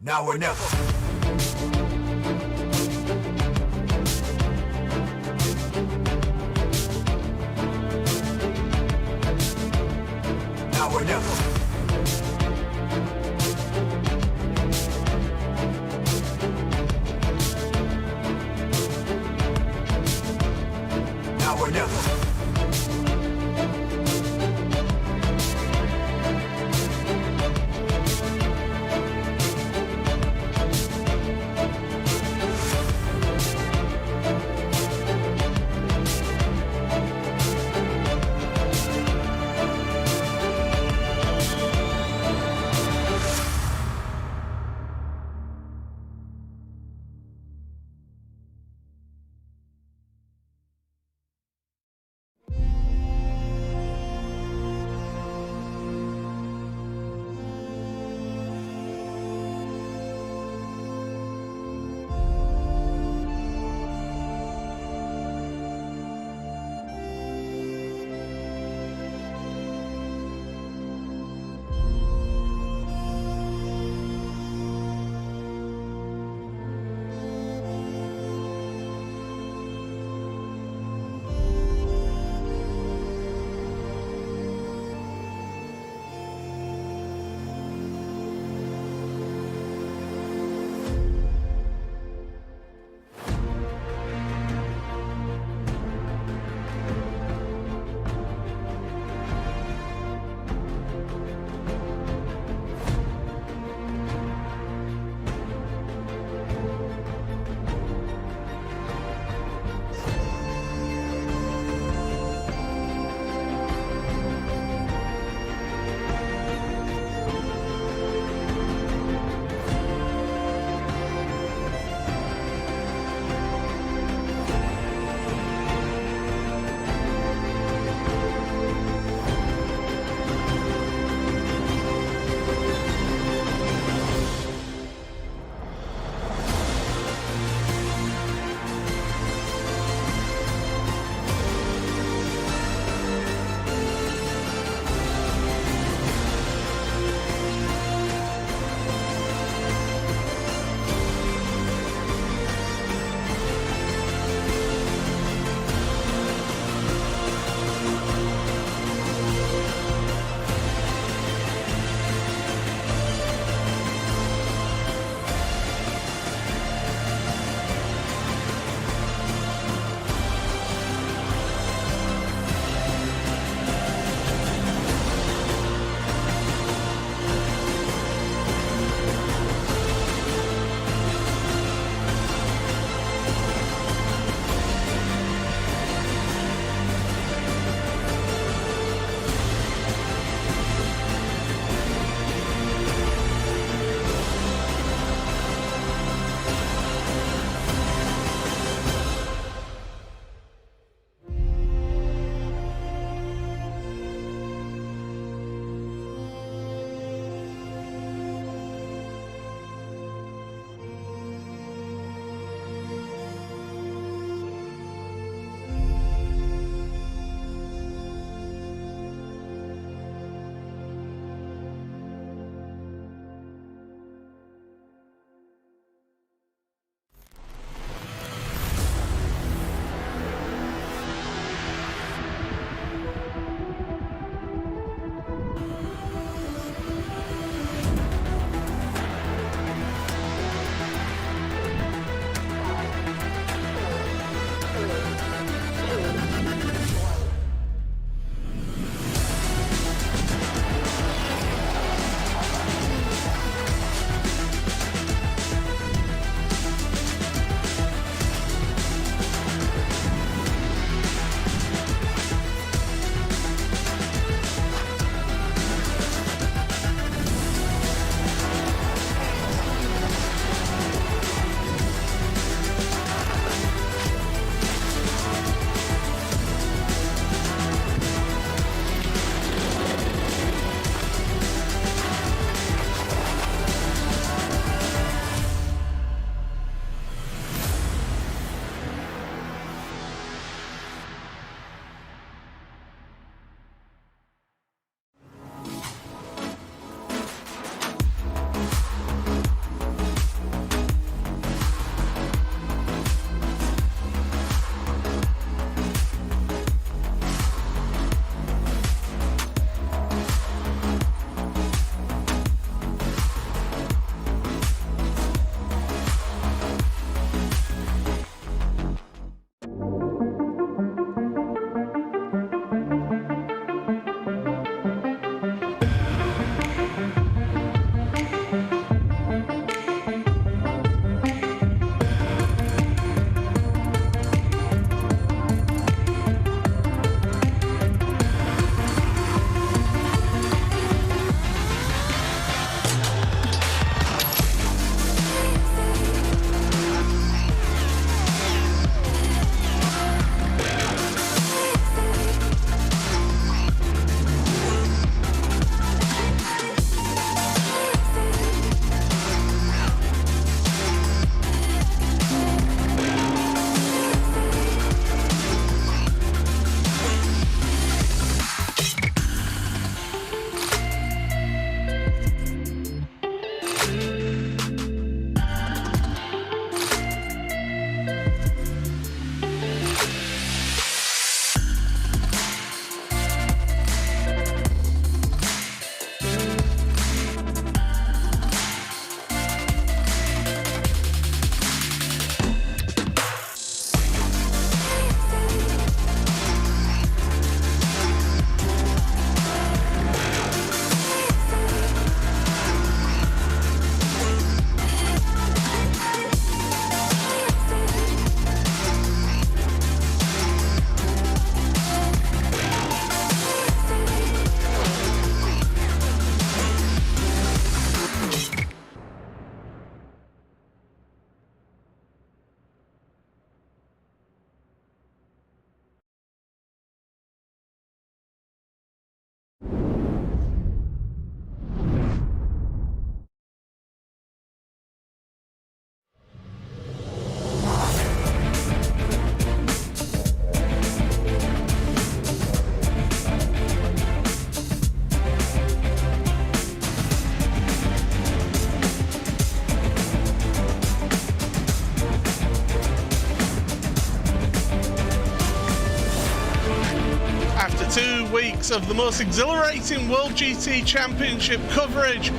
Now or never. Now or never. Now or never. weeks of the most exhilarating World GT Championship coverage.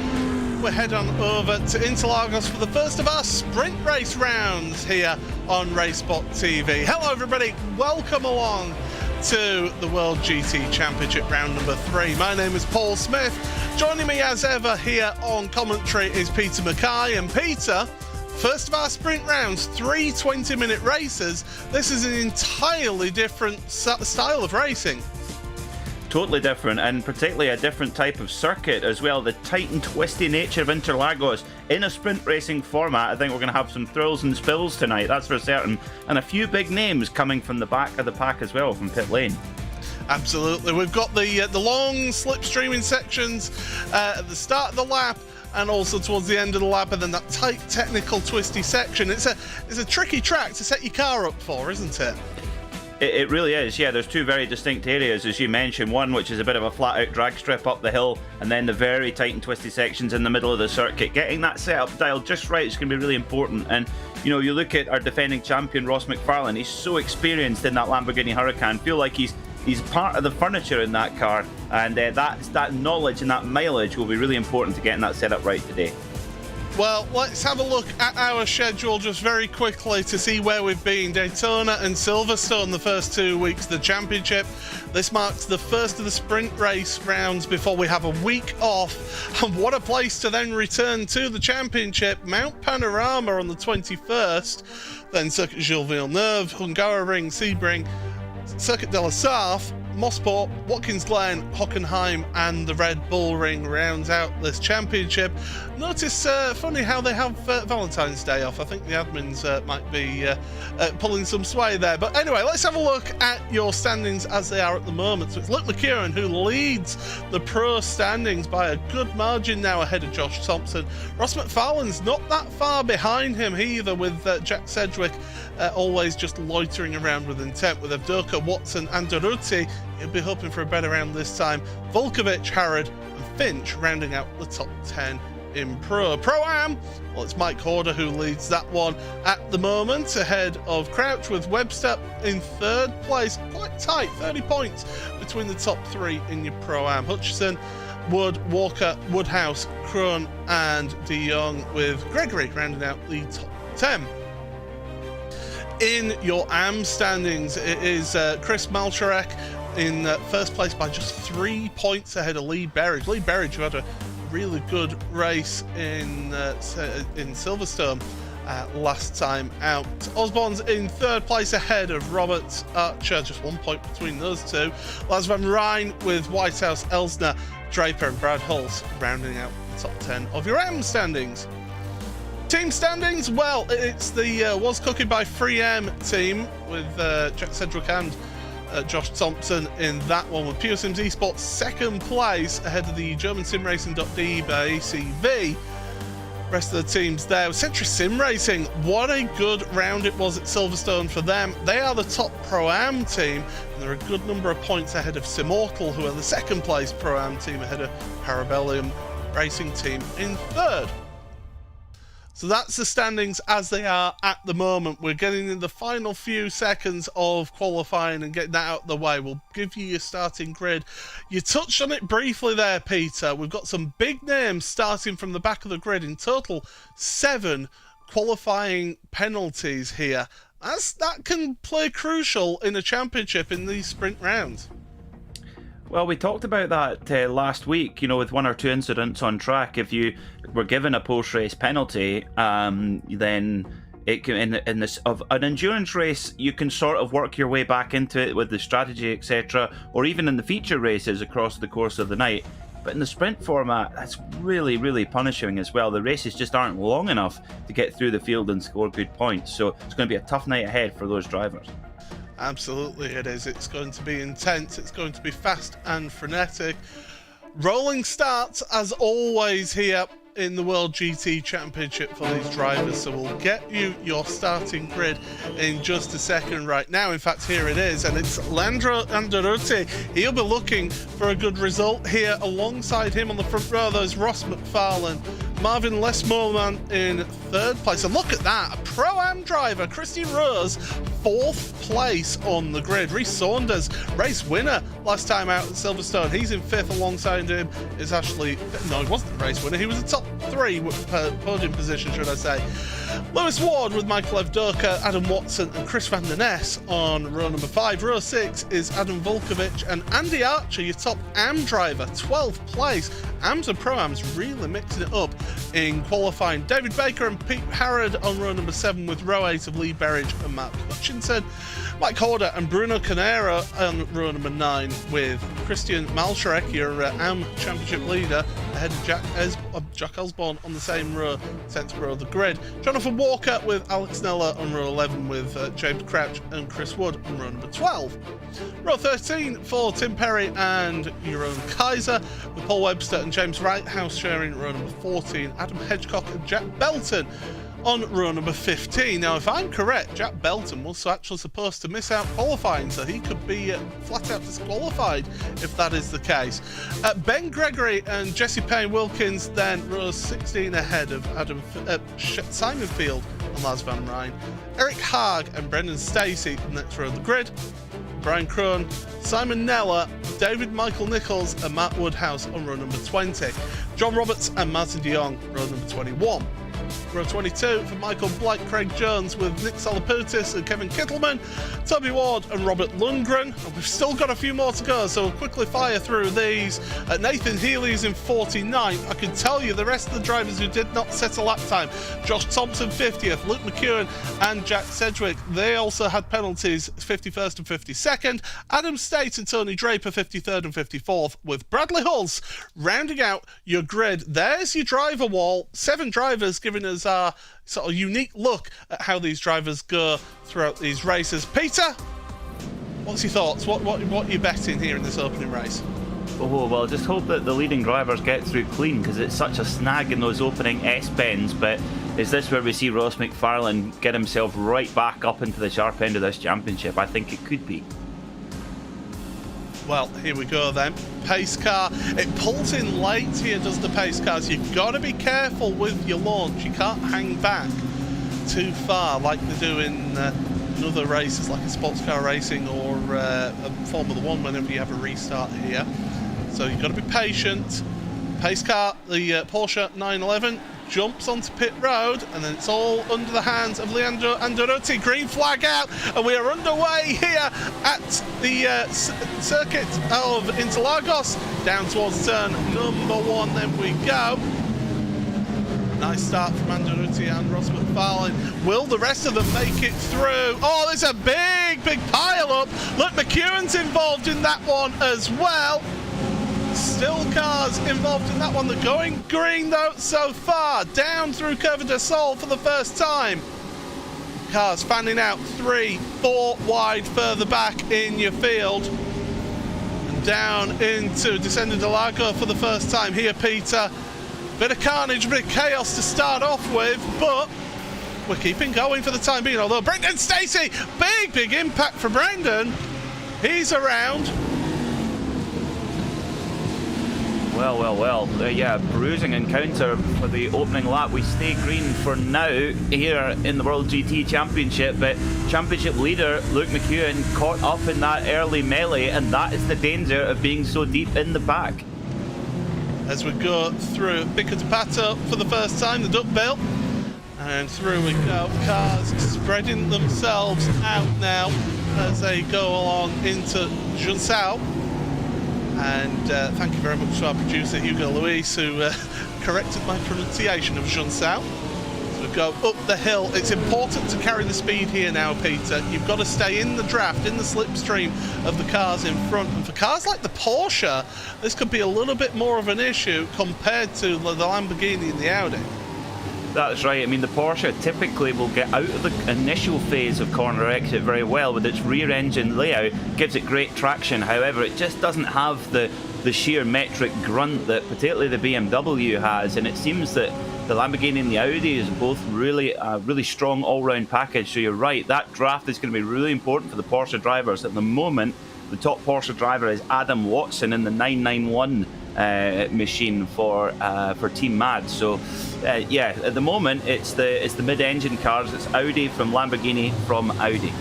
We're head on over to Interlagos for the first of our sprint race rounds here on RaceSpotTV. Hello everybody, welcome along to the World GT Championship round number 3. My name is Paul Smith. Joining me as ever here on commentary is Peter Mackay. And Peter, first of our sprint rounds, 3 20-minute races. This is an entirely different style of racing. Totally different, and particularly a different type of circuit as well. The tight and twisty nature of Interlagos in a sprint racing format. I think we're going to have some thrills and spills tonight, that's for certain. And a few big names coming from the back of the pack as well, from pit lane. Absolutely. We've got the long slipstreaming sections at the start of the lap, and also towards the end of the lap, and then that tight, technical, twisty section. It's a tricky track to set your car up for, isn't it? It really is, yeah. There's two very distinct areas, as you mentioned. One which is a bit of a flat-out drag strip up the hill, and then the very tight and twisty sections in the middle of the circuit. Getting that setup dialed just right is going to be really important. And, you know, you look at our defending champion, Ross McFarlane. He's so experienced in that Lamborghini Huracan. Feel like he's part of the furniture in that car, and that knowledge and that mileage will be really important to getting that setup right today. Well, let's have a look at our schedule just very quickly to see where we've been. Daytona and Silverstone the first 2 weeks of the championship. This marks the first of the sprint race rounds before we have a week off. And what a place to then return to the championship. Mount Panorama on the 21st, then Circuit Gilles Villeneuve, Hungaroring, Sebring, Circuit de la Sarthe, Mosport, Watkins Glen, Hockenheim and the Red Bull Ring rounds out this championship. Notice, funny how they have Valentine's Day off. I think the admins might be pulling some sway there. But anyway, let's have a look at your standings as they are at the moment. So it's Luke McKeown who leads the pro standings by a good margin now, ahead of Josh Thompson. Ross McFarlane's not that far behind him either, with Jack Sedgwick always just loitering around with intent. With Avdoka, Watson and Durruti, he'll be hoping for a better round this time. Volkovic, Harrod and Finch rounding out the top 10 in Pro-Am. Well, it's Mike Horder who leads that one at the moment, ahead of Crouch, with Webster in third place. Quite tight, 30 points between the top 3 in your Pro-Am. Hutchison, Wood, Walker, Woodhouse, Krohn and De Jong, with Gregory rounding out the top 10. In your AM standings, it is Chris Malcharek in first place by just 3 points ahead of Lee Berridge. Lee Berridge, who had a really good race in Silverstone last time out. Osborne's in third place ahead of Robert Archer, just 1 point between those two. Lars van Rijn with Whitehouse, Elsner, Draper and Brad Hulse rounding out the top 10 of your AM standings. Team standings, well, it's the Was Cooking by 3M team with Jack Sedgwick and Josh Thompson in that one, with Pure Sims Esports second place ahead of the German Sim Racing.de by ACV. Rest of the teams there. With Century Sim Racing, what a good round it was at Silverstone for them. They are the top Pro-Am team, and they're a good number of points ahead of Simmortal, who are the second place Pro-Am team, ahead of Parabellum Racing team in third. So that's the standings as they are at the moment. We're getting in the final few seconds of qualifying and getting that out of the way. We'll give you your starting grid. You touched on it briefly there, Peter. We've got some big names starting from the back of the grid. In total, 7 qualifying penalties here. That can play crucial in a championship in these sprint rounds. Well, we talked about that last week, you know, with 1 or 2 incidents on track. If you were given a post-race penalty, then it can, in this of an endurance race, you can sort of work your way back into it with the strategy, etc., or even in the feature races across the course of the night. But in the sprint format, that's really, really punishing as well. The races just aren't long enough to get through the field and score good points. So it's going to be a tough night ahead for those drivers. Absolutely it is. It's going to be intense. It's going to be fast and frenetic. Rolling starts, as always, here in the World GT Championship for these drivers. So we'll get you your starting grid in just a second right now. In fact, here it is, and it's Leandro Andaruti. He'll be looking for a good result here. Alongside him on the front row, there's Ross McFarlane, Marvin Lesmorman in third place. And look at that, a Pro-Am driver Christian Rose, 4th place on the grid. Reece Saunders, race winner last time out at Silverstone. He's in 5th. Alongside him is actually, no, he wasn't the race winner. He was a top 3 podium position, should I say. Lewis Ward with Michael Evdoka, Adam Watson and Chris Van Der Ness on row number 5. Row 6 is Adam Volkovic and Andy Archer, your top AM driver, 12th place. AMs and Pro-Ams really mixing it up in qualifying. David Baker and Pete Harrod on row number 7 with row 8 of Lee Berridge and Matt Hutchinson. Mike Horder and Bruno Canero on row number 9 with Christian Malcharek, your AM championship leader, ahead of Jack Osborne on the same row, 10th row of the grid. Jonathan Walker with Alex Neller on row 11 with James Crouch and Chris Wood on row number 12. Row 13 for Tim Perry and Jeroen Kaiser with Paul Webster and James Wrighthouse sharing row number 14. Adam Hedgecock and Jack Belton on row number 15. Now, if I'm correct, Jack Belton was actually supposed to miss out qualifying, so he could be flat out disqualified if that is the case. Ben Gregory and Jesse Payne-Wilkins then rose 16 ahead of Simon Field and Lars Van Rijn. Eric Haag and Brendan Stacey in the next row of the grid. Brian Krohn, Simon Neller, David Michael Nichols and Matt Woodhouse on row number 20. John Roberts and Martin de Jong, row number 21. Row 22 for Michael Blight, Craig Jones with Nick Salaputis and Kevin Kittleman, Toby Ward and Robert Lundgren. And we've still got a few more to go, so we'll quickly fire through these. Nathan Healy's in 49th. I can tell you the rest of the drivers who did not set a lap time. Josh Thompson 50th, Luke McEwen and Jack Sedgwick. They also had penalties 51st and 52nd. Adam State and Tony Draper 53rd and 54th, with Bradley Hulse rounding out your grid. There's your driver wall. 7 drivers giving us our sort of unique look at how these drivers go throughout these races. Peter, what's your thoughts? What are you betting here in this opening race? Oh, well, just hope that the leading drivers get through clean, because it's such a snag in those opening S-bends. But is this where we see Ross McFarlane get himself right back up into the sharp end of this championship? I think it could be. Well, here we go then. Pace car. It pulls in late here, does the pace cars. You've got to be careful with your launch. You can't hang back too far like they do in other races, like a sports car racing or a Formula 1 whenever you have a restart here. So you've got to be patient. Pace car, the Porsche 911, jumps onto pit road, and then it's all under the hands of Leandro Andretti. Green flag out, and we are underway here at the circuit of Interlagos. Down towards turn number 1, then we go. Nice start from Andretti and Ross McFarlane. Will the rest of them make it through? Oh, there's a big pile up. Look, McEwen's involved in that one as well. Still cars involved in that one. They're going green though so far. Down through Curva del Sol for the first time. Cars fanning out 3, 4 wide further back in your field. And down into Descenda del Lago for the first time here, Peter. Bit of carnage, bit of chaos to start off with, but we're keeping going for the time being. Although Brendan Stacey, big impact for Brendan. He's around. Well, yeah, bruising encounter for the opening lap. We stay green for now here in the World GT Championship, but championship leader Luke McEwen caught up in that early melee, and that is the danger of being so deep in the pack. As we go through Pico de Pato for the first time, the duckbill, and through we go. Cars spreading themselves out now as they go along into Junsao. And thank you very much to our producer Hugo Luis, who corrected my pronunciation of Junsao. So we go up the hill. It's important to carry the speed here now, Peter. You've got to stay in the draft, in the slipstream of the cars in front. And for cars like the Porsche, this could be a little bit more of an issue compared to the Lamborghini and the Audi. That's right. I mean, the Porsche typically will get out of the initial phase of corner exit very well with its rear engine layout, gives it great traction. However, it just doesn't have the sheer metric grunt that particularly the BMW has, and it seems that the Lamborghini and the Audi is both really strong all-round package. So you're right, that draft is going to be really important for the Porsche drivers. At the moment, the top Porsche driver is Adam Watson in the 991 machine for Team Mad. So yeah, at the moment it's the mid-engine cars. It's Audi from Lamborghini from Audi.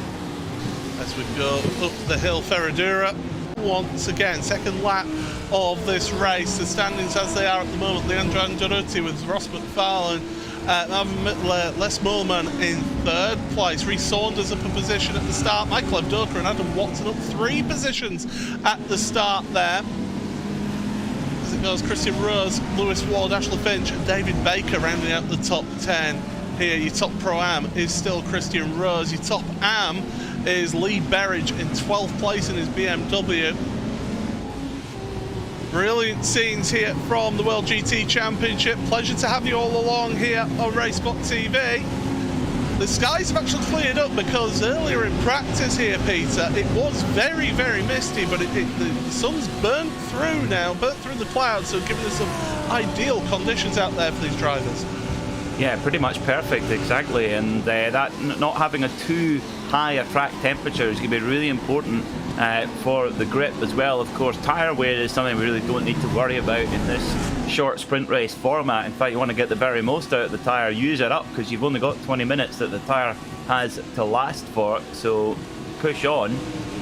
As we go up the hill, Ferradura once again, second lap of this race. The standings as they are at the moment: Leandro Andaruti with Ross McFarlane, Les Moorman in third place, Rhys Saunders up a position at the start, Michael Avdoka and Adam Watson up 3 positions at the start there. As it goes, Christian Rose, Lewis Ward, Ashley Finch and David Baker rounding out the top 10 here. Your top Pro-Am is still Christian Rose. Your top Am is Lee Berridge in 12th place in his BMW. Brilliant scenes here from the World GT Championship. Pleasure to have you all along here on RaceSpotTV. The skies have actually cleared up, because earlier in practice here, Peter, it was very, very misty, but the sun's burnt through now, burnt through the clouds, so giving us some ideal conditions out there for these drivers. Yeah, pretty much perfect, exactly, and that not having a too high a track temperature is going to be really important for the grip as well. Of course, tyre wear is something we really don't need to worry about in this short sprint race format. In fact, you want to get the very most out of the tyre, use it up, because you've only got 20 minutes that the tyre has to last for, so push on.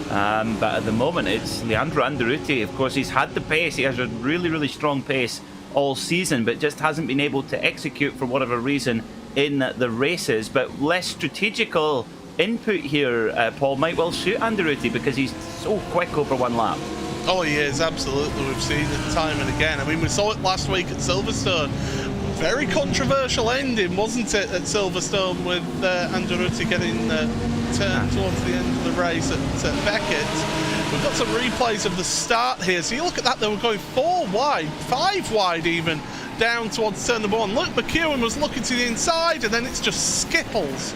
But at the moment it's Leandro Andaruti. Of course, he's had the pace, he has a really, really strong pace all season, but just hasn't been able to execute for whatever reason in the races. But less strategical input here, Paul, might well suit Andaruti, because he's so quick over one lap. Oh, he is, absolutely. We've seen it time and again. I mean, we saw it last week at Silverstone. Very controversial ending, wasn't it, at Silverstone, with Andaruti getting turned towards the end of the race at Beckett. We've got some replays of the start here. So you look at that, they were going 4 wide, 5 wide even, down towards turn number 1. Luke McEwen was looking to the inside, and then it's just skipples.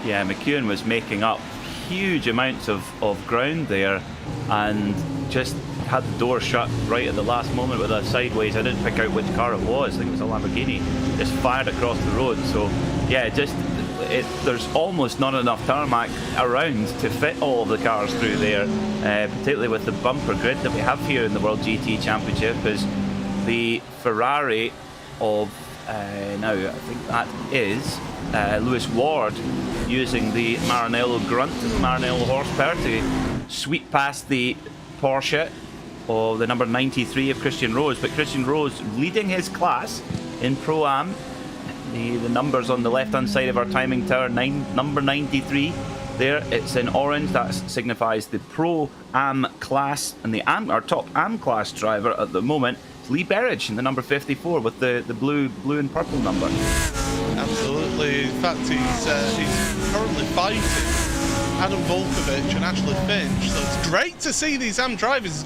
Yeah, McEwen was making up huge amounts of ground there, and just had the door shut right at the last moment with a sideways. I didn't pick out which car it was. I think it was a Lamborghini. Just fired across the road. So yeah, there's almost not enough tarmac around to fit all of the cars through there, particularly with the bumper grid that we have here in the World GT Championship. Is the Ferrari of now, I think that is Lewis Ward, using the Maranello grunt, Maranello horsepower, to sweep past the Porsche of the number 93 of Christian Rose. But Christian Rose leading his class in Pro-Am. The numbers on the left hand side of our timing tower, number 93 there, it's in orange. That signifies the Pro-Am class, and our top Am class driver at the moment is Lee Berridge in the number 54 with the blue and purple number. Absolutely. In fact, he's currently fighting Adam Volkovich and Ashley Finch, so it's great to see these Am drivers.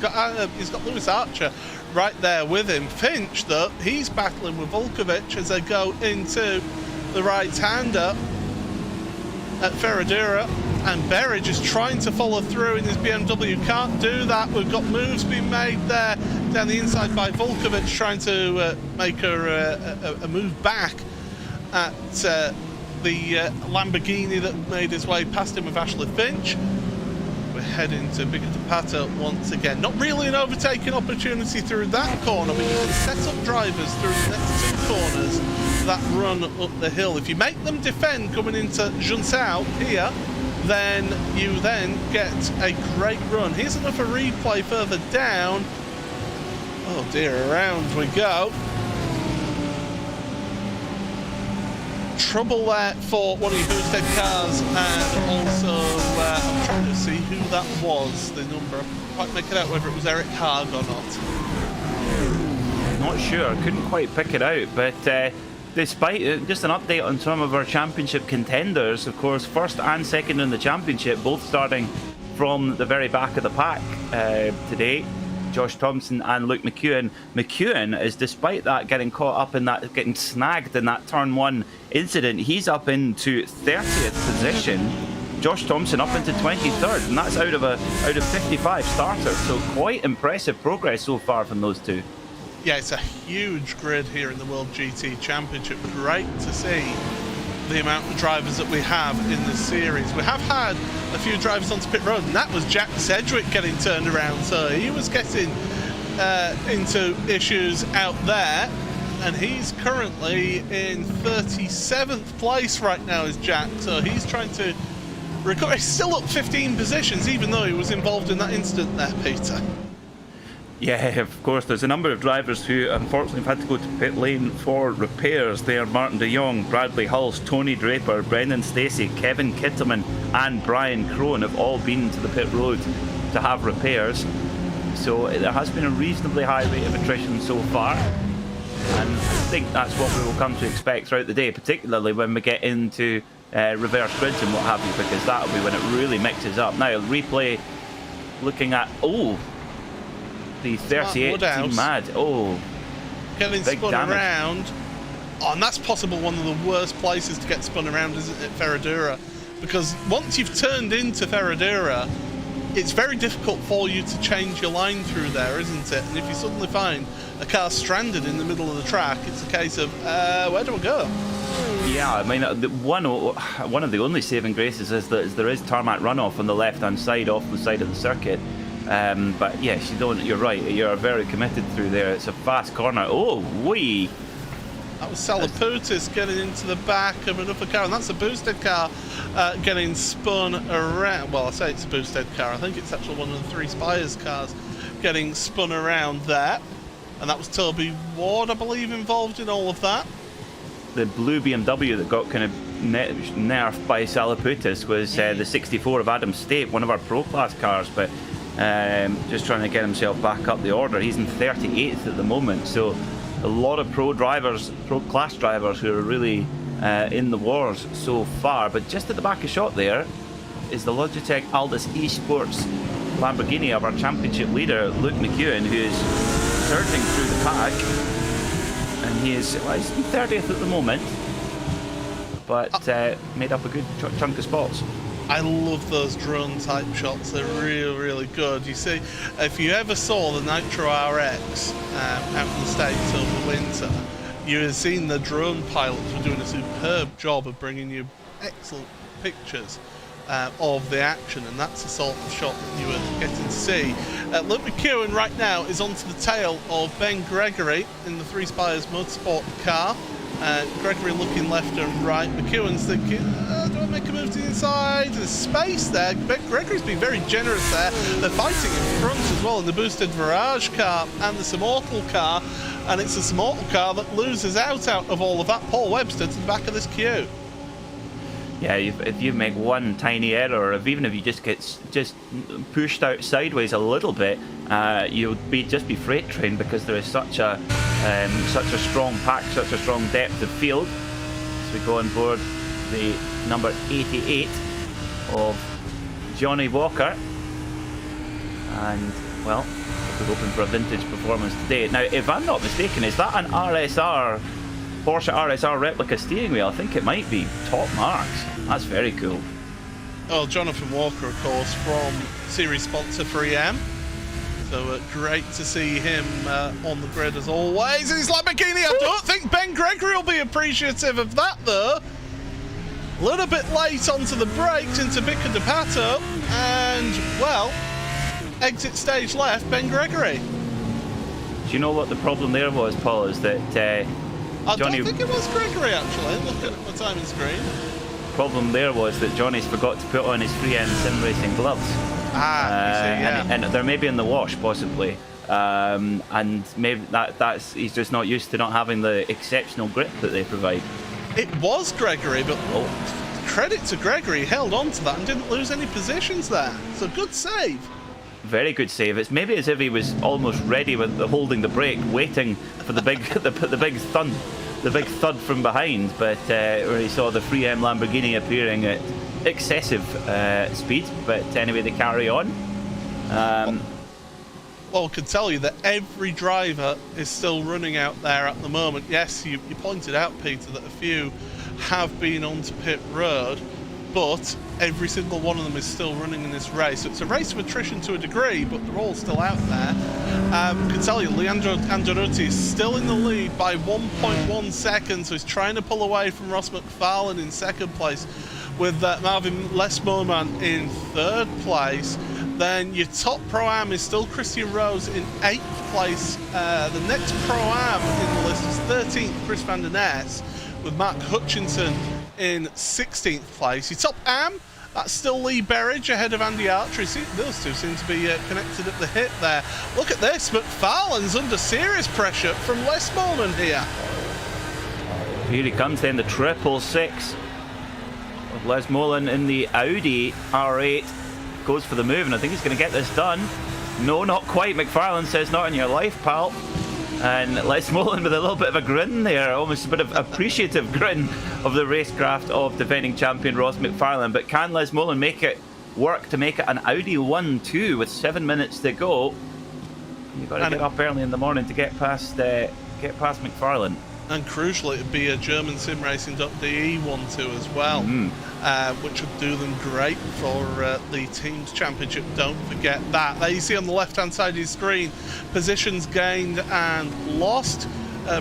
He's got Lewis Archer right there with him. Finch, though, he's battling with Volkovich as they go into the right-hander at Ferradura, and Berridge is trying to follow through in his BMW. Can't do that. We've got moves being made there down the inside by Volkovich, trying to make a move back at the Lamborghini that made his way past him with Ashley Finch. We're heading to Bigger Pato once again. Not really an overtaking opportunity through that corner, but you can set up drivers through the next 2 corners that run up the hill. If you make them defend coming into Juntao here, then you then get a great run. Here's another replay further down. Oh dear, around we go. Trouble there for one of your boosted cars, and also I'm trying to see who that was, the number. I couldn't quite make it out whether it was Eric Haag or not. Not sure, couldn't quite pick it out, but despite just an update on some of our championship contenders, of course, first and second in the championship, both starting from the very back of the pack today. Josh Thompson and Luke McEwen. McEwen is, despite that, getting caught up in that, getting snagged in that turn 1 incident. He's up into 30th position. Josh Thompson up into 23rd, and that's out of 55 starters. So quite impressive progress so far from those two. Yeah, it's a huge grid here in the World GT Championship. Great to see the amount of drivers that we have in this series. We have had a few drivers onto pit road, and that was Jack Sedgwick getting turned around, so he was getting into issues out there, and he's currently in 37th place right now as Jack, so he's trying to recover. He's still up 15 positions, even though he was involved in that incident there, Peter. Yeah, of course, there's a number of drivers who unfortunately have had to go to pit lane for repairs. They are Martin de Jong, Bradley Hulse, Tony Draper, Brendan Stacey, Kevin Kittelman and Brian Crone have all been to the pit road to have repairs. So there has been a reasonably high rate of attrition so far, and I think that's what we will come to expect throughout the day, particularly when we get into reverse grids and what have you, because that'll be when it really mixes up. Now, replay looking at, the 38 Team Mad. Getting spun damage around. And that's possible one of the worst places to get spun around, isn't it, Ferradura? Because once you've turned into Ferradura, it's very difficult for you to change your line through there, isn't it? And if you suddenly find a car stranded in the middle of the track, it's a case of, where do I go? Yeah, I mean, one of the only saving graces is that there is tarmac runoff on the left-hand side, off the side of the circuit. But yes, you're right, you're very committed through there. It's a fast corner. Wee! That was Salaputis getting into the back of another car, and that's a boosted car getting spun around. Well, I say it's a boosted car, I think it's actually one of the Three Spires cars getting spun around there. And that was Toby Ward, I believe, involved in all of that. The blue BMW that got kind of nerfed by Salaputis was the 64 of Adam State, one of our Pro Class cars, but just trying to get himself back up the order. He's in 38th at the moment, so a lot of pro class drivers who are really in the wars so far. But just at the back of shot there is the Logitech Aldis Esports Lamborghini of our championship leader Luke McEwen, who is surging through the pack, and he's in 30th at the moment, but made up a good chunk of spots. I love those drone type shots, they're really, really good. You see, if you ever saw the Nitro RX out in the States over the winter, you have seen the drone pilots were doing a superb job of bringing you excellent pictures of the action, and that's the sort of shot that you were getting to see. Luke McEwen right now is onto the tail of Ben Gregory in the Three Spires Motorsport car. Gregory looking left and right. McEwen's thinking, do I make a move to the inside? There's space there. Gregory's been very generous there. They're fighting in front as well in the boosted Virage car and the Immortal car. And it's the Immortal car that loses out of all of that. Paul Webster to the back of this queue. Yeah, if you make one tiny error, even if you just get pushed out sideways a little bit, you'll just be freight trained, because there is such a strong pack, such a strong depth of field. So we go on board the number 88 of Johnny Walker, and well, we're hoping for a vintage performance today. Now, if I'm not mistaken, is that an Porsche RSR replica steering wheel? I think it might be. Top marks. That's very cool. Oh, Jonathan Walker, of course, from series sponsor 3M. So great to see him on the grid as always. And his Lamborghini, I don't think Ben Gregory will be appreciative of that, though. A little bit late onto the brakes into Bica de Pato. And, well, exit stage left, Ben Gregory. Do you know what the problem there was, Paul? Is that I don't think it was Gregory, actually, looking at my timing screen. Problem there was that Johnny's forgot to put on his 3M sim racing gloves. You see, yeah. And they're maybe in the wash, possibly. And maybe that's he's just not used to not having the exceptional grip that they provide. It was Gregory, but credit to Gregory, he held on to that and didn't lose any positions there. So good save. Very good save. It's maybe as if he was almost ready with holding the brake, waiting for the big the big thud from behind. But where he saw the 3M Lamborghini appearing at excessive speed. But anyway, they carry on. Well, I can tell you that every driver is still running out there at the moment. Yes, you pointed out, Peter, that a few have been onto pit road, but every single one of them is still running in this race. So it's a race of attrition to a degree, but they're all still out there. I can tell you, Leandro Angelotti is still in the lead by 1.1 seconds, so he's trying to pull away from Ross McFarlane in second place, with Marvin Lesmoman in third place. then your top Pro-Am is still Christian Rose in 8th place. The next Pro-Am in the list is 13th, Chris van der Ness, with Mark Hutchinson in 16th place. Your top Am, that's still Lee Berridge ahead of Andy Archer. Those two seem to be connected at the hip there. Look at this, McFarlane's under serious pressure from Les Molan here. Here he comes then, the 666 of Les Molan in the Audi R8. Goes for the move, and I think he's going to get this done. No, not quite. McFarlane says, not in your life, pal. And Les Molan with a little bit of a grin there, almost a bit of appreciative grin of the racecraft of defending champion Ross McFarlane. But can Les Molan make it work to make it an Audi 1-2 with 7 minutes to go? You've got to get up early in the morning to get past McFarlane. And crucially, it'd be a German sim racing.de 1-2 as well, which would do them great for the team's championship. Don't forget that. There you see on the left-hand side of your screen, positions gained and lost.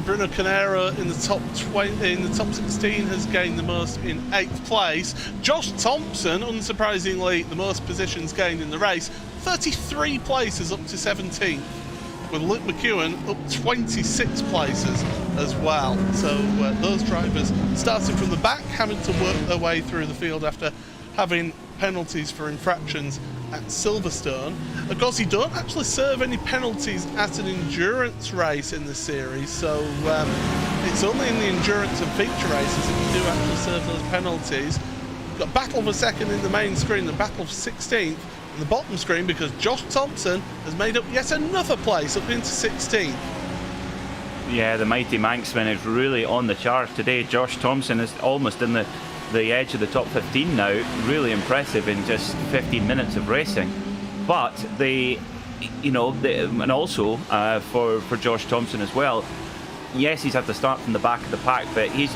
Bruno Canero in the top 20, in the top 16 has gained the most in 8th place. Josh Thompson, unsurprisingly, the most positions gained in the race, 33 places up to 17th. With Luke McEwen up 26 places as well. So those drivers starting from the back, having to work their way through the field after having penalties for infractions at Silverstone. Of course, you don't actually serve any penalties at an endurance race in the series, so it's only in the endurance and feature races that you do actually serve those penalties. You've got battle for second in the main screen, the battle for 16th in the bottom screen, because Josh Thompson has made up yet another place up into 16th. Yeah, the mighty Manxman is really on the charge today. Josh Thompson is almost in the edge of the top 15 now. Really impressive in just 15 minutes of racing. But and also for Josh Thompson as well, yes, he's had to start from the back of the pack, but his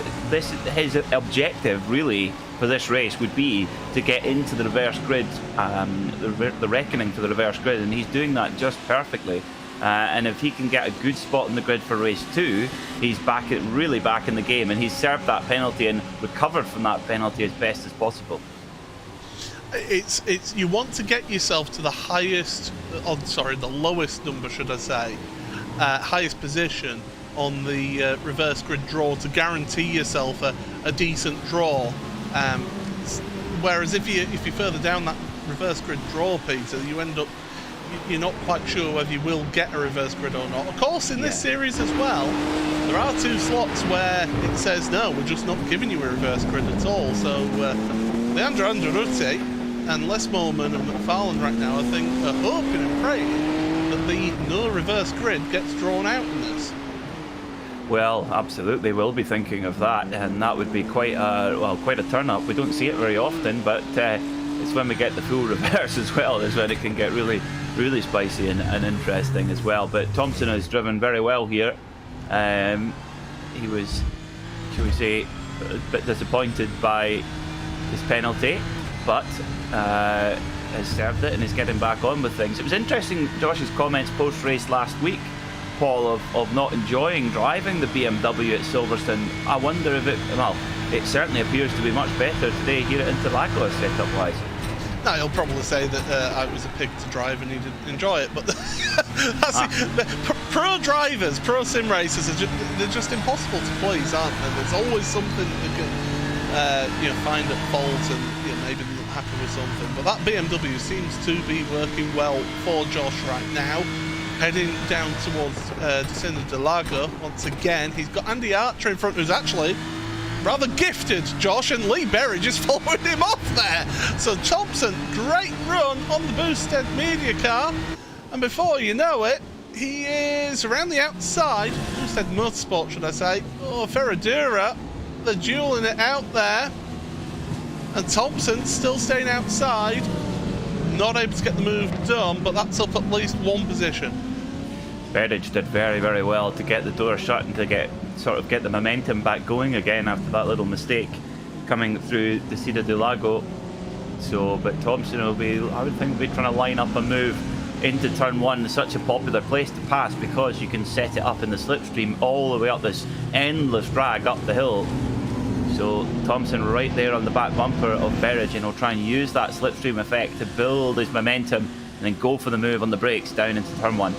objective really for this race would be to get into the reverse grid, the reckoning for the reverse grid, and he's doing that just perfectly. And if he can get a good spot in the grid for race 2, he's really back in the game, and he's served that penalty and recovered from that penalty as best as possible. It's you want to get yourself to the the lowest number, should I say, highest position on the reverse grid draw to guarantee yourself a decent draw. Whereas if you're further down that reverse grid draw, Peter, you end up, you're not quite sure whether you will get a reverse grid or not. Of course, in this series as well, there are 2 slots where it says no, we're just not giving you a reverse grid at all. So Leandro Andaruti and Les Molan and McFarlane right now, I think, are hoping and praying that the no reverse grid gets drawn out in this. Well, absolutely, we'll be thinking of that, and that would be quite a turn-up. We don't see it very often, but it's when we get the full reverse as well, is when it can get really, really spicy and interesting as well. But Thompson has driven very well here. He was, shall we say, a bit disappointed by his penalty, but has served it and is getting back on with things. It was interesting, Josh's comments post-race last week, Paul, of not enjoying driving the BMW at Silverstone. I wonder if it certainly appears to be much better today here at Interlagos setup-wise. No, he'll probably say that I was a pig to drive and he didn't enjoy it, but pro drivers, pro sim racers, they're just impossible to please, aren't they? There's always something that can find at fault, and maybe they're not happy with something. But that BMW seems to be working well for Josh right now. Heading down towards Descenda de Lago once again. He's got Andy Archer in front, who's actually rather gifted, Josh, and Lee Berridge is following him off there. So Thompson, great run on the boosted media car, and before you know it, he is around the outside. Boosted motorsport, should I say? Oh, Ferradura, they're dueling it out there, and Thompson still staying outside. Not able to get the move done, but that's up at least one position. Berridge did very, very well to get the door shut and to get the momentum back going again after that little mistake coming through the Descenda de Lago. So, but Thompson I would think, will be trying to line up a move into turn 1. It's such a popular place to pass because you can set it up in the slipstream all the way up this endless drag up the hill. So Thompson right there on the back bumper of Berridge, and he'll try and use that slipstream effect to build his momentum and then go for the move on the brakes down into turn 1.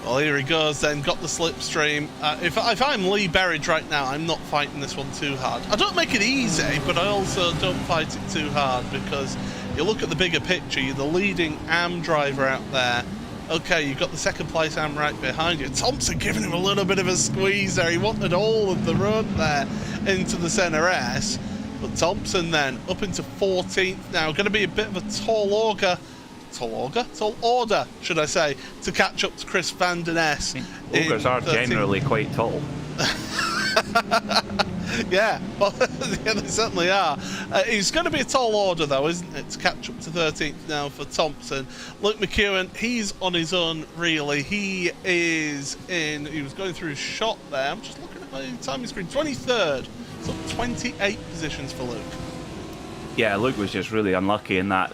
Well, here he goes then, got the slipstream. If I'm Lee Berridge right now, I'm not fighting this one too hard. I don't make it easy, but I also don't fight it too hard, because you look at the bigger picture, you're the leading AM driver out there. Okay, you've got the second place AM right behind you. Thompson giving him a little bit of a squeeze there. He wanted all of the run there into the centre S. But Thompson then up into 14th now. Going to be a bit of a tall order, should I say, to catch up to Chris Van Den Ness. Ogres are generally quite tall. Yeah, well, yeah, they certainly are. It's going to be a tall order, though, isn't it, to catch up to 13th now for Thompson. Luke McEwen, he's on his own, really. He was going through his shot there. I'm just looking at my timing screen. 23rd, so 28 positions for Luke. Yeah, Luke was just really unlucky in that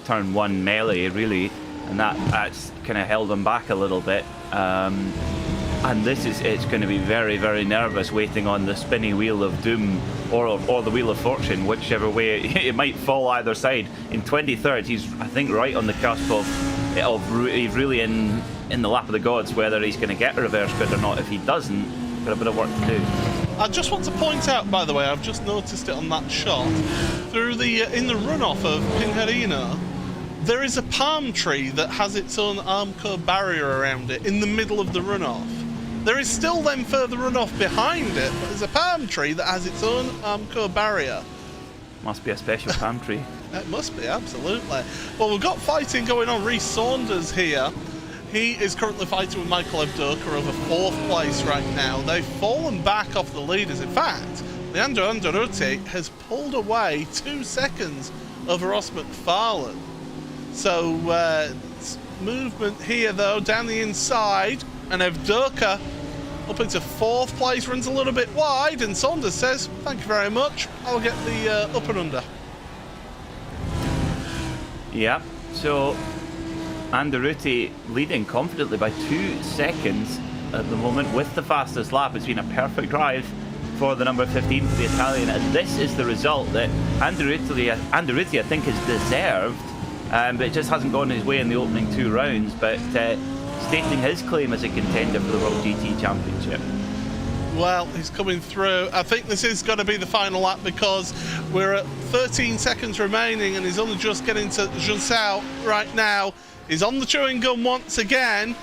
turn 1 melee, really, and that's kind of held him back a little bit. And it's going to be very, very nervous waiting on the spinny wheel of doom or the wheel of fortune, whichever way it might fall either side. In 23rd, he's, I think, right on the cusp of he's really in the lap of the gods, whether he's going to get a reverse grid or not. If he doesn't, got a bit of work to do. I just want to point out, by the way, I've just noticed it on that shot, in the runoff of Pinjarino, there is a palm tree that has its own Armco barrier around it in the middle of the runoff. There is still then further runoff behind it, but there's a palm tree that has its own Armco barrier. Must be a special palm tree. It must be, absolutely. Well, we've got fighting going on. Reece Saunders here. He is currently fighting with Michael Evdoka over 4th place right now. They've fallen back off the leaders. In fact, Leandro Andaruti has pulled away 2 seconds over Ross McFarlane. So, movement here, though, down the inside. And Evdoka up into 4th place, runs a little bit wide, and Saunders says, thank you very much, I'll get the up and under. Yeah, so Andaruti leading confidently by 2 seconds at the moment with the fastest lap. It's been a perfect drive for the number 15 for the Italian, and this is the result that Andaruti I think is deserved, but it just hasn't gone his way in the opening 2 rounds, but stating his claim as a contender for the World GT Championship. Well, he's coming through. I think this is going to be the final lap, because we're at 13 seconds remaining and he's only just getting to Junsao right now. He's on the chewing gum once again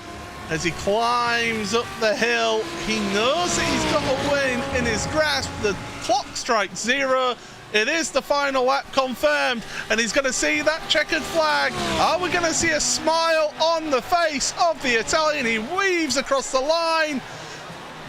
as he climbs up the hill. He knows that he's got a win in his grasp. The clock strikes 0. It is the final lap confirmed, and he's going to see that checkered flag. Are we going to see a smile on the face of the Italian? He weaves across the line.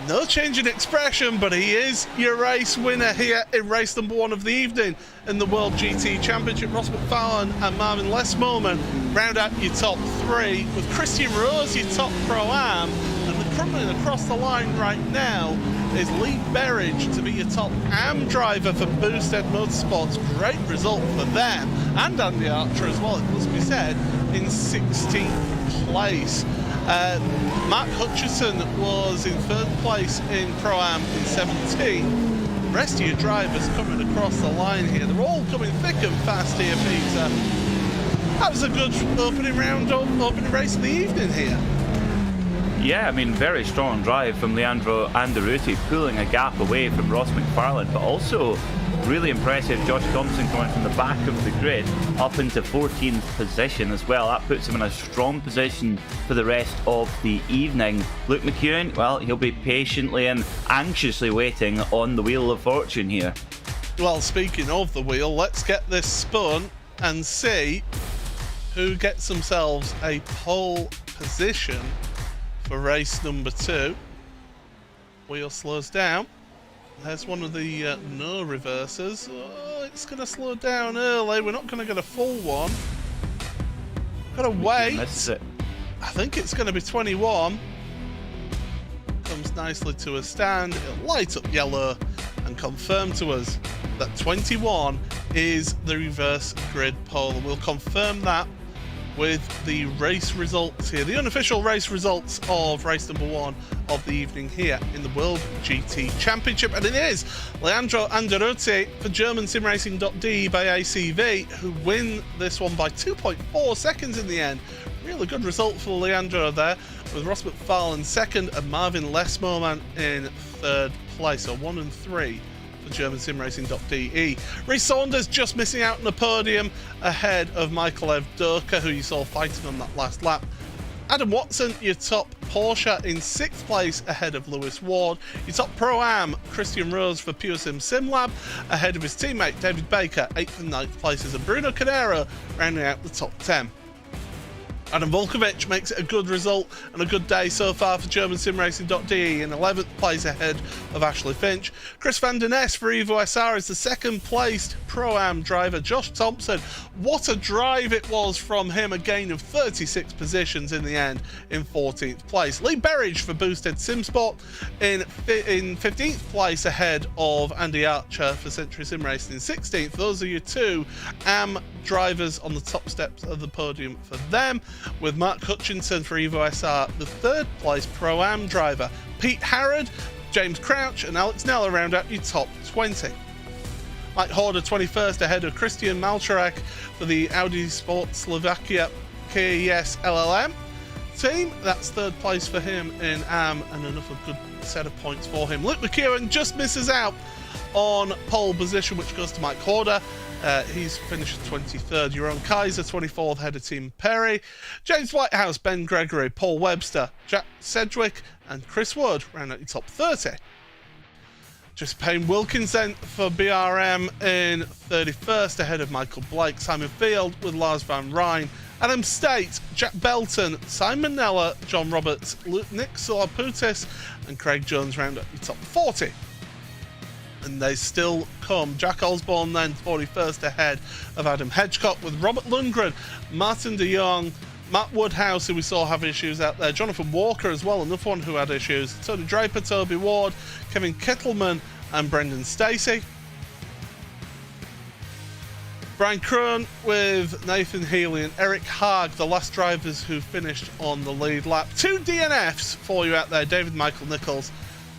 No change in expression, but he is your race winner here in race number 1 of the evening in the World GT Championship. Ross McFarlane and Marvin Lesmoman round out your top 3, with Christian Rose your top Pro-Am, and coming across the line right now is Lee Berridge to be your top AM driver for Boosted Motorsports. Great result for them, and Andy Archer as well, it must be said, in 16th place. Matt Hutchison was in 3rd place in Pro-Am in 17th. The rest of your drivers coming across the line here. They're all coming thick and fast here, Peter. That was a good opening race of the evening here. Yeah, I mean, very strong drive from Leandro Andaruti, pulling a gap away from Ross McFarlane, but also really impressive Josh Thompson coming from the back of the grid up into 14th position as well. That puts him in a strong position for the rest of the evening. Luke McEwen, well, he'll be patiently and anxiously waiting on the Wheel of Fortune here. Well, speaking of the wheel, let's get this spun and see who gets themselves a pole position for race number 2. Wheel slows down. There's one of the no reversers. Oh, it's going to slow down early. We're not going to get a full one. Got to wait. That's it. I think it's going to be 21. Comes nicely to a stand. It'll light up yellow and confirm to us that 21 is the reverse grid pole. We'll confirm that with the race results here, the unofficial race results of race number 1 of the evening here in the World GT Championship. And it is Leandro Anderotti for GermanSimRacing.de by ACV who win this one by 2.4 seconds in the end. Really good result for Leandro there, with Ross McFarlane second and Marvin Lesmoman in third place, so 1 and 3 for GermanSimRacing.de. Rhys Saunders just missing out on the podium ahead of Michael Evdoka, who you saw fighting on that last lap. Adam Watson, your top Porsche, in 6th place ahead of Lewis Ward. Your top Pro-Am, Christian Rose for PureSim SimLab, ahead of his teammate David Baker, 8th and 9th places, and Bruno Cadero rounding out the top 10. Adam Volkovic makes it a good result and a good day so far for GermanSimRacing.de in 11th place ahead of Ashley Finch. Chris van der Ness for Evo SR is the 2nd placed Pro-Am driver. Josh Thompson, what a drive it was from him, a gain of 36 positions in the end in 14th place. Lee Berridge for Boosted SimSport in 15th place ahead of Andy Archer for Century Sim Racing in 16th. Those are your 2 AM drivers on the top steps of the podium for them, with Mark Hutchinson for Evo SR, the 3rd place Pro-Am driver. Pete Harrod, James Crouch and Alex Nella round out your top 20. Mike Horder 21st ahead of Christian Malcharak for the Audi Sport Slovakia KES LLM team. That's 3rd place for him in AM and another good set of points for him. Luke McEwen just misses out on pole position, which goes to Mike Horder. He's finished 23rd. Jeroen Kaiser 24th ahead of Team Perry. James Whitehouse, Ben Gregory, Paul Webster, Jack Sedgwick and Chris Wood round out your top 30. Just Payne Wilkinson for BRM in 31st ahead of Michael Blake. Simon Field with Lars Van Rijn. Adam State, Jack Belton, Simon Nella, John Roberts, Nick Solaputis and Craig Jones round up your top 40. And they still come. Jack Osborne then 41st ahead of Adam Hedgecock, with Robert Lundgren, Martin de Jong, Matt Woodhouse, who we saw have issues out there, Jonathan Walker as well, another one who had issues, Tony Draper, Toby Ward, Kevin Kittleman and Brendan Stacey. Brian Krohn with Nathan Healy and Eric Haag, the last drivers who finished on the lead lap. 2 DNFs for you out there, David Michael Nichols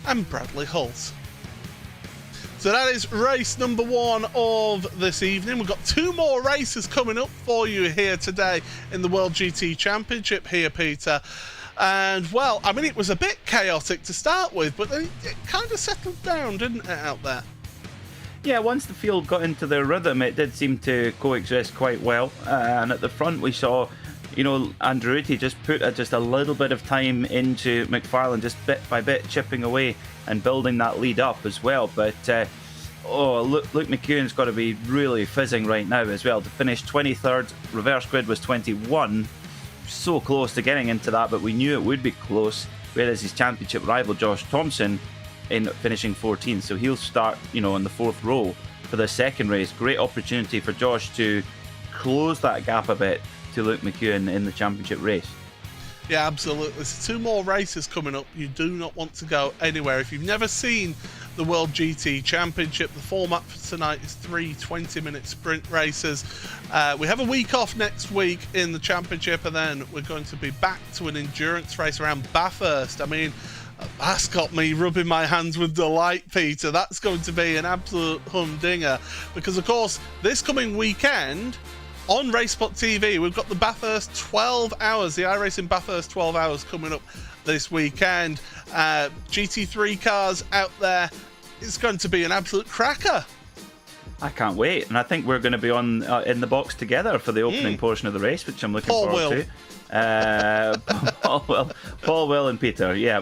and Bradley Hulse. So that is race number 1 of this evening. We've got 2 more races coming up for you here today in the World GT Championship here, Peter. And, well, I mean, it was a bit chaotic to start with, but then it kind of settled down, didn't it, out there? Yeah, once the field got into their rhythm, it did seem to coexist quite well. And at the front, we saw, you know, Andretti just put just a little bit of time into McFarlane, just bit by bit chipping away and building that lead up as well. But Luke McEwen's got to be really fizzing right now as well. To finish 23rd, reverse grid was 21. So close to getting into that, but we knew it would be close. Whereas his championship rival Josh Thompson in finishing 14th, so he'll start, you know, in the 4th row for the second race. Great opportunity for Josh to close that gap a bit to Luke McEwen in the championship race. Yeah, absolutely. There's 2 more races coming up. You do not want to go anywhere. If you've never seen the World GT Championship, the format for tonight is 3 20-minute sprint races. We have a week off next week in the championship, and then we're going to be back to an endurance race around Bathurst. I mean, that's got me rubbing my hands with delight, Peter. That's going to be an absolute humdinger, because, of course, this coming weekend on RaceSpotTV, we've got the Bathurst 12 hours, the iRacing Bathurst 12 hours coming up this weekend. GT3 cars out there. It's going to be an absolute cracker. I can't wait, and I think we're going to be on in the box together for the opening portion of the race, which I'm looking forward to. Paul, Will, and Peter. Yeah.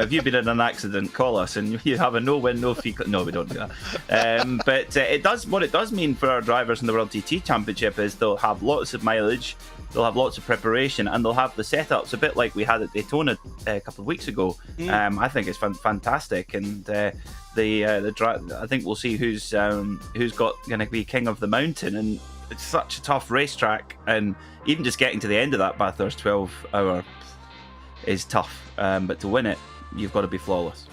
If you've been in an accident, call us, and you have a no-win, no-fee. No, we don't do that. But it does. What it does mean for our drivers in the World GT Championship is they'll have lots of mileage, they'll have lots of preparation, and they'll have the setups a bit like we had at Daytona a couple of weeks ago. I think it's fantastic, and I think we'll see who's going to be king of the mountain. And it's such a tough racetrack, and even just getting to the end of that Bathurst 12 hour is tough. But to win it, you've got to be flawless.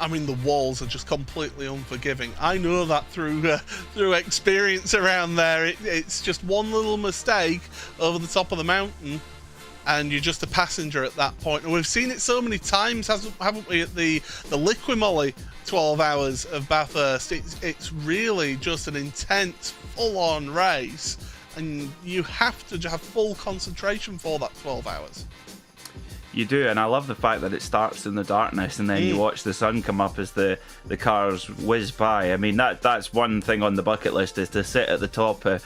I mean, the walls are just completely unforgiving. I know that through experience around there. It's just one little mistake over the top of the mountain, and you're just a passenger at that point. And we've seen it so many times, haven't we, at the Liquimolly 12 hours of Bathurst. It's really just an intense, full-on race, and you have to have full concentration for that 12 hours. You do, and I love the fact that it starts in the darkness and then you watch the sun come up as the cars whiz by. I mean, that's one thing on the bucket list, is to sit at the top of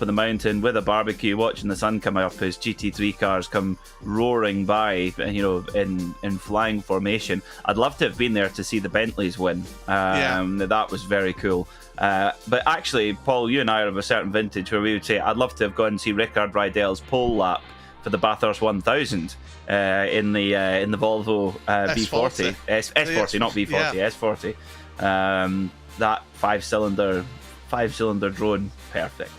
the mountain with a barbecue, watching the sun come up as GT3 cars come roaring by, you know, in flying formation. I'd love to have been there to see the Bentleys win. That was very cool. But actually, Paul, you and I are of a certain vintage where we would say I'd love to have gone and see Rickard Rydell's pole lap for the Bathurst 1000 in the Volvo B40, S40, not V40, yeah. S40. That five-cylinder drone, perfect.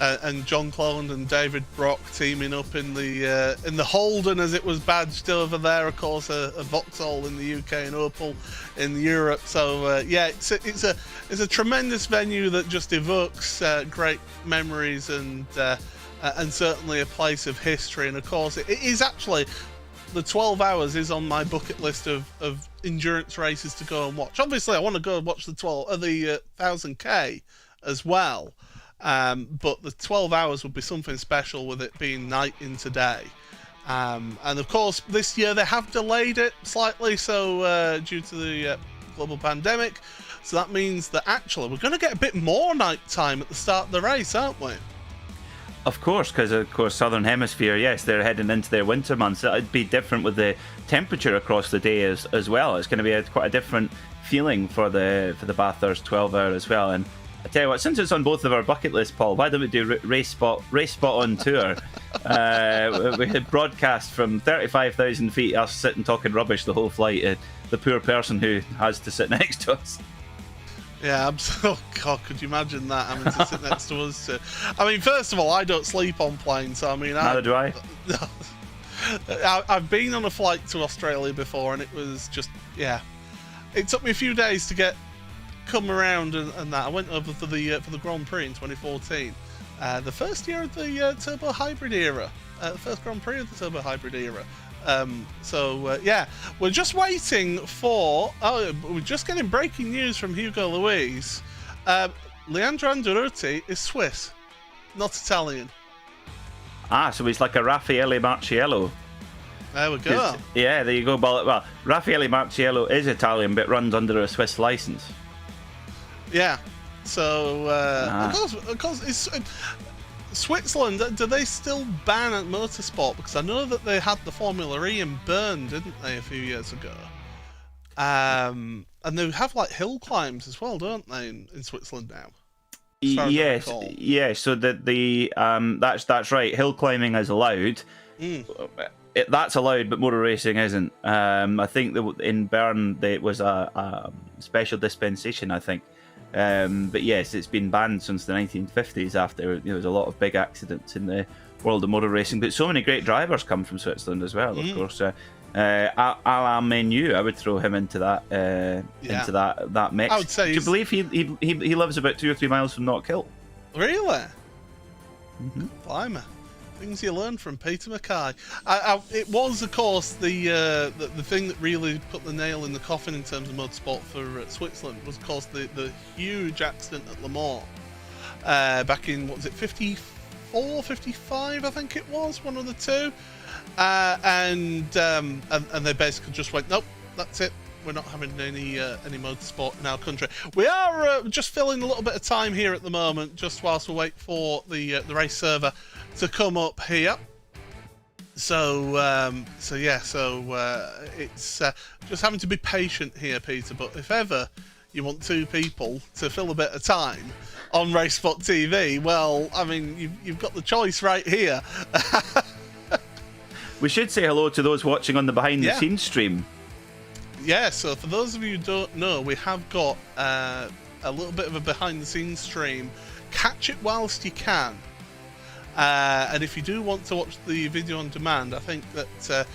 And John Cleland and David Brock teaming up in the Holden, as it was badged over there. Of course, a Vauxhall in the UK and Opel in Europe. So yeah, it's a tremendous venue that just evokes great memories and certainly a place of history. And of course, it is actually, the 12 hours is on my bucket list of endurance races to go and watch. Obviously, I want to go and watch the 1000k as well. But the 12 hours would be something special, with it being night into day. And of course, this year they have delayed it slightly, so due to the global pandemic. So that means that actually we're going to get a bit more night time at the start of the race, aren't we? Of course, because of course Southern Hemisphere, yes, they're heading into their winter months. It'd be different with the temperature across the day as well. It's going to be quite a different feeling for the Bathurst 12 hour as well. And I tell you what, since it's on both of our bucket lists, Paul, why don't we do Race Spot on tour? We had broadcast from 35,000 feet, us sitting talking rubbish the whole flight, the poor person who has to sit next to us. Yeah, absolutely. God, could you imagine that, having to sit next to us? I mean, first of all, I don't sleep on planes, so I mean... Neither do I. I've been on a flight to Australia before, and it was just, yeah. It took me a few days to come around and that. I went over for the Grand Prix in 2014. The first year of the Turbo Hybrid era. The first Grand Prix of the Turbo Hybrid era. Yeah, we're just waiting for... we're just getting breaking news from Hugo Luis. Leandro Andaluti is Swiss, not Italian. So he's like a Raffaele Marciello. There we go. Yeah, there you go. Well, Raffaele Marciello is Italian, but runs under a Swiss license. Yeah, so of course it's... Switzerland, do they still ban at motorsport? Because I know that they had the Formula E in Bern, didn't they, a few years ago? And they have like hill climbs as well, don't they, in Switzerland now? Yes. So that's right. Hill climbing is allowed. That's allowed, but motor racing isn't. I think that in Bern it was a special dispensation, I think. But yes, it's been banned since the 1950s after there was a lot of big accidents in the world of motor racing. But so many great drivers come from Switzerland as well, of course. Alain Menu, I would throw him into that that mix. I would say. Do you believe he lives about 2 or 3 miles from Knockhill? Really? Blimey. Things you learn from Peter Mackay. It was, of course, the thing that really put the nail in the coffin in terms of motorsport for Switzerland was, of course, the huge accident at Le Mans back in, what was it, 54, 55, I think it was, one of the two. And they basically just went, nope, that's it. We're not having any motorsport in our country. We are just filling a little bit of time here at the moment, just whilst we wait for the race server to come up here. So it's just having to be patient here, Peter. But if ever you want two people to fill a bit of time on RaceSpotTV, well, I mean, you've got the choice right here. We should say hello to those watching on the behind-the-scenes stream. Yeah, so for those of you who don't know, we have got a little bit of a behind-the-scenes stream. Catch it whilst you can. And if you do want to watch the video on demand, I think that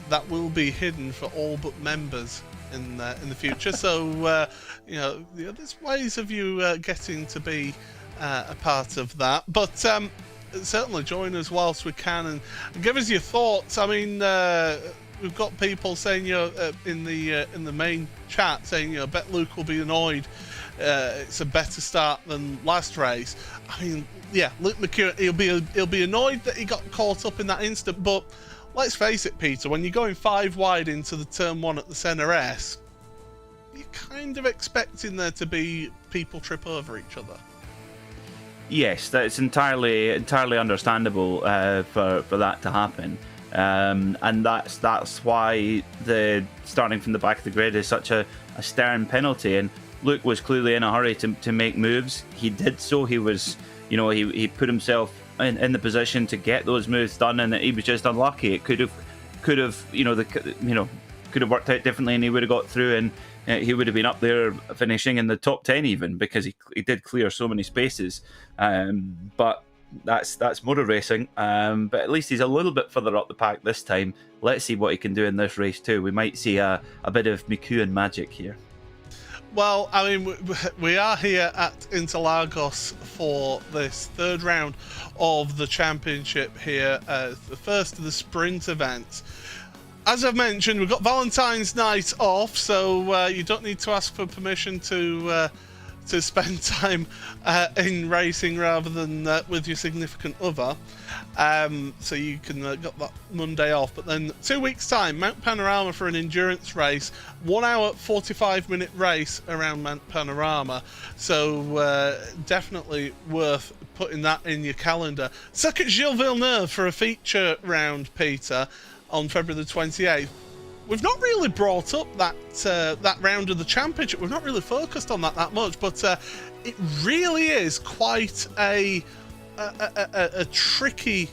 that will be hidden for all but members in the future. So there's ways of you getting to be a part of that. But certainly join us whilst we can and give us your thoughts. I mean, we've got people saying, in the main chat saying, bet Luke will be annoyed. It's a better start than last race. I mean, yeah, Luke McEwen, he'll be annoyed that he got caught up in that instant. But let's face it, Peter, when you're going 5 wide into the turn 1 at the Senna S, you're kind of expecting there to be people trip over each other. Yes, that's entirely understandable for that to happen. And that's why the starting from the back of the grid is such a stern penalty. And Luke was clearly in a hurry to make moves. He did so. He was, he put himself in the position to get those moves done, and he was just unlucky. It could have could have worked out differently, and he would have got through, and he would have been up there finishing in the top 10 even, because he did clear so many spaces. But that's motor racing. But at least he's a little bit further up the pack this time. Let's see what he can do in this race too. We might see a bit of McEwen magic here. Well, I mean, we are here at Interlagos for this third round of the championship here, the first of the sprint events. As I've mentioned, we've got Valentine's night off, so you don't need to ask for permission to spend time in racing rather than with your significant other. So you can got that Monday off. But then 2 weeks time, Mount Panorama for an endurance race, 1 hour 45-minute race around Mount Panorama. So definitely worth putting that in your calendar. Circuit Gilles Villeneuve for a feature round, Peter, on February the 28th. We've not really brought up that round of the championship. We've not really focused on that much, but it really is quite a tricky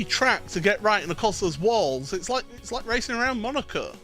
track to get right. And of course, those walls. It's like racing around Monaco.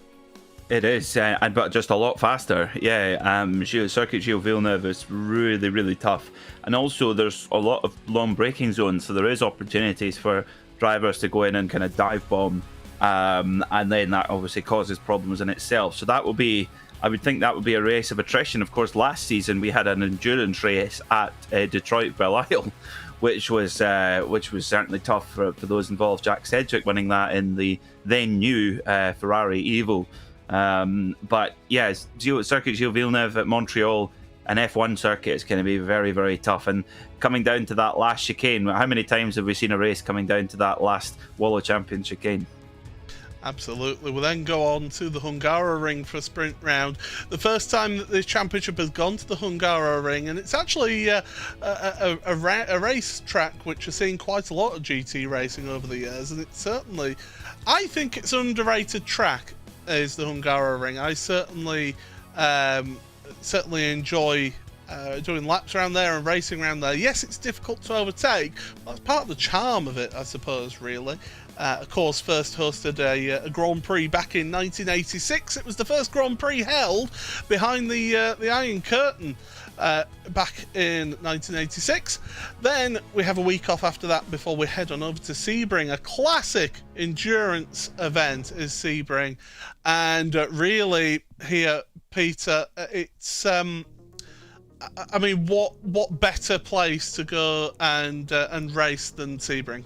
It is, but just a lot faster. Yeah, Circuit Gilles Villeneuve is really, really tough, and also there's a lot of long braking zones, so there is opportunities for drivers to go in and kind of dive bomb. And then that obviously causes problems in itself. So that will be, I would think that would be a race of attrition. Of course, last season we had an endurance race at Detroit Belle Isle, which was certainly tough for those involved. Jack Sedgwick winning that in the then new Ferrari Evo. But yeah, Circuit Gilles Villeneuve at Montreal, an F1 circuit, is going to be very, very tough. And coming down to that last chicane, how many times have we seen a race coming down to that last Wallow Champion chicane? Absolutely. We'll then go on to the Hungaroring for a sprint round. The first time that the championship has gone to the Hungaroring, and it's actually a race track which has seen quite a lot of GT racing over the years, and it's certainly, I think it's an underrated track, is the Hungaroring. I certainly enjoy doing laps around there and racing around there. Yes, it's difficult to overtake, but that's part of the charm of it, I suppose, really. Of course, first hosted a Grand Prix back in 1986. It was the first Grand Prix held behind the Iron Curtain back in 1986. Then we have a week off after that before we head on over to Sebring. A classic endurance event is Sebring, and really here, Peter, it's I mean, what better place to go and race than Sebring?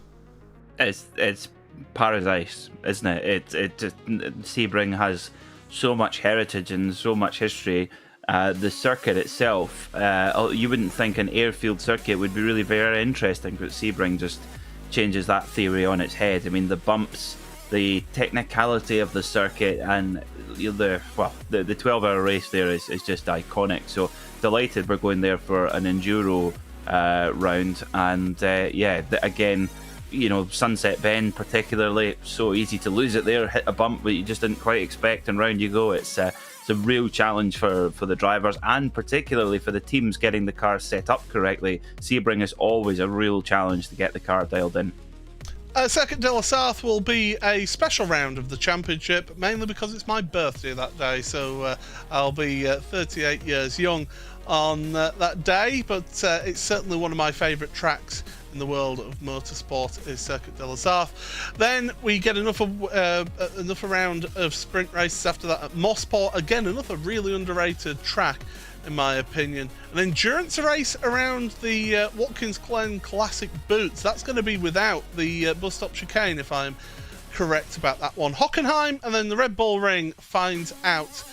It's paradise, isn't it? Sebring has so much heritage and so much history. The circuit itself, you wouldn't think an airfield circuit would be really very interesting, but Sebring just changes that theory on its head. I mean, the bumps, the technicality of the circuit, and the 12-hour race there is just iconic. So delighted we're going there for an enduro round, and again, Sunset Bend particularly, so easy to lose it there, hit a bump that you just didn't quite expect, and round you go. It's a real challenge for the drivers, and particularly for the teams getting the car set up correctly. Sebring is always a real challenge to get the car dialed in. Circuit de la Sarthe will be a special round of the championship, mainly because it's my birthday that day, so I'll be 38 years young on that day, but it's certainly one of my favourite tracks in the world of motorsport is Circuit de la Sarthe. Then we get another round of sprint races after that at Mossport. Again, another really underrated track, in my opinion. An endurance race around the Watkins Glen Classic Boots. That's going to be without the bus stop chicane, if I'm correct about that one. Hockenheim, and then the Red Bull Ring rounds out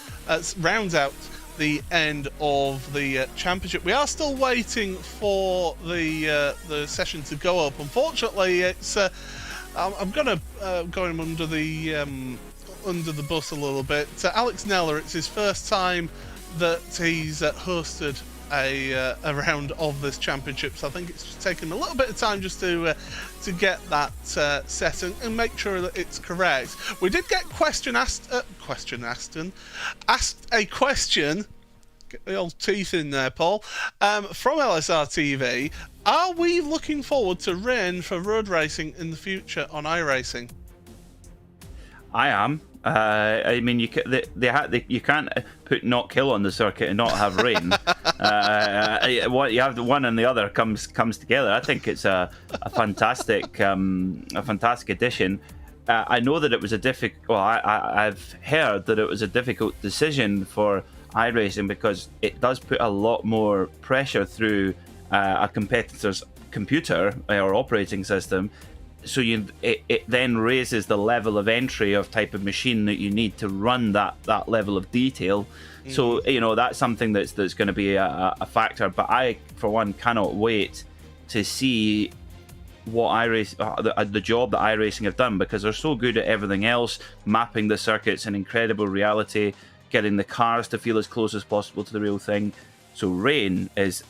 the end of the championship. We are still waiting for the session to go up. Unfortunately, it's I'm gonna go him under the bus a little bit. Alex Neller, it's his first time that he's hosted a round of this championship, so I think it's just taken a little bit of time just to get that set and make sure that it's correct. We did get asked a question, get the old teeth in there, Paul, from LSR TV. Are we looking forward to rain for road racing in the future on iRacing? I am. I mean, you can't put not kill on the circuit and not have rain. What you have, the one and the other comes together. I think it's a fantastic addition. I know that it was a difficult. Well, I've heard that it was a difficult decision for iRacing because it does put a lot more pressure through a competitor's computer or operating system. So it then raises the level of entry of type of machine that you need to run that level of detail. So that's something that's going to be a factor. But I, for one, cannot wait to see what the job that iRacing have done, because they're so good at everything else, mapping the circuits in incredible reality, getting the cars to feel as close as possible to the real thing. So rain is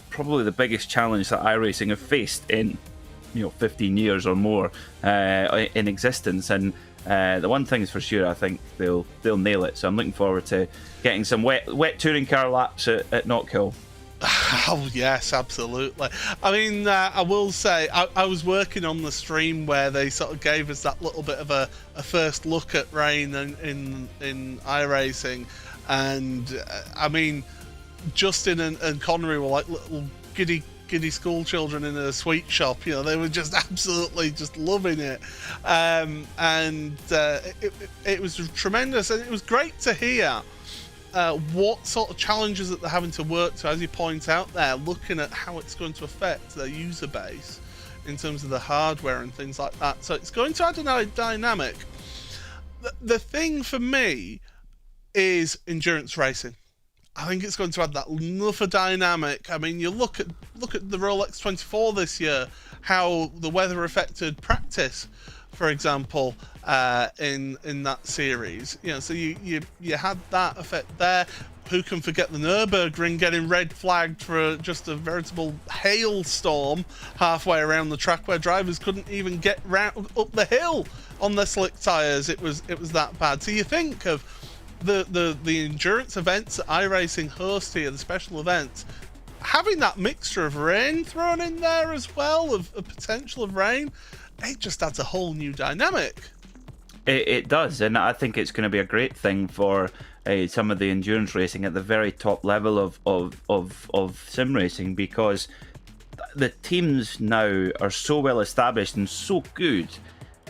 probably the biggest challenge that iRacing have faced in 15 years or more in existence, and the one thing is for sure, I think they'll nail it. So I'm looking forward to getting some wet touring car laps at Knockhill. Oh yes, absolutely. I mean, I will say I was working on the stream where they sort of gave us that little bit of a first look at rain in iRacing, and I mean, Justin and Connery were like little giddy school children in a sweet shop. They were just absolutely just loving it, and it was tremendous, and it was great to hear what sort of challenges that they're having to work to, as you point out there, looking at how it's going to affect their user base in terms of the hardware and things like that. So it's going to add a dynamic. The thing for me is endurance racing. I think it's going to add that another dynamic. I mean, you look at the Rolex 24 this year, how the weather affected practice, for example, in that series. So you had that effect there. Who can forget the Nürburgring getting red flagged for just a veritable hailstorm halfway around the track, where drivers couldn't even get up the hill on their slick tyres. It was that bad. So you think of the endurance events that iRacing host here, the special events, having that mixture of rain thrown in there as well, of potential of rain, it just adds a whole new dynamic. It does, and I think it's going to be a great thing for some of the endurance racing at the very top level of sim racing, because the teams now are so well established and so good.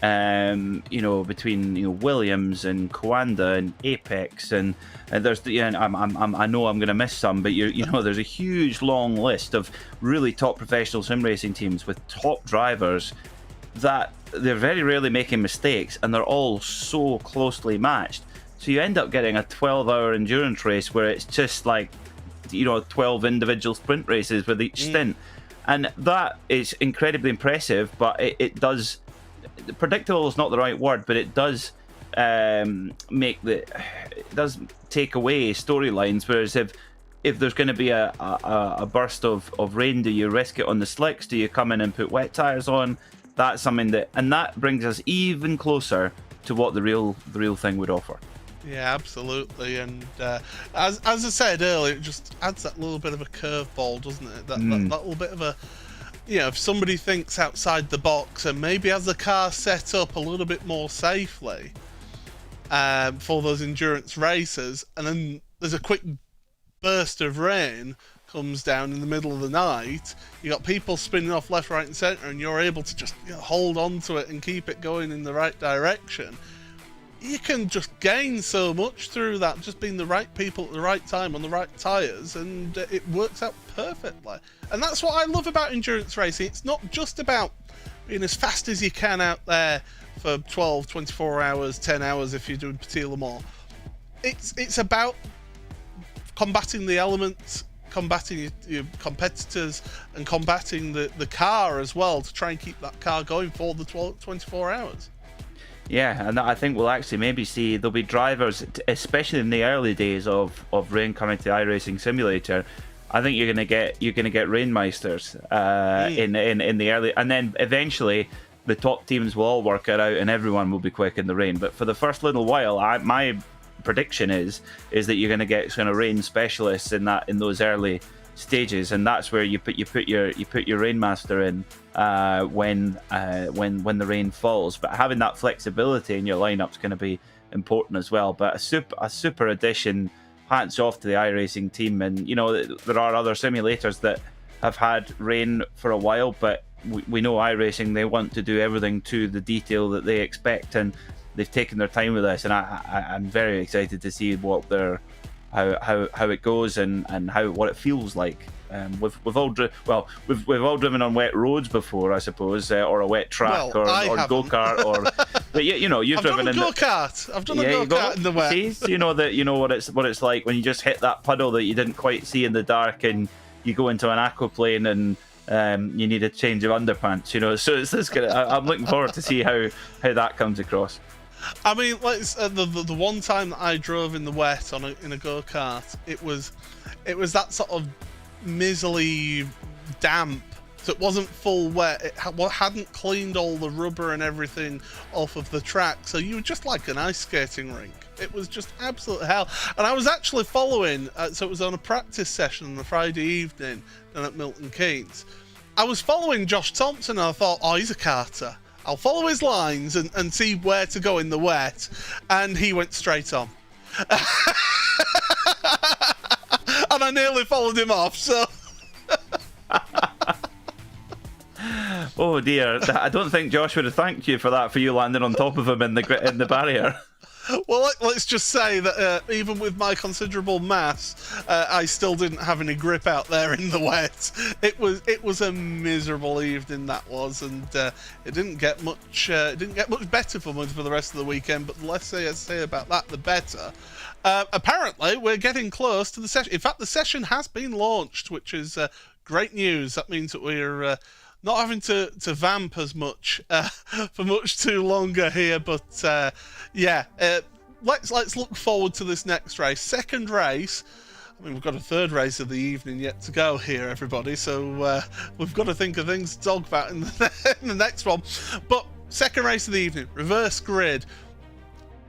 Between Williams and Coanda and Apex, and there's I know I'm going to miss some, but there's a huge long list of really top professional sim racing teams with top drivers that they're very rarely making mistakes, and they're all so closely matched. So you end up getting a 12-hour endurance race where it's just like 12 individual sprint races with each stint, and that is incredibly impressive. But it does. Predictable is not the right word, but it does take away storylines. Whereas if there's going to be a burst of rain, do you risk it on the slicks? Do you come in and put wet tires on? That's something that brings us even closer to what the real thing would offer. Yeah, absolutely. And as I said earlier, it just adds that little bit of a curveball, doesn't it? That little bit of a, if somebody thinks outside the box and maybe has the car set up a little bit more safely for those endurance races, and then there's a quick burst of rain comes down in the middle of the night, you got people spinning off left, right and centre, and you're able to just hold on to it and keep it going in the right direction. You can just gain so much through that, just being the right people at the right time on the right tyres, and it works out perfectly. And that's what I love about endurance racing. It's not just about being as fast as you can out there for 12, 24 hours, 10 hours if you're doing Petit Le Mans. It's about combating the elements, combating your competitors, and combating the car as well, to try and keep that car going for the 24 hours. Yeah, and I think we'll actually maybe see there'll be drivers, especially in the early days of Rain coming to the iRacing Simulator. I think you're gonna get Rainmeisters in the early, and then eventually the top teams will all work it out, and everyone will be quick in the rain. But for the first little while, my prediction is that you're going to get kind of rain specialists in those early stages, and that's where you put your Rainmaster in when the rain falls. But having that flexibility in your lineup's going to be important as well. But a super addition. Hats off to the iRacing team, and there are other simulators that have had rain for a while, but we know iRacing, they want to do everything to the detail that they expect, and they've taken their time with this, and I'm very excited to see how it goes and what it feels like. We've all driven on wet roads before, I suppose, or a wet track, or go-kart, or but you've driven in go-kart. I've done a go-kart in the wet. See, you know what it's like when you just hit that puddle that you didn't quite see in the dark, and you go into an aquaplane and you need a change of underpants. So it's this kind of, I'm looking forward to see how that comes across. I mean, the one time that I drove in the wet in a go-kart, it was that sort of miserly damp, so it wasn't full wet. It hadn't cleaned all the rubber and everything off of the track, so you were just like an ice skating rink. It was just absolute hell. And I was actually following, so it was on a practice session on a Friday evening down at Milton Keynes. I was following Josh Thompson, and I thought, oh, he's a karter. I'll follow his lines and see where to go in the wet. And he went straight on. And I nearly followed him off, so... Oh dear, I don't think Josh would have thanked you for that, for you landing on top of him in the barrier. Well, let's just say that even with my considerable mass, I still didn't have any grip out there in the wet. It was a miserable evening, that was, and it didn't get much better for me for the rest of the weekend. But the less I say about that, the better. Apparently, we're getting close to the session. In fact, the session has been launched, which is great news. That means that we're not having to vamp as much for much too longer here, but let's look forward to this next race. Second race. I mean, we've got a third race of the evening yet to go here, everybody, so we've got to think of things to talk about in the next one. But second race of the evening, reverse grid.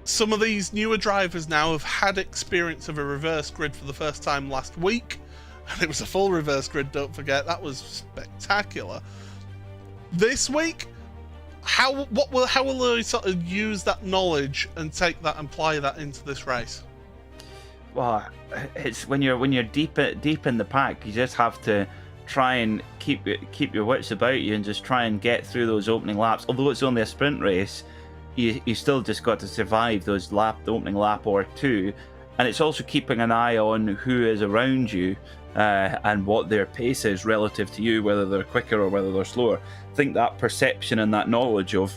Some of these newer drivers now have had experience of a reverse grid for the first time last week, and it was a full reverse grid, don't forget. That was spectacular. This week, how will they sort of use that knowledge and take that and apply that into this race? Well, it's when you're deep in the pack, you just have to try and keep your wits about you and just try and get through those opening laps. Although it's only a sprint race, you still just got to survive the opening lap or two, and it's also keeping an eye on who is around you and what their pace is relative to you, whether they're quicker or whether they're slower. I think that perception and that knowledge of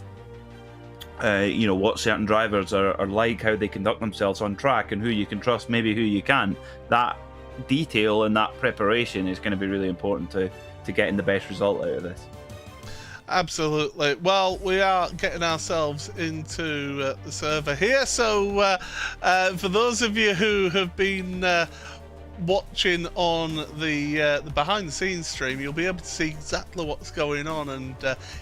what certain drivers are like, how they conduct themselves on track, and who you can trust, maybe who you can't, that detail and that preparation is going to be really important to getting the best result out of this. Absolutely. Well, we are getting ourselves into the server here, so for those of you who have been watching on the behind the scenes stream, you'll be able to see exactly what's going on, and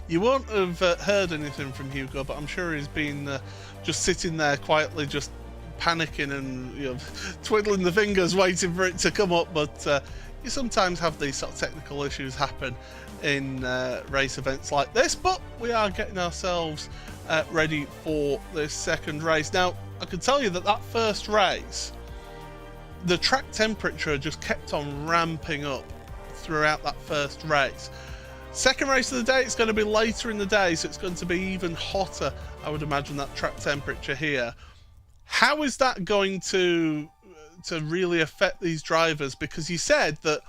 you won't have heard anything from Hugo, but I'm sure he's been just sitting there quietly, just panicking and twiddling the fingers waiting for it to come up. But you sometimes have these sort of technical issues happen in race events like this, but we are getting ourselves ready for this second race. Now, I can tell you that first race, the track temperature just kept on ramping up throughout that first race. Second race of the day, it's going to be later in the day, so it's going to be even hotter, I would imagine, that track temperature here. How is that going to really affect these drivers? Because you said that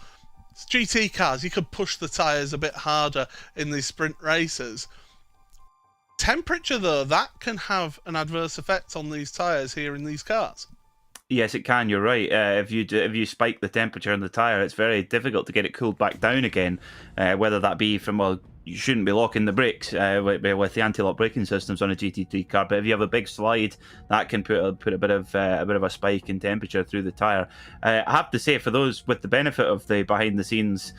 GT cars, you could push the tyres a bit harder in these sprint races. Temperature, though, that can have an adverse effect on these tyres here in these cars. Yes, it can. You're right. If you spike the temperature in the tire, it's very difficult to get it cooled back down again. Whether that be from, well, you shouldn't be locking the brakes with the anti-lock braking systems on a GT3 car, but if you have a big slide, that can put a bit of a spike in temperature through the tire. I have to say, for those with the benefit of the behind-the-scenes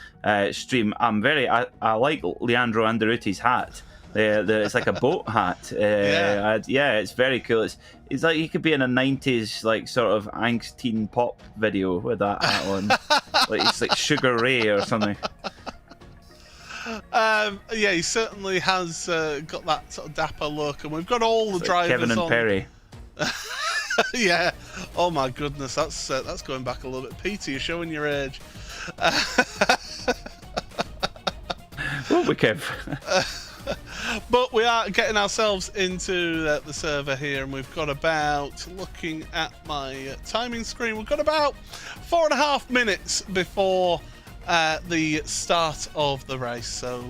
stream, I like Leandro Anderutti's hat. It's like a boat hat. Yeah, it's very cool. It's like he could be in a 90s like sort of angst teen pop video with that hat on. Like it's like Sugar Ray or something. Yeah, he certainly has got that sort of dapper look, and we've got all the drivers Kevin and on. Perry. Yeah. Oh my goodness, that's going back a little bit. Peter, you're showing your age. Won't we, Kev? But we are getting ourselves into the server here, and we've got about, looking at my timing screen, we've got about 4.5 minutes before the start of the race. So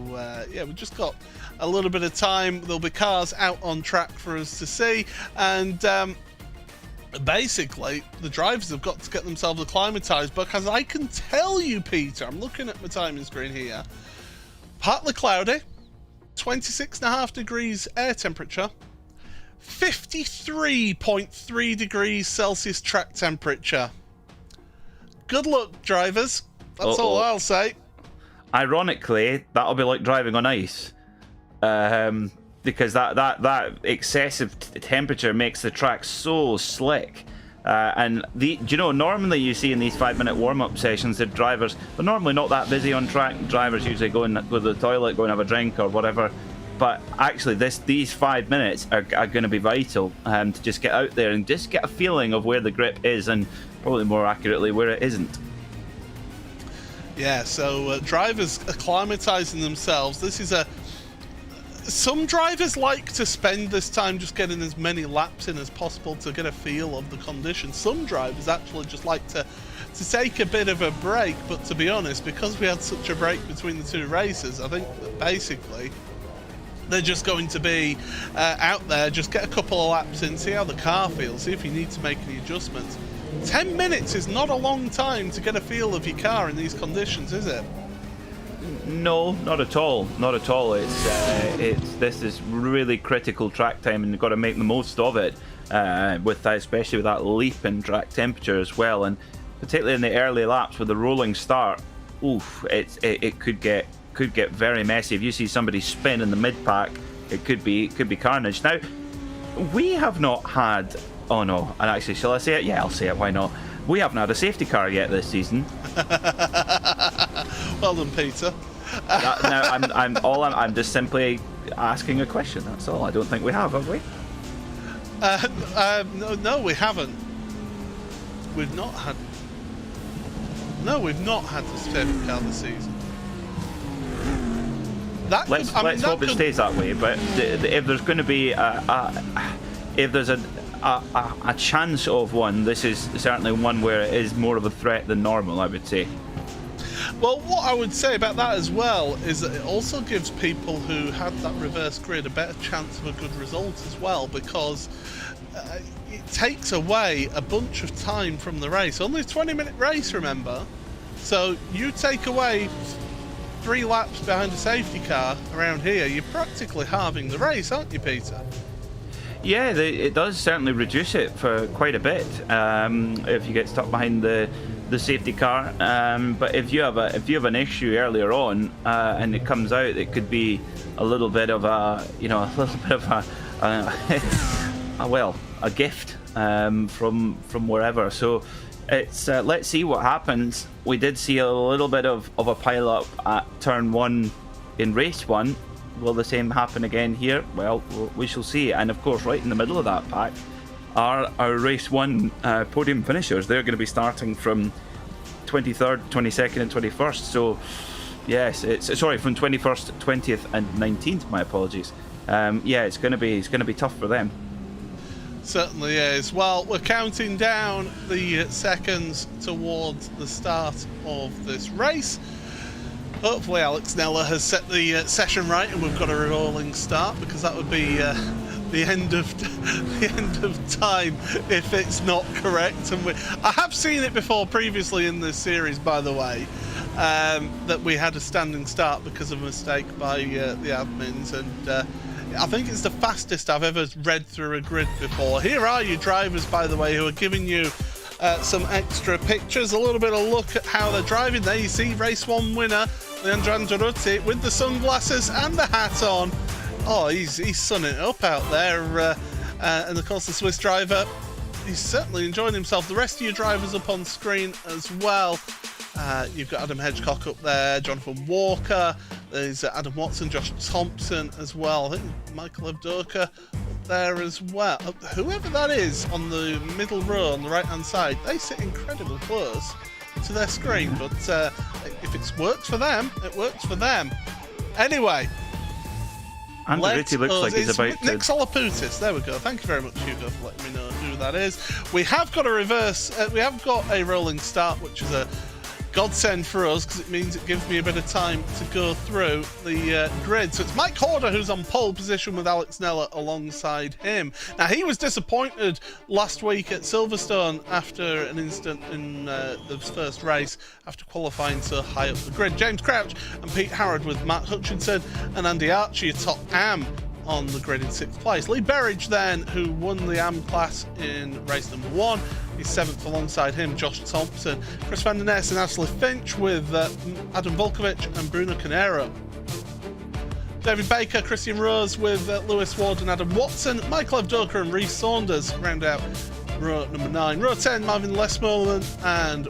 yeah, we've just got a little bit of time. There'll be cars out on track for us to see, and basically the drivers have got to get themselves acclimatized, because I can tell you, Peter, I'm looking at my timing screen here, partly cloudy, 26.5 degrees air temperature, 53.3 degrees Celsius track temperature. Good luck, drivers. That's all I'll say. Ironically, that'll be like driving on ice, because that excessive temperature makes the track so slick. And do you know, normally you see in these 5-minute warm-up sessions, the drivers, they're normally not that busy on track. Drivers usually go to the toilet, go and have a drink or whatever. But actually, these 5 minutes are going to be vital to just get out there and just get a feeling of where the grip is, and probably more accurately where it isn't. Yeah, so drivers acclimatizing themselves. This is some drivers like to spend this time just getting as many laps in as possible to get a feel of the conditions. Some drivers actually just like to take a bit of a break, but to be honest, because we had such a break between the two races, I think that basically they're just going to be out there, just get a couple of laps in, see how the car feels, see if you need to make any adjustments. 10 minutes is not a long time to get a feel of your car in these conditions, is it? No, not at all. Not at all. This is really critical track time, and you've got to make the most of it. Especially with that leap in track temperature as well, and particularly in the early laps with the rolling start. Oof! It could get very messy. If you see somebody spin in the mid pack, it could be carnage. Now, we have not had. Oh no! And actually, shall I say it? Yeah, I'll say it. Why not? We haven't had a safety car yet this season. Well done, Peter. I'm just simply asking a question. That's all. I don't think we have we? No, we haven't. We've not had. No, we've not had the safety car this season. Let's hope it stays that way. But if there's going to be if there's a chance of one, this is certainly one where it is more of a threat than normal, I would say. Well, what I would say about that as well is that it also gives people who had that reverse grid a better chance of a good result as well, because it takes away a bunch of time from the race. Only a 20-minute race, remember? So you take away 3 laps behind a safety car around here, you're practically halving the race, aren't you, Peter? Yeah, it does certainly reduce it for quite a bit if you get stuck behind the safety car. But if you have an issue earlier on and it comes out, it could be a little bit of a a gift from wherever. So it's let's see what happens. We did see a little bit of a pile up at turn 1 in race 1. Will the same happen again here? Well, we shall see. And of course, right in the middle of that pack, our race 1 podium finishers. They're going to be starting from 23rd, 22nd, and 21st. So, yes, it's from 21st, 20th, and 19th. My apologies. Yeah, it's going to be tough for them. Certainly is. Well, we're counting down the seconds towards the start of this race. Hopefully Alex Nella has set the session right and we've got a rolling start, because that would be the end of time if it's not correct. And I have seen it before previously in this series, by the way, that we had a standing start because of a mistake by the admins, and I think it's the fastest I've ever read through a grid before. Here are your drivers, by the way, who are giving you some extra pictures, a little bit of look at how they're driving. There you see race 1 winner Leandro Andretti with the sunglasses and the hat on. Oh, he's sunning it up out there, and of course the Swiss driver, he's certainly enjoying himself. The rest of your drivers up on screen as well. You've got Adam Hedgecock up there, Jonathan Walker, there's Adam Watson, Josh Thompson as well. I think Michael Evdoka up there as well. Whoever that is on the middle row on the right hand side, they sit incredibly close to their screen, but if it works for them, it works for them. Anyway, Andretti looks like he's about to... Nick Solopoutis, there we go. Thank you very much, Hugo, for letting me know who that is. We have got a reverse, we have got a rolling start, which is a godsend for us, because it means it gives me a bit of time to go through the grid. So it's Mike Horder who's on pole position with Alex Nella alongside him. Now, he was disappointed last week at Silverstone after an incident in the first race after qualifying so high up the grid. James Crouch and Pete Harrod with Matt Hutchinson and Andy Archie atop AM on the grid in 6th place. Lee Berridge then, who won the AM class in race number 1, he's 7th alongside him, Josh Thompson, Chris van der Ness and Ashley Finch with Adam Volkovich and Bruno Canero. David Baker, Christian Rose with Lewis Ward and Adam Watson, Michael Evdoka and Rhys Saunders round out row number 9. Row 10, Marvin Lesmolen and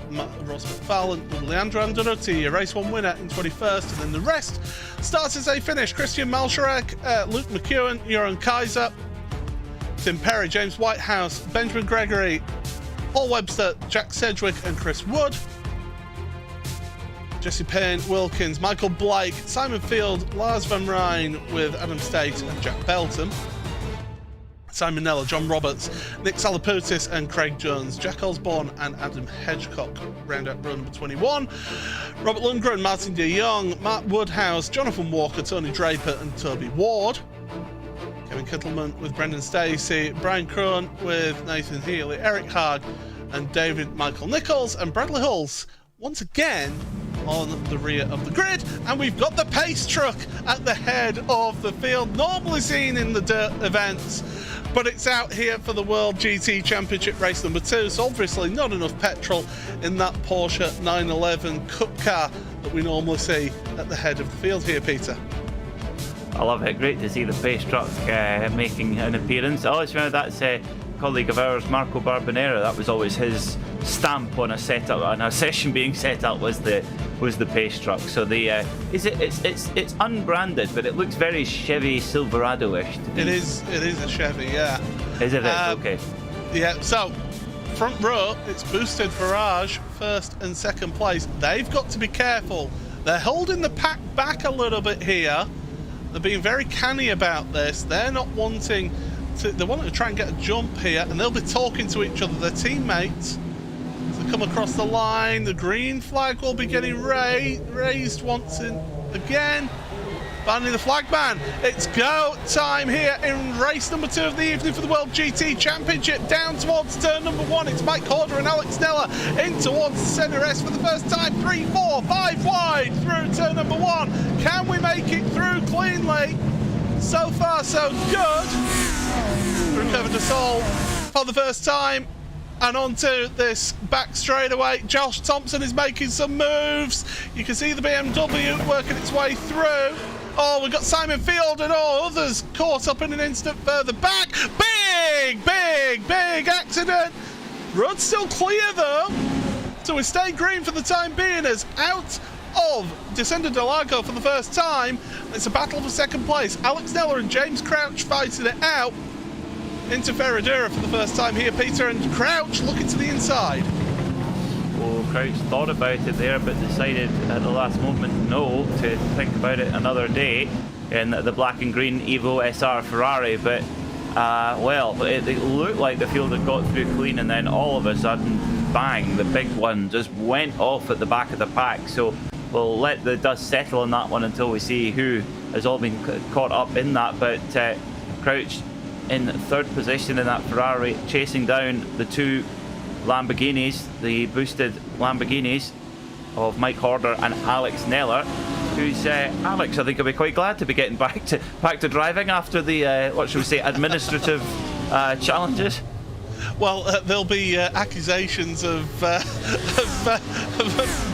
Ross McFarlane with Leandro Andretti, a race 1 winner in 21st, and then the rest starts as they finish. Christian Malsharek, Luke McEwen, Joran Kaiser, Tim Perry, James Whitehouse, Benjamin Gregory, Paul Webster, Jack Sedgwick and Chris Wood, Jesse Payne, Wilkins, Michael Blake, Simon Field, Lars Van Rijn with Adam State and Jack Belton, Simon Nella, John Roberts, Nick Salapoutis and Craig Jones, Jack Osborne and Adam Hedgecock round out row number 21, Robert Lundgren, Martin de Jong, Matt Woodhouse, Jonathan Walker, Tony Draper and Toby Ward, Kevin Kittleman with Brendan Stacey, Brian Crone with Nathan Healy, Eric Haag and David Michael Nichols, and Bradley Hulse once again on the rear of the grid. And we've got the pace truck at the head of the field, normally seen in the dirt events, but it's out here for the World GT Championship race number 2, so obviously not enough petrol in that Porsche 911 Cup car that we normally see at the head of the field here, Peter. I love it. Great to see the pace truck making an appearance. I always remember that's a colleague of ours, Marco Barbonera. That was always his stamp on a setup, on a session being set up, was the pace truck. So the it's unbranded, but it looks very Chevy Silverado-ish. It is a Chevy, yeah. Is it? Okay. Yeah. So front row, it's boosted Farage, 1st and 2nd place. They've got to be careful. They're holding the pack back a little bit here. They're being very canny about this. They're not wanting to, they want to try and get a jump here, and they'll be talking to each other, their teammates. As they come across the line, the green flag will be getting raised once again. Finally, the flag man. It's go time here in race number 2 of the evening for the World GT Championship. Down towards turn number 1, it's Mike Horder and Alex Nella in towards the centre S for the first time. 3, 4, 5 wide through turn number 1. Can we make it through cleanly? So far, so good. Through Curve de Sol for the first time. And onto this back straightaway. Josh Thompson is making some moves. You can see the BMW working its way through. Oh, we've got Simon Field and all others caught up in an instant further back. Big accident. Road's still clear though. So we stay green for the time being as out of Descender del Lago for the first time. It's a battle for 2nd place. Alex Nella and James Crouch fighting it out. into Ferradura for the first time here, Peter, and Crouch looking to the inside. Well, Crouch thought about it there, but decided at the last moment no, to think about it another day in the black and green Evo SR Ferrari. But well, it looked like the field had got through clean, and then all of a sudden, bang, the big one just went off at the back of the pack. So we'll let the dust settle on that one until we see who has all been caught up in that. But Crouch in third position in that Ferrari, chasing down the two Lamborghinis, the boosted Lamborghinis of Mike Horder and Alex Neller. Who's Alex? I think will be quite glad to be getting back to driving after the what should we say, administrative challenges. Well, there'll be accusations of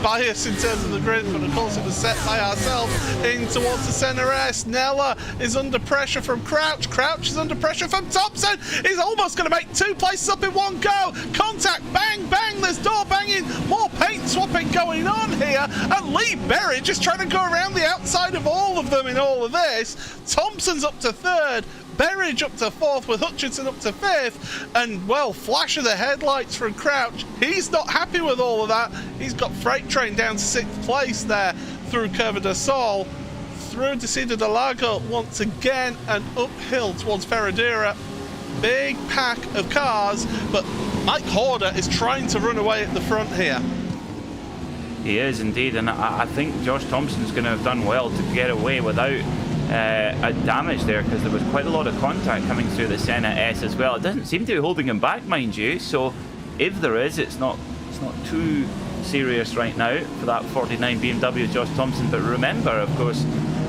bias in terms of the grid, but of course it was set by ourselves in towards the centre S. Neller is under pressure from Crouch. Crouch is under pressure from Thompson. He's almost going to make two places up in one go. Contact, bang, bang, there's door banging. More paint swapping going on here. And Lee Berridge is trying to go around the outside of all of them in all of this. Thompson's up to third. Berridge up to fourth, with Hutchinson up to fifth, and well, flash of the headlights from Crouch. He's not happy with all of that. He's got Freight Train down to sixth place there through Curva de Sol, through Descida de Lago once again, and uphill towards Ferradura. Big pack of cars, but Mike Horder is trying to run away at the front here. He is indeed, and I think Josh Thompson's going to have done well to get away without a damage there, because there was quite a lot of contact coming through the Senna S as well. It doesn't seem to be holding him back, mind you, so if there is, it's not too serious right now for that 49 BMW Josh Thompson. But remember, of course,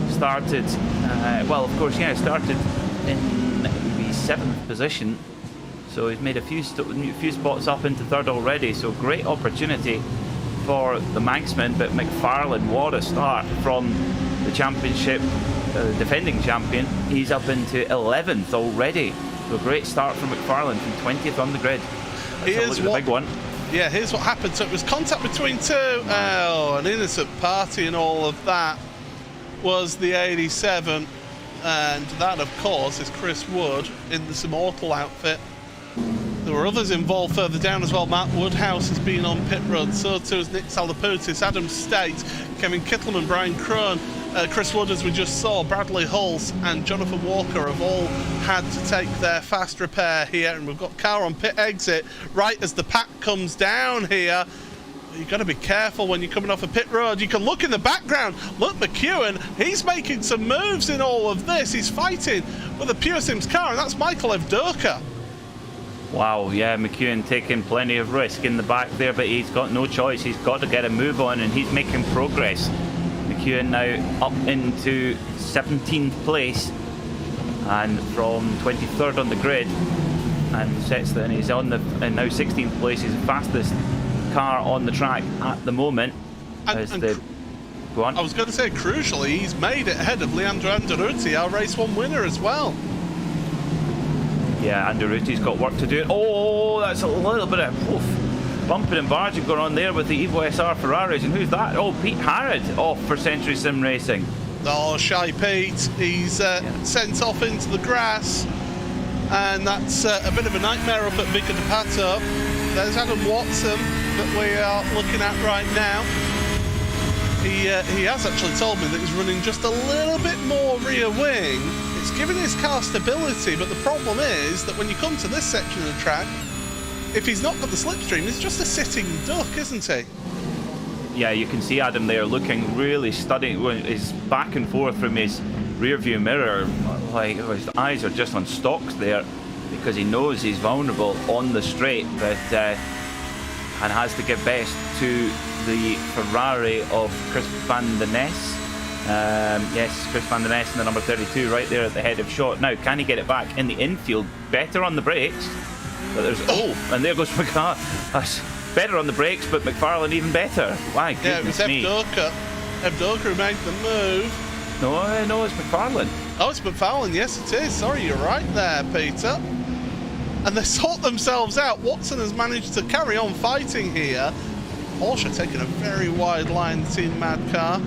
started started in the 7th position, so he's made a few spots up into third already, so great opportunity for the Manxman. But McFarlane, what a start from the championship, defending champion. He's up into 11th already, so a great start from McFarlane from 20th on the grid. Here's the big one. Yeah, here's what happened. So it was contact between two. Oh, an innocent party and all of that was the 87, and that of course is Chris Wood in this Immortal outfit. There were others involved further down as well. Matt Woodhouse has been on pit road, so too has Nick Salaputis, Adam State, Kevin Kittleman, Brian Crone, Chris Wood, as we just saw, Bradley Hulse and Jonathan Walker have all had to take their fast repair here, and we've got car on pit exit right as the pack comes down here. You've got to be careful when you're coming off a pit road. You can look in the background. Look, McEwen, he's making some moves in all of this. He's fighting with a Pure Sims car, and that's Michael Evdoka. Wow, yeah, McEwen taking plenty of risk in the back there, but he's got no choice. He's got to get a move on, and he's making progress. McEwen now up into 17th place, and from 23rd on the grid, and he's on the now 16th place. He's the fastest car on the track at the moment. Go on. I was going to say, crucially, he's made it ahead of Leandro Anderuti, our race 1 winner as well. Yeah, Anderuti's got work to do. Oh, that's a little bit of bumping and barging going on there with the Evo SR Ferraris. And who's that? Oh, Pete Harrod off for Century Sim Racing. Oh, Shy Pete. He's sent off into the grass. And that's a bit of a nightmare up at Vica de Pato. There's Adam Watson that we are looking at right now. He has actually told me that he's running just a little bit more rear wing. It's giving his car stability, but the problem is that when you come to this section of the track, if he's not got the slipstream, he's just a sitting duck, isn't he? Yeah, you can see Adam there looking really studying his back and forth from his rear view mirror. Like, his eyes are just on stocks there, because he knows he's vulnerable on the straight, but and has to give best to the Ferrari of Chris Van Den Ness. Yes, Chris Van Den Ness in the number 32 right there at the head of shot. Now, can he get it back in the infield? Better on the brakes, but there's and there goes McFarlane. That's better on the brakes, but McFarlane even better. My goodness me. Yeah, it was Evdoka who made the move. No, it's McFarlane. Oh, it's McFarlane. Yes, it is. Sorry, you're right there, Peter. And they sort themselves out. Watson has managed to carry on fighting here. Porsche taking a very wide line, Team Mad car.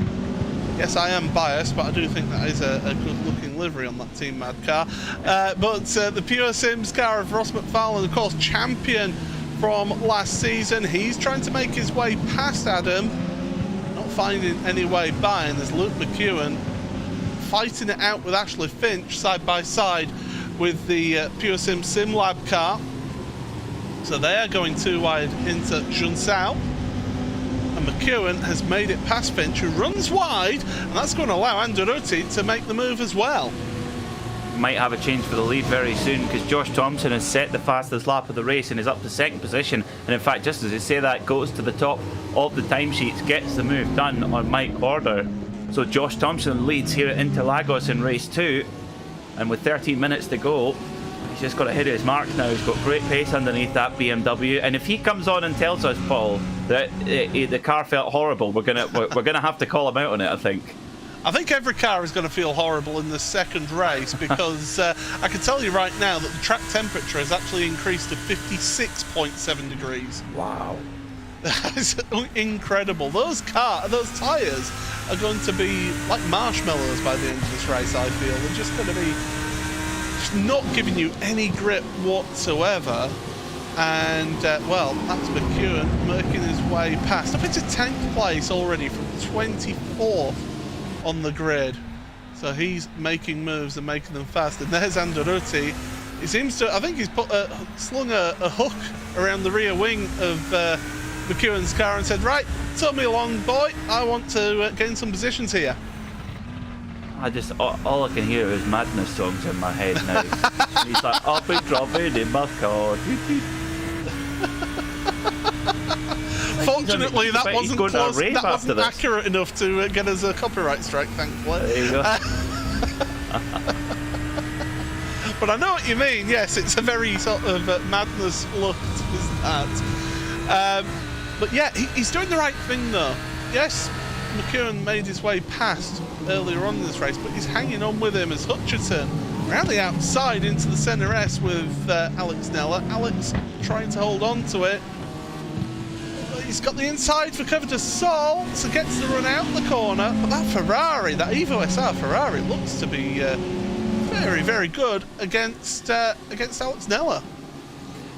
Yes, I am biased, but I do think that is a good-looking livery on that Team Mad car. But the Pure Sims car of Ross McFarlane, of course, champion from last season. He's trying to make his way past Adam, not finding any way by, and there's Luke McEwen fighting it out with Ashley Finch side by side with the Pure Sim SimLab car. So they are going too wide into Junsao. And McEwen has made it past Finch, who runs wide, and that's going to allow Anderuti to make the move as well. Might have a change for the lead very soon, because Josh Thompson has set the fastest lap of the race and is up to second position. And in fact, just as I say that, goes to the top of the timesheets, gets the move done on Mike Horder. So Josh Thompson leads here at Interlagos in race 2. And with 13 minutes to go, he's just got to hit his mark now. He's got great pace underneath that BMW, and if he comes on and tells us, Paul, that the car felt horrible, we're gonna have to call him out on it. I think every car is going to feel horrible in the second race, because I can tell you right now that the track temperature has actually increased to 56.7 degrees. Wow. That's incredible. Those tyres are going to be like marshmallows by the end of this race, I feel. They're just going to be not giving you any grip whatsoever. And well, that's McEwen making his way past. Up into 10th place already from 24th on the grid. So he's making moves and making them fast. And there's Anderuti. He seems to, I think he's slung a hook around the rear wing of McEwen's car and said, right, tow me along, boy. I want to gain some positions here. All I can hear is Madness songs in my head now. He's like, I'll be driving in my car. Fortunately, that wasn't close. That wasn't accurate enough to get us a copyright strike, thankfully. There you go. But I know what you mean. Yes, it's a very sort of Madness look, isn't that? But yeah, he's doing the right thing though. Yes, McEwen made his way past earlier on in this race, but he's hanging on with him as Hutcherson around the outside into the centre S with Alex Nella. Alex trying to hold on to it. He's got the inside for cover to Sol, so gets the run out the corner. But that Ferrari, that Evo SR Ferrari, looks to be very, very good against Alex Nella.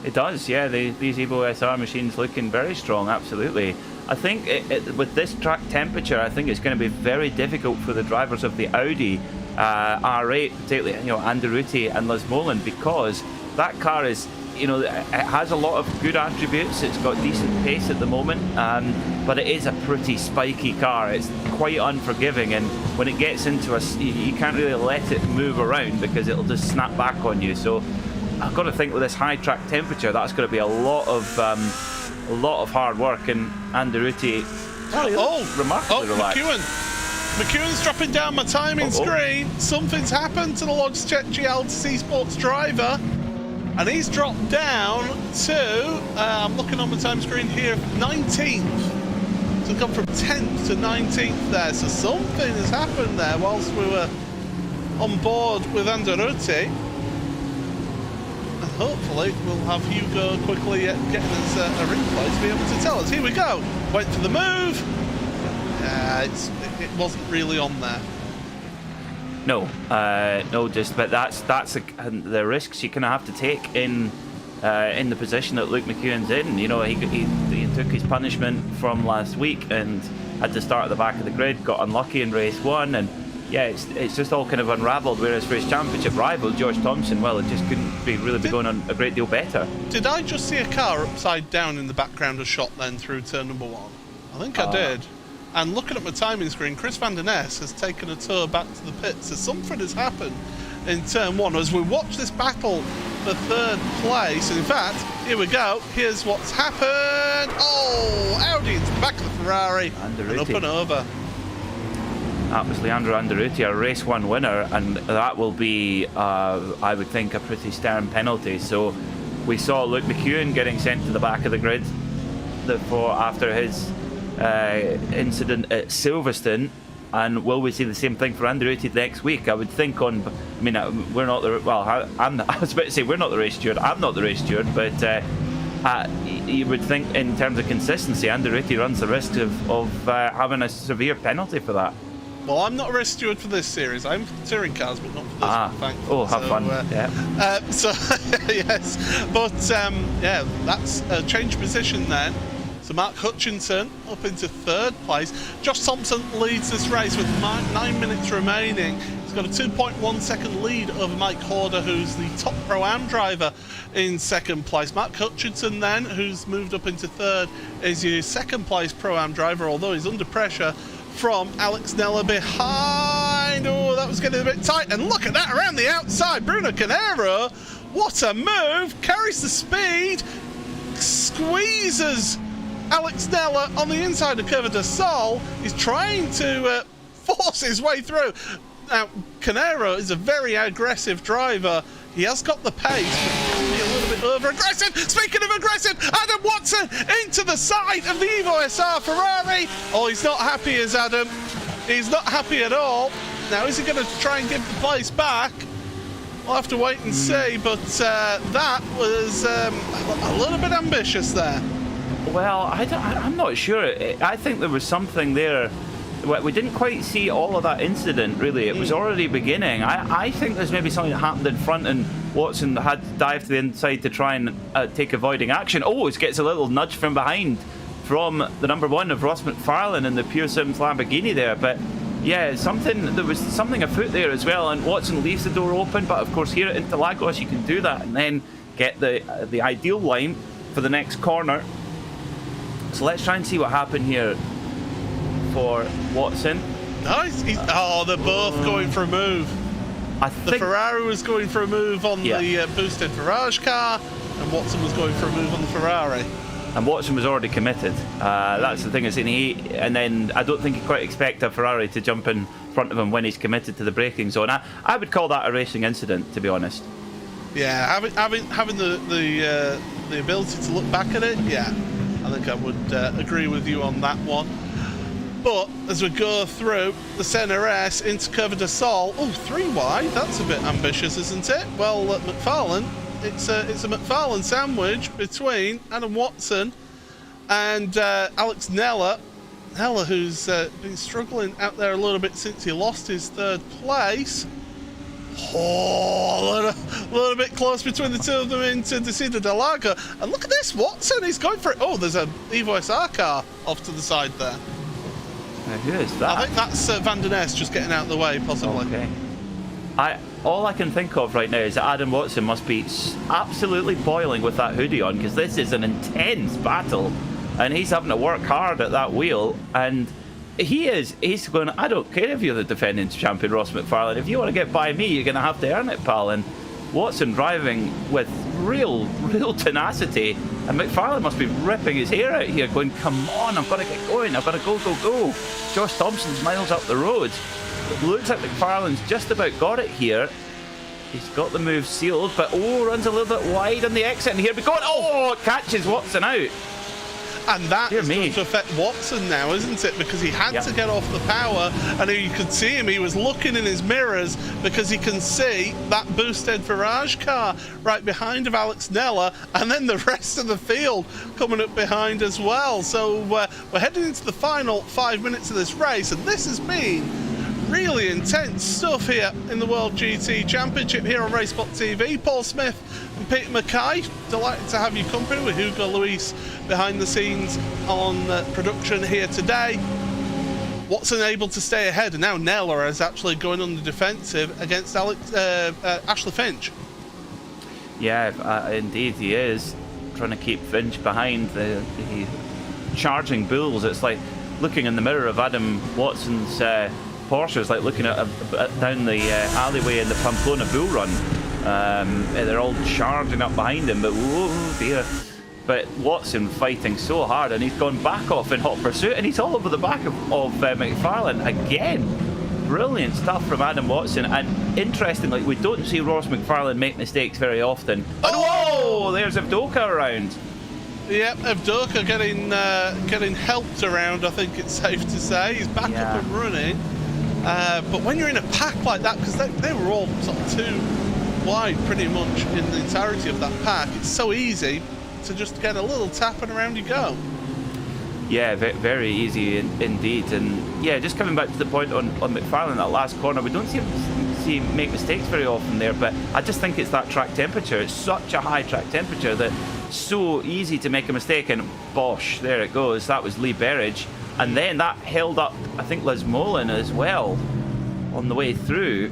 It does, yeah. These Evo SR machines looking very strong, absolutely. I think with this track temperature, I think it's going to be very difficult for the drivers of the Audi R8, particularly Anderuti and Lesmolen, because that car is, it has a lot of good attributes. It's got decent pace at the moment, but it is a pretty spiky car. It's quite unforgiving, and when it gets into you can't really let it move around because it'll just snap back on you. So I've got to think with this high track temperature, that's going to be a lot of hard work. And Anderuti, remarkably relaxed. McEwen's dropping down my timing screen. Something's happened to the Logitech GLTC Sports driver, and he's dropped down to, I'm looking on the time screen here, 19th. So gone from 10th to 19th there. So something has happened there whilst we were on board with Anderuti. And hopefully we'll have Hugo quickly getting us a replay to be able to tell us. Here we go. Went for the move. It wasn't really on there. No, but that's the risks you're gonna have to take in the position that Luke McEwen's in. He took his punishment from last week and had to start at the back of the grid. Got unlucky in race 1, and yeah, it's just all kind of unravelled. Whereas for his championship rival Josh Thompson, well, it just couldn't be going on a great deal better. Did I just see a car upside down in the background of shot then through turn number 1? I think I did. And looking at my timing screen, Chris van der Ness has taken a tour back to the pits. So something has happened in turn 1 as we watch this battle for 3rd place. And in fact, here we go. Here's what's happened. Oh, Audi into the back of the Ferrari and up and over. That was Leandro Anderuti, a race 1 winner, and that will be, I would think, a pretty stern penalty. So we saw Luke McEwen getting sent to the back of the grid after his incident at Silverstone, and will we see the same thing for Anderuti next week? I would think we're not the I was about to say we're not the race steward. I'm not the race steward, but you would think in terms of consistency, Anderuti runs the risk of having a severe penalty for that. Well, I'm not a race steward for this series. I'm for touring cars, but not for this one, thankfully. Oh, have fun. So, yes. But, yeah, that's a change position then. So Mark Hutchinson up into 3rd place. Josh Thompson leads this race with 9 minutes remaining. He's got a 2.1 second lead over Mike Horder, who's the top Pro-Am driver in 2nd place. Mark Hutchinson then, who's moved up into 3rd, is your 2nd place Pro-Am driver, although he's under pressure from Alex Nella behind. Oh, that was getting a bit tight. And look at that around the outside. Bruno Canero, what a move. Carries the speed, squeezes Alex Nella on the inside of Curva de Sol. He's trying to force his way through. Now, Canero is a very aggressive driver. He has got the pace, but he can be a little bit over-aggressive. Speaking of aggressive, Adam Watson into the side of the Evo SR Ferrari. Oh, he's not happy, is Adam. He's not happy at all. Now, is he going to try and give the place back? We'll have to wait and see, but that was a little bit ambitious there. Well, I'm not sure. I think there was something there. We didn't quite see all of that incident, really. It was already beginning. I think there's maybe something that happened in front and Watson had to dive to the inside to try and take avoiding action. Oh, it gets a little nudge from behind from the number 1 of Ross McFarlane in the Pure Sims Lamborghini there. But yeah, there was something afoot there as well, and Watson leaves the door open. But of course, here at Interlagos, you can do that and then get the ideal line for the next corner. So let's try and see what happened here for Watson. Nice. Oh, they're both going for a move. The Ferrari was going for a move on the boosted Farage car, and Watson was going for a move on the Ferrari. And Watson was already committed. That's the thing, and then I don't think you quite expect a Ferrari to jump in front of him when he's committed to the braking zone. I would call that a racing incident, to be honest. Yeah, having the ability to look back at it, yeah, I think I would agree with you on that one. But as we go through the CNRS into Curva de Sol, 3 wide, that's a bit ambitious, isn't it? Well, McFarlane, it's a McFarlane sandwich between Adam Watson and Alex Nella. Nella, who's been struggling out there a little bit since he lost his 3rd place. Oh, a little bit close between the two of them into Desida del Lago. And look at this, Watson, he's going for it. Oh, there's a Evo SR car off to the side there. Who is that? I think that's Van der Nest just getting out of the way, possibly. Okay. All I can think of right now is that Adam Watson must be absolutely boiling with that hoodie on, because this is an intense battle, and he's having to work hard at that wheel, and he's going, I don't care if you're the defending champion, Ross McFarlane. If you want to get by me, you're going to have to earn it, pal. And Watson driving with real tenacity, and McFarlane must be ripping his hair out here, going, come on, I've got to get going, I've got to go. Josh Thompson's miles up the road. It looks like McFarlane's just about got it here. He's got the move sealed, but runs a little bit wide on the exit, and here we go. Oh, it catches Watson out. And that is going to affect Watson now, isn't it? Because he had to get off the power, and you could see him, he was looking in his mirrors because he can see that boosted Farage car right behind of Alex Nella, and then the rest of the field coming up behind as well. So we're heading into the final 5 minutes of this race, and this has been really intense stuff here in the World GT Championship here on RaceSpotTV. Paul Smith and Peter Mackay, delighted to have you company with Hugo Luis behind the scenes on production here today. Watson able to stay ahead, and now Nella is actually going on the defensive against Ashley Finch. Yeah, indeed he is trying to keep Finch behind the charging bulls. It's like looking in the mirror of Adam Watson's Porsche is like looking at down the alleyway in the Pamplona Bull Run. They're all charging up behind him, but whoa dear. But Watson fighting so hard, and he's gone back off in hot pursuit, and he's all over the back of McFarlane again. Brilliant stuff from Adam Watson, and interestingly, we don't see Ross McFarlane make mistakes very often. And whoa, there's Avdoka around. Yep, Avdoka getting helped around, I think it's safe to say. He's back up and running. But when you're in a pack like that, because they were all sort of 2 wide pretty much in the entirety of that pack, it's so easy to just get a little tap and around you go. Yeah, very easy indeed. And yeah, just coming back to the point on McFarlane, that last corner, we don't see him make mistakes very often there, but I just think it's that track temperature. It's such a high track temperature that it's so easy to make a mistake, and bosh, there it goes. That was Lee Berridge. And then that held up, I think, Les Molan as well on the way through,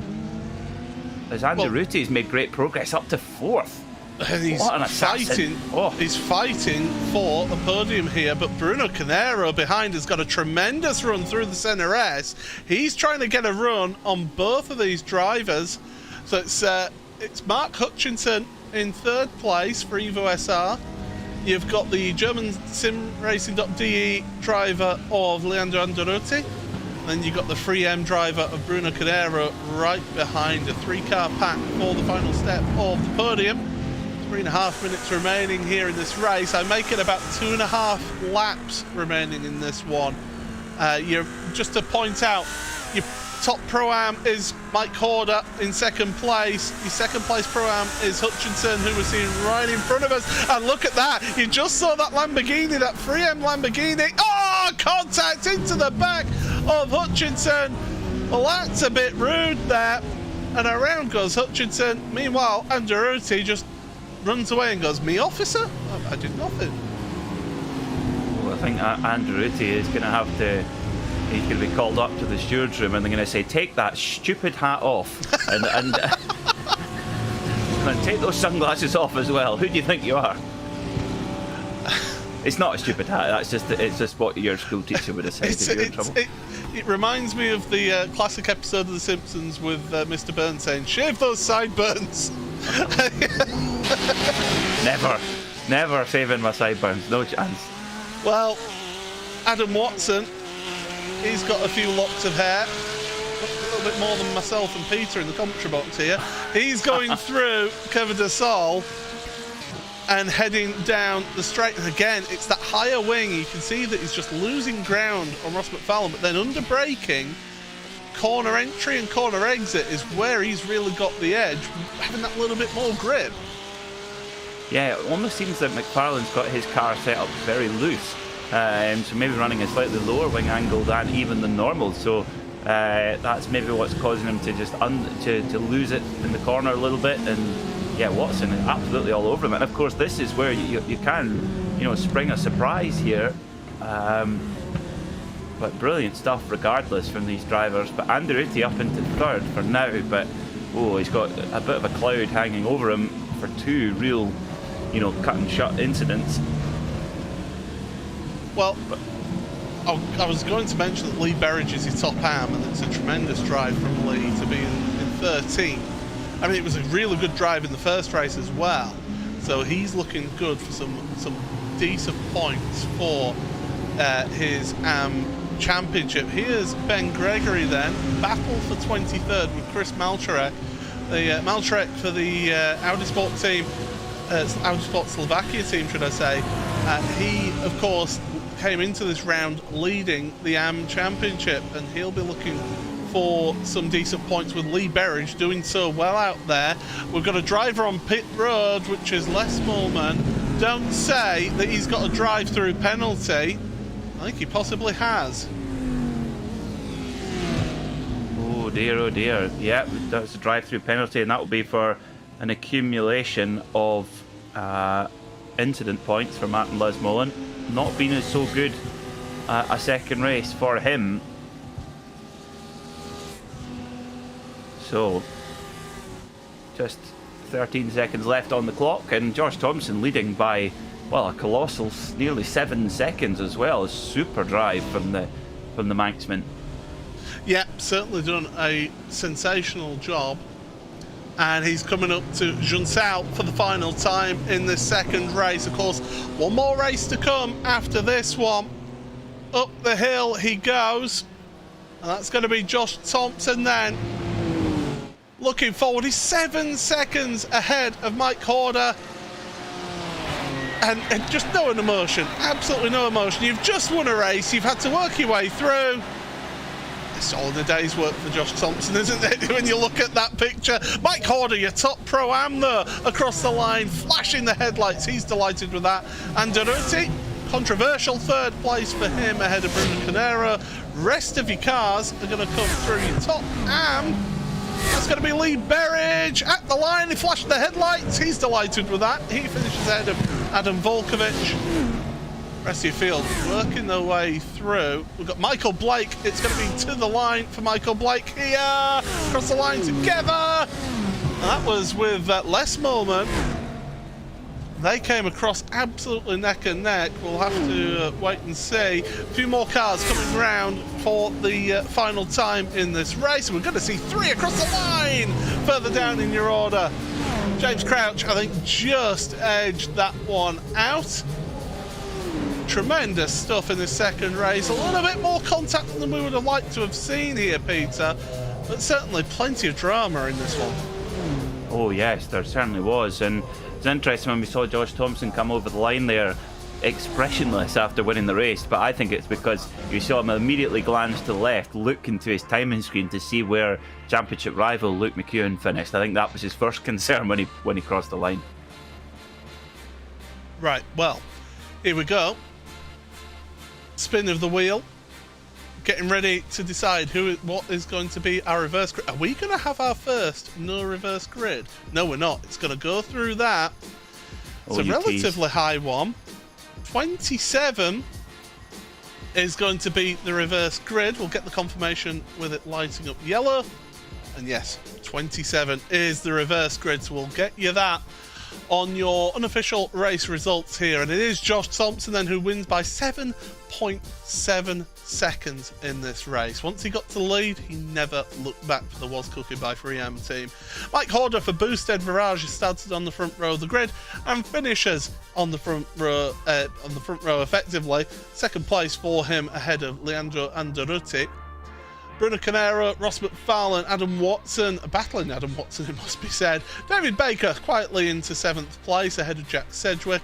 as Andy Rutti's made great progress up to 4th. And he's fighting. He's fighting for a podium here, but Bruno Canero behind has got a tremendous run through the Senna S. He's trying to get a run on both of these drivers. So it's Mark Hutchinson in 3rd place for Evo SR. You've got the German SimRacing.de driver of Leandro Anderotti. Then you've got the 3M driver of Bruno Canero right behind, a 3-car pack for the final step of the podium. 3.5 minutes remaining here in this race. I make it about 2.5 laps remaining in this one. Just to point out, your top Pro-Am is Mike Horder in 2nd place. Your 2nd place Pro-Am is Hutchinson, who we're seeing right in front of us. And look at that, you just saw that Lamborghini, that 3M Lamborghini. Oh, contact into the back of Hutchinson. Well, that's a bit rude there. And around goes Hutchinson. Meanwhile, Anderotti just runs away and goes, "Me, officer? I did nothing." Well, I think Anderotti is going to have to, he's going to be called up to the steward's room, and they're going to say, "Take that stupid hat off and take those sunglasses off as well. Who do you think you are?" It's not a stupid hat, it's just what your school teacher would have said if you're in trouble. It reminds me of the classic episode of The Simpsons with Mr. Burns saying, "Shave those sideburns." Never saving my sideburns, no chance. Well, Adam Watson, he's got a few locks of hair, a little bit more than myself and Peter in the commentary box here. He's going through Curva de Sol and heading down the straight. And again, it's that higher wing. You can see that he's just losing ground on Ross McFarlane, but then under braking, corner entry and corner exit is where he's really got the edge, having that little bit more grip. Yeah, it almost seems that McFarlane's got his car set up very loose, so maybe running a slightly lower wing angle than even the normal. So that's maybe what's causing him to just to lose it in the corner a little bit. And yeah, Watson is absolutely all over him. And of course, this is where you can spring a surprise here. But brilliant stuff regardless from these drivers. But Anderotti up into 3rd for now, but he's got a bit of a cloud hanging over him for 2 real cut and shut incidents. Well, I was going to mention that Lee Berridge is his top am, and it's a tremendous drive from Lee to be in 13th. I mean, it was a really good drive in the first race as well, so he's looking good for some decent points for his championship. Here's Ben Gregory then, battle for 23rd with Chris Malcharek. The Malcharek for the Audi Sport team, Audi Sport Slovakia team, should I say. He, of course, came into this round leading the AM Championship, and he'll be looking for some decent points with Lee Berridge doing so well out there. We've got a driver on pit road, which is Les Molan. Don't say that he's got a drive-through penalty. I think he possibly has. Oh dear. Yeah, that's a drive-through penalty, and that will be for an accumulation of incident points for Martin Les Molan. Not been so good a second race for him. So, just 13 seconds left on the clock, and Josh Thompson leading by, well, a colossal nearly 7 seconds as well. A super drive from the Manxman. Yeah, certainly done a sensational job. And he's coming up to Junsao for the final time in this second race. Of course, one more race to come after this one. Up the hill he goes. And that's going to be Josh Thompson then. Looking forward, he's 7 seconds ahead of Mike Horder. And just no emotion, absolutely no emotion. You've just won a race, you've had to work your way through. It's all in a day's work for Josh Thompson, isn't it, when you look at that picture? Mike Horder, your top pro-am there, across the line, flashing the headlights. He's delighted with that. Anderotti, Controversial third place for him ahead of Bruno Canero. Rest of your cars are going to come through your top am. That's going to be Lee Berridge at the line. He flashed the headlights. He's delighted with that. He finishes ahead of Adam Volkovich. Rest of your field working their way through. We've got Michael Blake. It's going to be to the line for Michael Blake here. Across the line together. And that was with Les Moment. They came across absolutely neck and neck. We'll have to wait and see. A few more cars coming round for the final time in this race. We're going to see 3 across the line further down in your order. James Crouch, I think, just edged that one out. Tremendous stuff in this second race. A little bit more contact than we would have liked to have seen here, Peter. But certainly plenty of drama in this one. Oh, yes, there certainly was. And it's interesting when we saw Josh Thompson come over the line there, expressionless after winning the race. But I think it's because you saw him immediately glance to the left, look into his timing screen to see where championship rival Luke McEwen finished. I think that was his first concern when he crossed the line. Right, well, here we go. Spin of the wheel. Getting ready to decide what is going to be our reverse grid. Are we going to have our first no reverse grid? No, we're not. It's going to go through that. It's a relatively high one. 27 is going to be the reverse grid. We'll get the confirmation with it lighting up yellow. And yes, 27 is the reverse grid, so we'll get you that on your unofficial race results here. And it is Josh Thompson then who wins by 7.7 seconds in this race. Once he got to the lead, he never looked back for the Was Cooking by 3M team. Mike Horder for Boosted Mirage started on the front row of the grid and finishes on the front row effectively. Second place for him ahead of Leandro Andaruti. Bruno Canero, Ross McFarlane, Adam Watson, battling Adam Watson it must be said. David Baker quietly into 7th place ahead of Jack Sedgwick.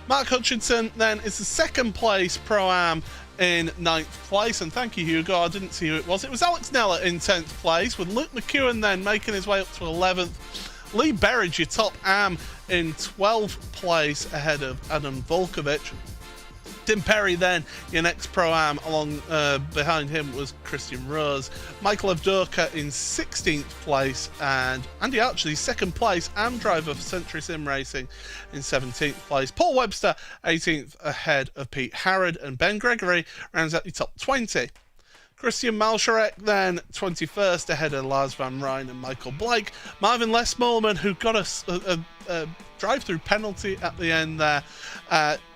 Mark Hutchinson then is the second place Pro-Am in 9th place, and thank you Hugo, I didn't see who it was. It was Alex Neller in 10th place, with Luke McEwen then making his way up to 11th. Lee Berridge, your top am, in 12th place ahead of Adam Volkovich. Tim Perry then, your next Pro-Am, along behind him was Christian Rose. Michael Avdoka in 16th place, and Andy Archer, second place Am driver for Century Sim Racing, in 17th place. Paul Webster 18th ahead of Pete Harrod, and Ben Gregory rounds out your top 20. Christian Malsharek then 21st ahead of Lars Van Rijn and Michael Blake. Marvin Lesmorman, who got a drive-through penalty at the end there,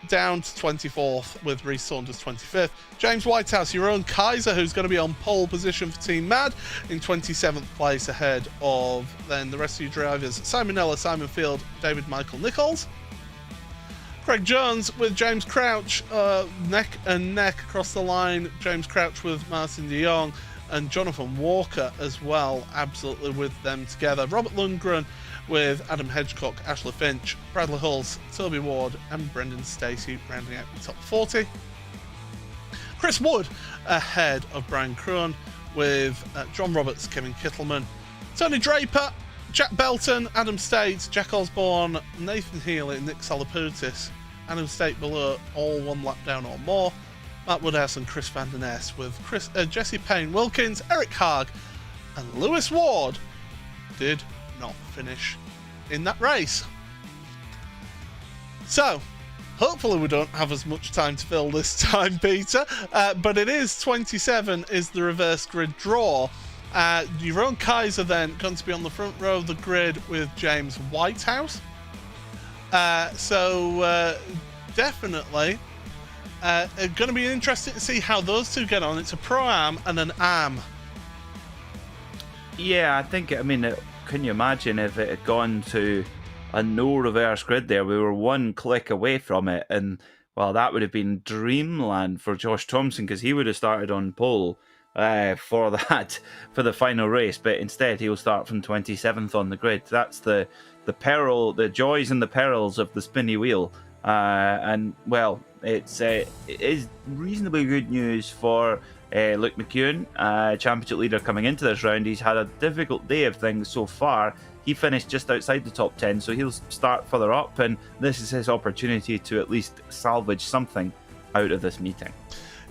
down to 24th with Reece Saunders 25th. James Whitehouse, your own Kaiser, who's going to be on pole position for Team Mad, in 27th place ahead of then the rest of your drivers, Simon Ella, Simon Field, David Michael Nichols. Craig Jones with James Crouch, neck and neck across the line. James Crouch with Martin de Jong and Jonathan Walker as well, absolutely with them together. Robert Lundgren with Adam Hedgecock, Ashley Finch, Bradley Hulse, Toby Ward and Brendan Stacey rounding out the top 40. Chris Wood ahead of Brian Kroon with John Roberts, Kevin Kittleman, Tony Draper, Jack Belton, Adam State, Jack Osborne, Nathan Healy, Nick Salaputis, Adam State below, all one lap down or more. Matt Woodhouse and Chris Van Den Ness with Jesse Payne Wilkins, Eric Haag and Lewis Ward did not finish in that race. So, hopefully we don't have as much time to fill this time, Peter, but it is 27 is the reverse grid draw. Your own Kaiser then going to be on the front row of the grid with James Whitehouse. So definitely going to be interesting to see how those two get on. It's a Pro-Am and an Am. Yeah, I think, can you imagine if it had gone to a no reverse grid there? We were one click away from it, and well, that would have been dreamland for Josh Thompson, because he would have started on pole for the final race, but instead he'll start from 27th on the grid. That's the peril, the joys and the perils of the spinny wheel. And well, it is reasonably good news for Luke McEwen, championship leader coming into this round. He's had a difficult day of things so far. He finished just outside the top 10, so he'll start further up, and this is his opportunity to at least salvage something out of this meeting.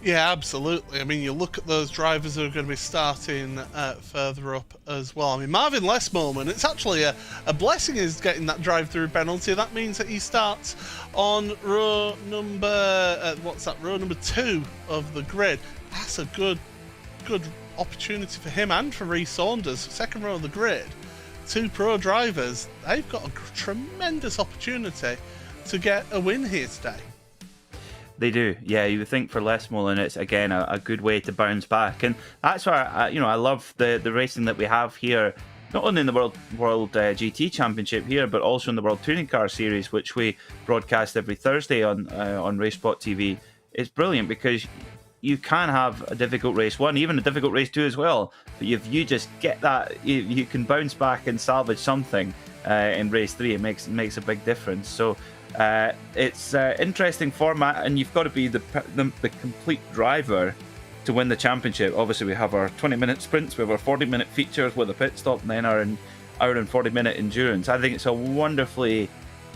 Yeah, absolutely. I mean, you look at those drivers who are going to be starting further up as well. I mean, Marvin Lesmoman, it's actually a blessing is getting that drive-through penalty. That means that he starts on row number, row number 2 of the grid. That's a good opportunity for him and for Rhys Saunders. Second row of the grid, 2 pro drivers. They've got a tremendous opportunity to get a win here today. They do, yeah. You would think for Lesmolan, it's again a good way to bounce back, and that's why I love the racing that we have here, not only in the World GT Championship here, but also in the World Touring Car Series, which we broadcast every Thursday on RaceSpotTV. It's brilliant because you can have a difficult race 1, even a difficult race 2 as well. But if you just get that, you can bounce back and salvage something in race 3. It makes a big difference. So. It's an interesting format, and you've got to be the complete driver to win the championship. Obviously, we have our 20-minute sprints, we have our 40-minute features with a pit stop, and then our hour and 40-minute endurance. I think it's a wonderfully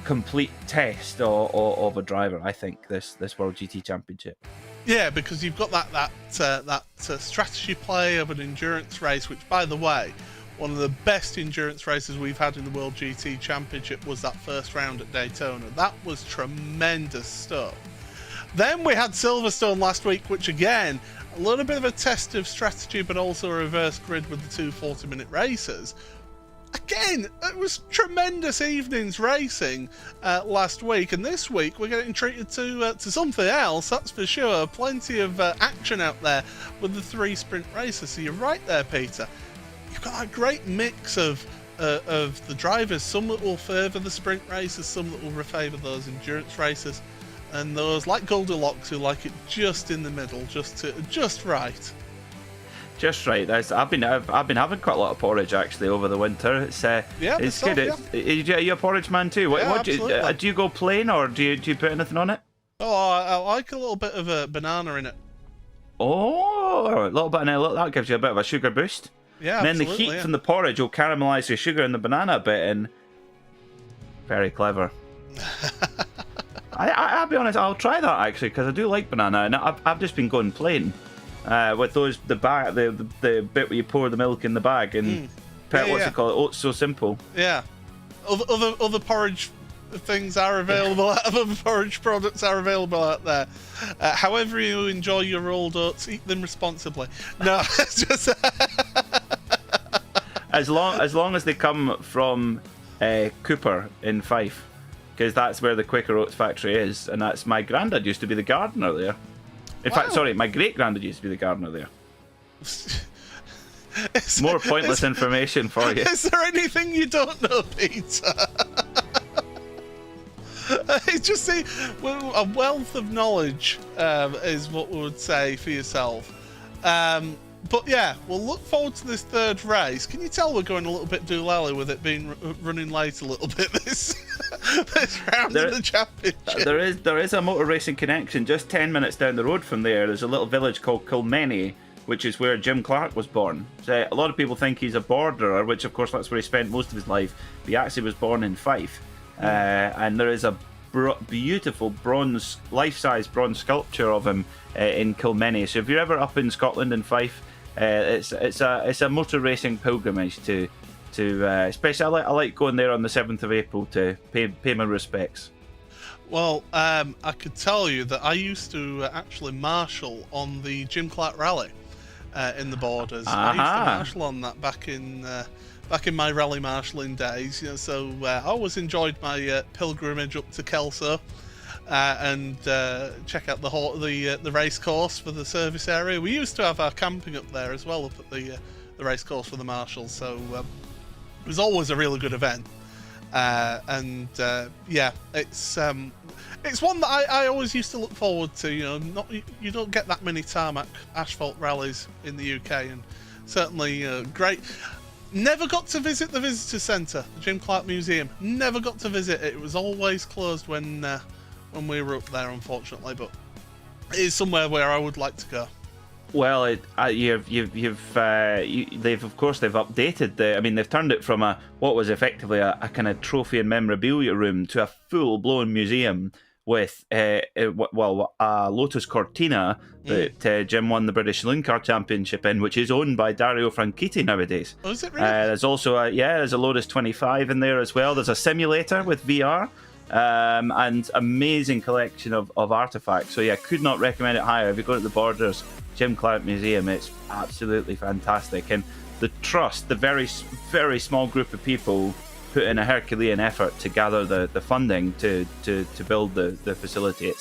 complete test of a driver, I think, this World GT Championship. Yeah, because you've got that strategy play of an endurance race, which, by the way, one of the best endurance races we've had in the World GT Championship was that first round at Daytona. That was tremendous stuff. Then we had Silverstone last week, which again, a little bit of a test of strategy, but also a reverse grid with the 2 40-minute races. Again, it was tremendous evenings racing last week, and this week we're getting treated to something else, that's for sure. Plenty of action out there with the 3 sprint races. So you're right there, Peter. You've got that great mix of the drivers, some that will favour the sprint races, some that will favour those endurance races, and those like Goldilocks who like it just in the middle, just right. Just right. I've been having quite a lot of porridge actually over the winter. It's good. Yeah. Are you a porridge man too? What do you go plain, or do you put anything on it? Oh, I like a little bit of a banana in it. Oh, a little bit, and that gives you a bit of a sugar boost. Yeah, and then the heat from the porridge will caramelise the sugar and the banana a bit, and very clever. I'll be honest, I'll try that actually, because I do like banana, and I've just been going plain with the bit where you pour the milk in the bag and what's it called? Oats So Simple. Yeah, other porridge things are available. Other porridge products are available out there. However you enjoy your rolled oats, eat them responsibly. No, it's just. As long as they come from Cooper in Fife, because that's where the Quaker Oats factory is, and that's my granddad used to be the gardener there. In fact, sorry, my great granddad used to be the gardener there. More pointless information for you. Is there anything you don't know, Peter? It's just a wealth of knowledge is what we would say for yourself. But yeah, we'll look forward to this 3rd race. Can you tell we're going a little bit doolally with it being running late a little bit this round of the championship? There is a motor racing connection just 10 minutes down the road from there. There's a little village called Kilmeny, which is where Jim Clark was born. So a lot of people think he's a borderer, which of course that's where he spent most of his life. But he actually was born in Fife. And there is a beautiful life-size bronze sculpture of him in Kilmeny. So if you're ever up in Scotland in Fife, it's a motor racing pilgrimage to especially I like going there on the 7th of April to pay my respects. Well, I could tell you that I used to actually marshal on the Jim Clark Rally in the Borders. I used to marshal on that back in my rally marshalling days. So I always enjoyed my pilgrimage up to Kelso and check out the race course for the service area. We used to have our camping up there as well, up at the race course for the marshals. So it was always a really good event. Yeah, it's one that I always used to look forward to. You don't get that many tarmac asphalt rallies in the UK, and certainly great. Never got to visit the visitor centre, the Jim Clark Museum. Never got to visit it. It was always closed when when we were up there, unfortunately, but it is somewhere where I would like to go. Well, they've of course they've updated they've turned it from what was effectively a kind of trophy and memorabilia room to a full-blown museum with a Lotus Cortina that Jim won the British Saloon Car Championship in, which is owned by Dario Franchitti nowadays. Oh, is it really? There's also there's a Lotus 25 in there as well. There's a simulator with VR. And amazing collection of artifacts. So yeah, could not recommend it higher. If you go to the Borders Jim Clark Museum, it's absolutely fantastic. And the trust, the very, very small group of people put in a Herculean effort to gather the funding to build the facility.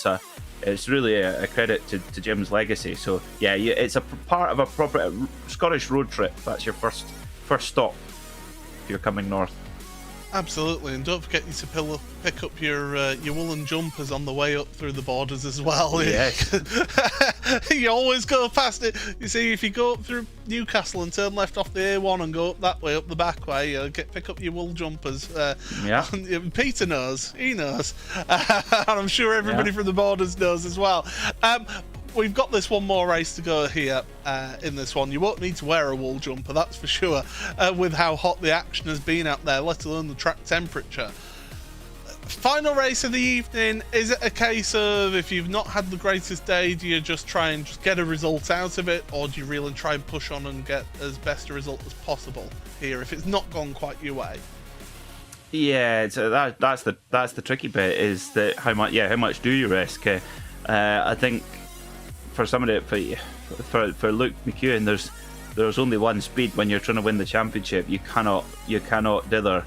It's really a credit to Jim's legacy. So yeah, it's a part of a proper Scottish road trip. That's your first stop if you're coming north. Absolutely, and don't forget to pick up your woolen jumpers on the way up through the Borders as well. Yes. You always go past it. You see, if you go up through Newcastle and turn left off the A1 and go up that way, up the back way, pick up your wool jumpers. Yeah. Peter knows. He knows. And I'm sure everybody from the Borders knows as well. We've got this one more race to go here in this one. You won't need to wear a wool jumper, that's for sure, with how hot the action has been out there, let alone the track temperature. Final race of the evening, is it a case of if you've not had the greatest day, do you just try and just get a result out of it, or do you really try and push on and get as best a result as possible here if it's not gone quite your way? Yeah, that's the tricky bit, is that how much do you risk? I think for somebody for Luke McEwen, there's only one speed when you're trying to win the championship. You cannot dither.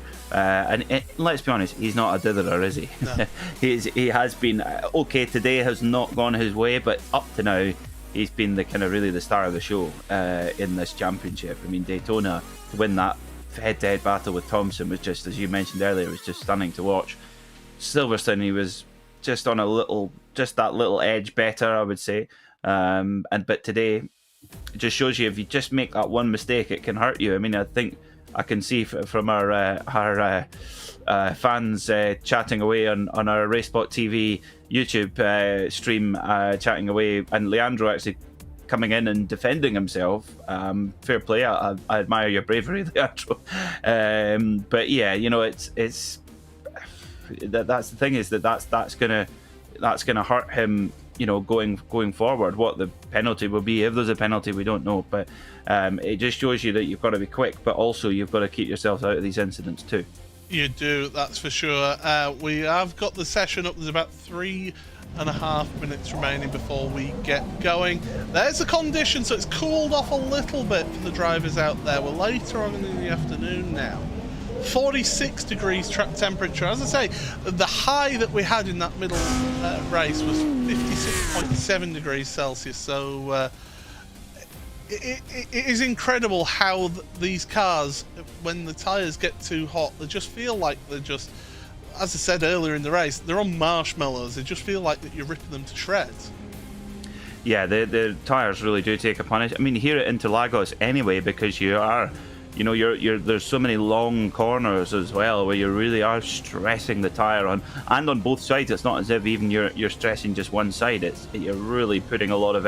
Let's be honest, he's not a ditherer, is he? No. He has been okay. Today has not gone his way, but up to now, he's been the star of the show in this championship. I mean, Daytona, to win that head-to-head battle with Thompson was just, as you mentioned earlier, was just stunning to watch. Silverstone, he was just on that little edge better, I would say. But today, it just shows you if you just make that one mistake, it can hurt you. I mean, I think I can see from our fans chatting away on our RaceSpotTV YouTube stream, chatting away, and Leandro actually coming in and defending himself. Fair play. I admire your bravery, Leandro. But yeah, it's that's the thing, is that's gonna hurt him. Going forward, what the penalty will be, if there's a penalty, we don't know. But it just shows you that you've got to be quick, but also you've got to keep yourself out of these incidents too. You do, that's for sure. We have got the session up. There's about 3.5 minutes remaining before we get going. There's the condition, so it's cooled off a little bit for the drivers out there. We're later on in the afternoon now. 46 degrees track temperature. As I say, the high that we had in that middle race was 56.7 degrees Celsius. So it is incredible how these cars, when the tyres get too hot, they just feel like they're just, as I said earlier in the race, they're on marshmallows. They just feel like that you're ripping them to shreds. Yeah, the tyres really do take a punish. I mean, here at Interlagos anyway, because you're there's so many long corners as well where you really are stressing the tyre on both sides. It's not as if even you're stressing just one side. You're really putting a lot of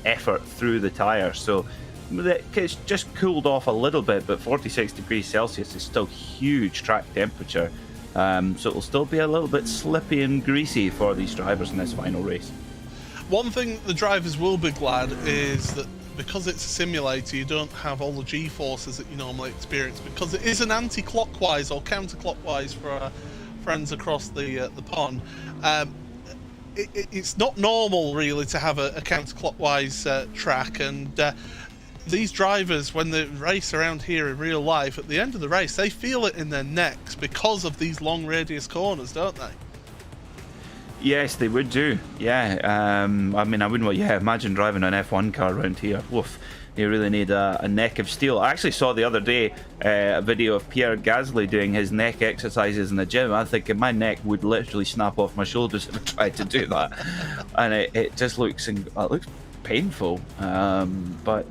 effort through the tyre. So it's just cooled off a little bit, but 46 degrees Celsius is still huge track temperature. So it'll still be a little bit slippy and greasy for these drivers in this final race. One thing the drivers will be glad is that because it's a simulator, you don't have all the G-forces that you normally experience, because it is an anti-clockwise or counter-clockwise for our friends across the pond. It's not normal really to have a counter-clockwise track, and these drivers, when they race around here in real life, at the end of the race they feel it in their necks because of these long radius corners, don't they? Yes, they would do. Yeah. I mean, I wouldn't want. Yeah, imagine driving an F1 car around here. Woof. You really need a neck of steel. I actually saw the other day a video of Pierre Gasly doing his neck exercises in the gym. I think my neck would literally snap off my shoulders if I tried to do that, and it just looks painful. But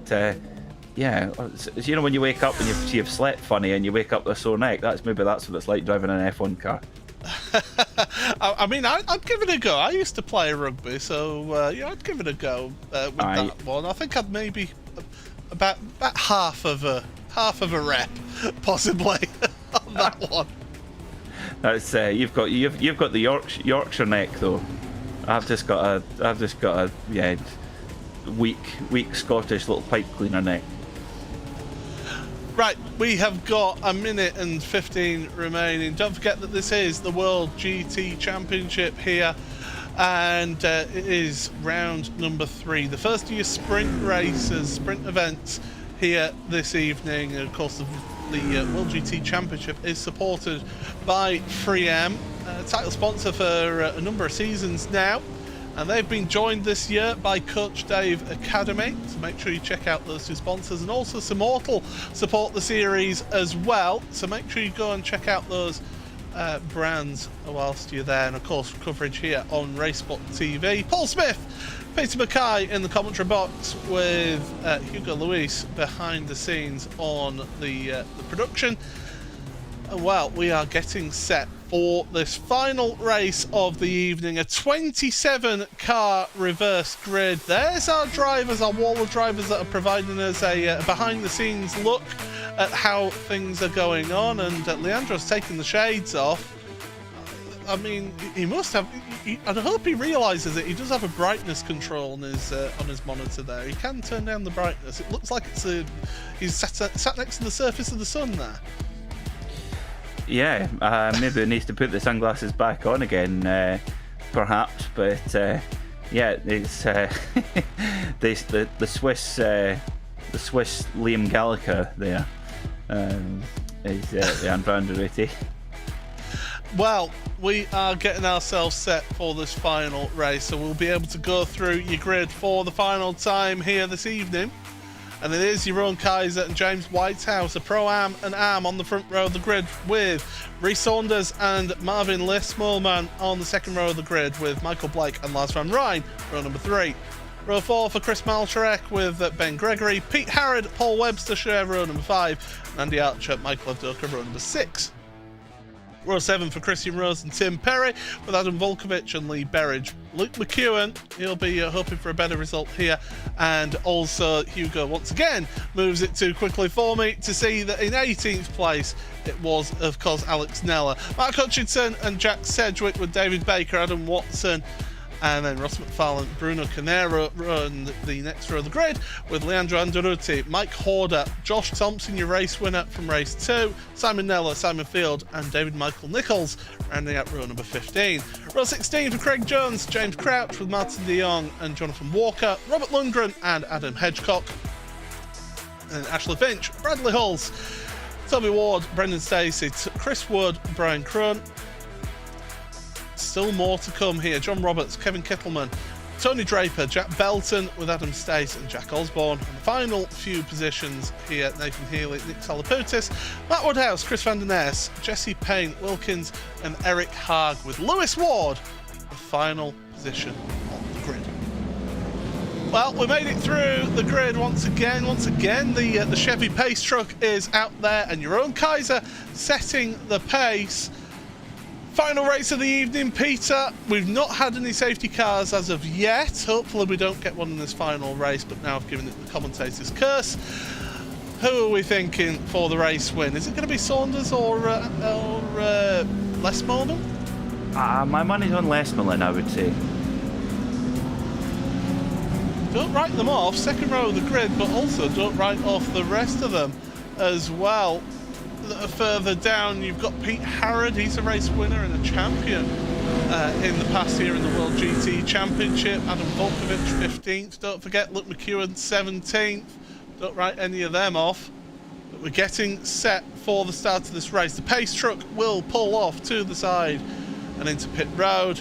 yeah, when you wake up and you've slept funny and you wake up with a sore neck, that's what it's like driving an F1 car. I mean, I'd give it a go. I used to play rugby, so yeah, I'd give it a go with that one. I think I'd maybe about half of a rep, possibly, on that one. That's you've got the Yorkshire neck though. I've just got a yeah, weak Scottish little pipe cleaner neck. Right, we have got a minute and 15 remaining. Don't forget that this is the World GT Championship here, and it is round number 3. The first of your sprint races, sprint events here this evening. And of course, the World GT Championship is supported by 3M, title sponsor for a number of seasons now. And they've been joined this year by Coach Dave Academy, so make sure you check out those two sponsors. And also Immortal support the series as well, so make sure you go and check out those brands whilst you're there. And of course, coverage here on RaceSpotTV. Paul Smith, Peter Mackay in the commentary box, with Hugo Luis behind the scenes on the production. And well, we are getting set for this final race of the evening, a 27 car reverse grid. There's our drivers, our wall of drivers that are providing us a behind the scenes look at how things are going on. And Leandro's taking the shades off. I mean, he must have, I hope he realises that he does have a brightness control on his monitor there. He can turn down the brightness. It looks like he's sat next to the surface of the sun there. Yeah, maybe he needs to put the sunglasses back on again, perhaps. But yeah, it's the Swiss Liam Gallagher there is Leandro Andretti. Well, we are getting ourselves set for this final race, so we'll be able to go through your grid for the final time here this evening. And it is your own Kaiser and James Whitehouse, a Pro-Am and Am on the front row of the grid, with Rhys Saunders and Marvin Lismolman on the second row of the grid, with Michael Blake and Lars van Rijn, row number 3. Row 4 for Chris Malcharek, with Ben Gregory, Pete Harrod, Paul Webster share row number 5, and Andy Archer, Michael Avdoka, row number 6. Row 7 for Christian Rose and Tim Perry, with Adam Volkovich and Lee Berridge. Luke McEwen, he'll be hoping for a better result here. And also Hugo, once again, moves it too quickly for me to see that in 18th place, it was, of course, Alex Neller. Mark Hutchinson and Jack Sedgwick, with David Baker, Adam Watson, and then Ross McFarlane, Bruno Canero run the next row of the grid, with Leandro Andretti, Mike Horder, Josh Thompson, your race winner from race 2, Simon Neller, Simon Field, and David Michael Nichols, rounding out row number 15. Row 16 for Craig Jones, James Crouch, with Martin de Jong and Jonathan Walker, Robert Lundgren and Adam Hedgecock, and Ashley Finch, Bradley Hulls, Toby Ward, Brendan Stacey, Chris Wood, Brian Crone. Still more to come here. John Roberts, Kevin Kittleman, Tony Draper, Jack Belton, with Adam Stace and Jack Osborne. And the final few positions here: Nathan Healy, Nick Salaputis, Matt Woodhouse, Chris van der Ness, Jesse Payne, Wilkins, and Eric Haag, with Lewis Ward, the final position on the grid. Well, we made it through the grid once again. The Chevy Pace truck is out there, and your own Kaiser setting the pace. Final race of the evening, Peter. We've not had any safety cars as of yet. Hopefully we don't get one in this final race, but now I've given it the commentator's curse. Who are we thinking for the race win? Is it going to be Saunders or Lesmorland? My money's on Lesmorland, I would say. Don't write them off. Second row of the grid, but also don't write off the rest of them as well. Further down, you've got Pete Harrod. He's a race winner and a champion in the past here in the World GT Championship. Adam Volkovich 15th. Don't forget Luke McEwen 17th. Don't write any of them off. But we're getting set for the start of this race. The pace truck will pull off to the side and into pit road.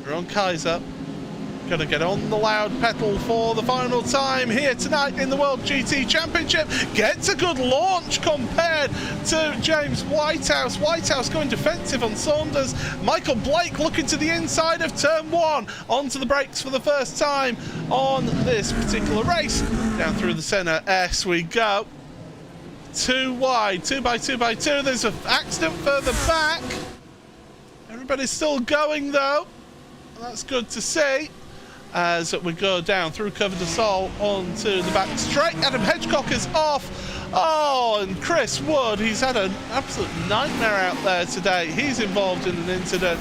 We're on Kaiser. Going to get on the loud pedal for the final time here tonight in the World GT Championship. Gets a good launch compared to James Whitehouse. Whitehouse going defensive on Saunders. Michael Blake looking to the inside of turn 1. Onto the brakes for the first time on this particular race. Down through the centre S we go. 2 wide, 2 by 2 by 2. There's an accident further back. Everybody's still going though. That's good to see. As we go down through Cover de Sol onto the back straight. Adam Hedgecock is off. Oh, and Chris Wood, he's had an absolute nightmare out there today. He's involved in an incident.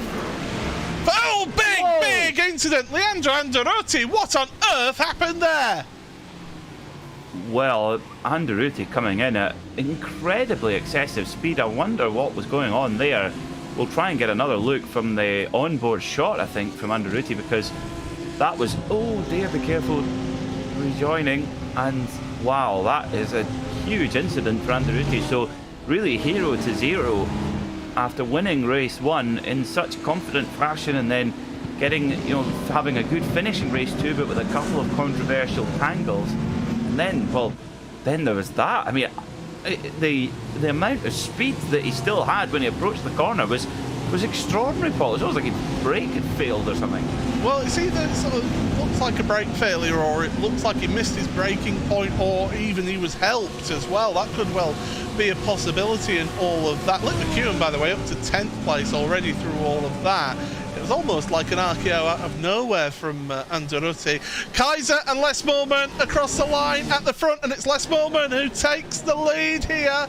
Oh, big incident. Leandro Anderotti, what on earth happened there? Well, Anderotti coming in at incredibly excessive speed. I wonder what was going on there. We'll try and get another look from the onboard shot, I think, from Anderotti, because that was, oh dear, be careful, rejoining, and wow, that is a huge incident for Anderotti. So really 0 to 0 after winning race 1 in such confident fashion, and then getting, having a good finish in race 2, but with a couple of controversial tangles. And then, well, then there was that. I mean, the amount of speed that he still had when he approached the corner was extraordinary, Paul. It was like his brake had failed or something. Well, it's either sort of looks like a brake failure, or it looks like he missed his braking point, or even he was helped as well. That could well be a possibility in all of that. Luke McEwen, by the way, up to 10th place already through all of that. It was almost like an RKO out of nowhere from Anderotti. Kaiser and Les Moorman across the line at the front, and it's Les Moorman who takes the lead here.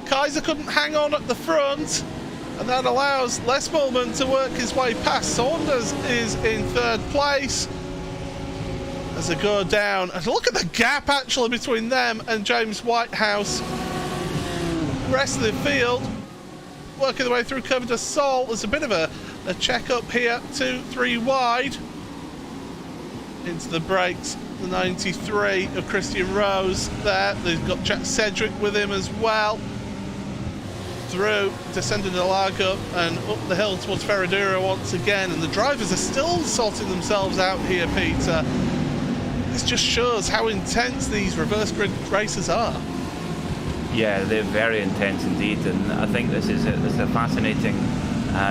Kaiser couldn't hang on at the front, and that allows Les Moorman to work his way past. Saunders is in 3rd place as they go down. And look at the gap actually between them and James Whitehouse. The rest of the field working their way through Cover de Sol. There's a bit of a check up here, 2-3 wide. Into the brakes, the 93 of Christian Rose there. They've got Jack Cedric with him as well. Through, descending the Lago and up the hill towards Ferradura once again, and the drivers are still sorting themselves out here, Peter. This just shows how intense these reverse grid races are. Yeah, they're very intense indeed, and I think this is a fascinating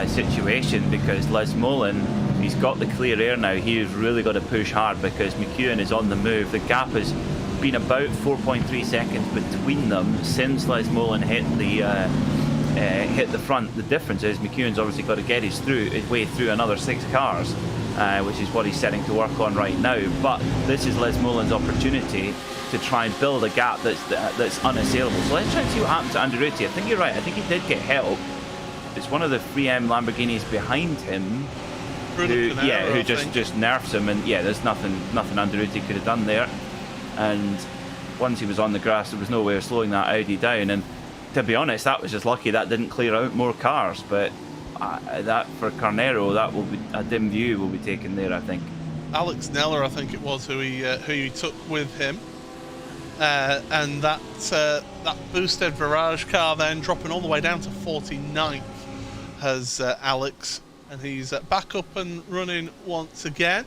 situation, because Les Moorman, he's got the clear air now. He's really got to push hard because McEwen is on the move. The gap has been about 4.3 seconds between them since Les Moorman hit the front. The difference is McEwen's obviously got to get his way through another 6 cars, which is what he's setting to work on right now. But this is Les Moorman's opportunity to try and build a gap that's unassailable. So let's try and see what happens to Anderotti. I think you're right. I think he did get help. It's one of the 3M Lamborghinis behind him who just nerfs him, and yeah, there's nothing Anderotti could have done there. And once he was on the grass, there was no way of slowing that Audi down. And to be honest, that was just lucky that didn't clear out more cars. But that for Carnero, that will be a dim view will be taken there, I think. Alex Neller, I think it was, who he took with him, and that boosted Virage car then dropping all the way down to 49th has Alex, and he's back up and running once again.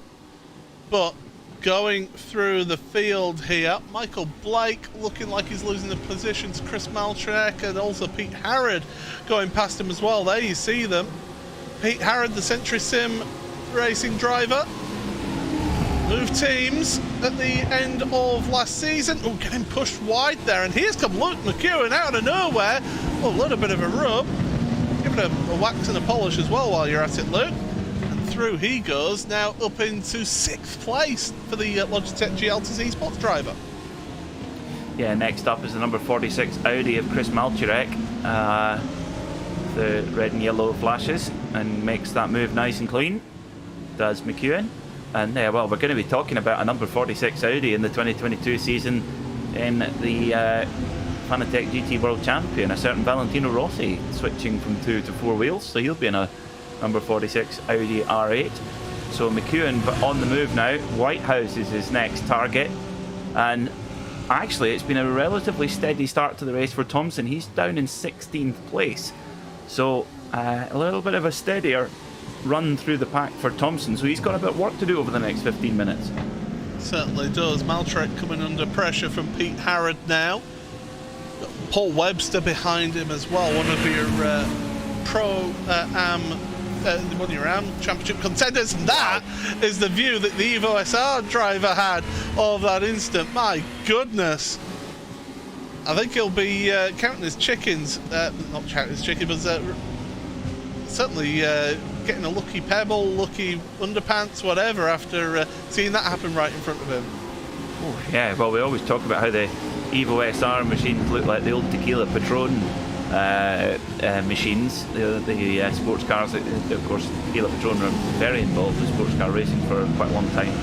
But going through the field here, Michael Blake looking like he's losing the position to Chris Malchek, and also Pete Harrod going past him as well. There you see them. Pete Harrod, the Century Sim racing driver, moved teams at the end of last season. Oh, getting pushed wide there, and here's come Luke McEwen out of nowhere. Oh, a little bit of a rub. Give it a wax and a polish as well while you're at it, Luke. Through he goes, now up into 6th place for the Logitech GL2Z Sports driver. Yeah, next up is the number 46 Audi of Chris Malchurek. The red and yellow flashes and makes that move nice and clean. Does McEwen. And well, we're going to be talking about a number 46 Audi in the 2022 season in the Fanatec GT World Champion, a certain Valentino Rossi, switching from 2 to 4 wheels, so he'll be in a number 46 Audi R8. So McEwen on the move now. Whitehouse is his next target, and actually it's been a relatively steady start to the race for Thompson. He's down in 16th place, so a little bit of a steadier run through the pack for Thompson, so he's got a bit of work to do over the next 15 minutes. Certainly does. Maltrek coming under pressure from Pete Harrod now. Got Paul Webster behind him as well, one of your one of your AM championship contenders, and that is the view that the Evo SR driver had of that instant. My goodness, I think he'll be counting his chickens, not counting his chickens, but certainly getting a lucky pebble, lucky underpants, whatever, after seeing that happen right in front of him. Oh, yeah, well, we always talk about how the Evo SR machines look like the old Tequila Patron machines, the sports cars. Of course, Tequila Patron are very involved in sports car racing for quite a long time.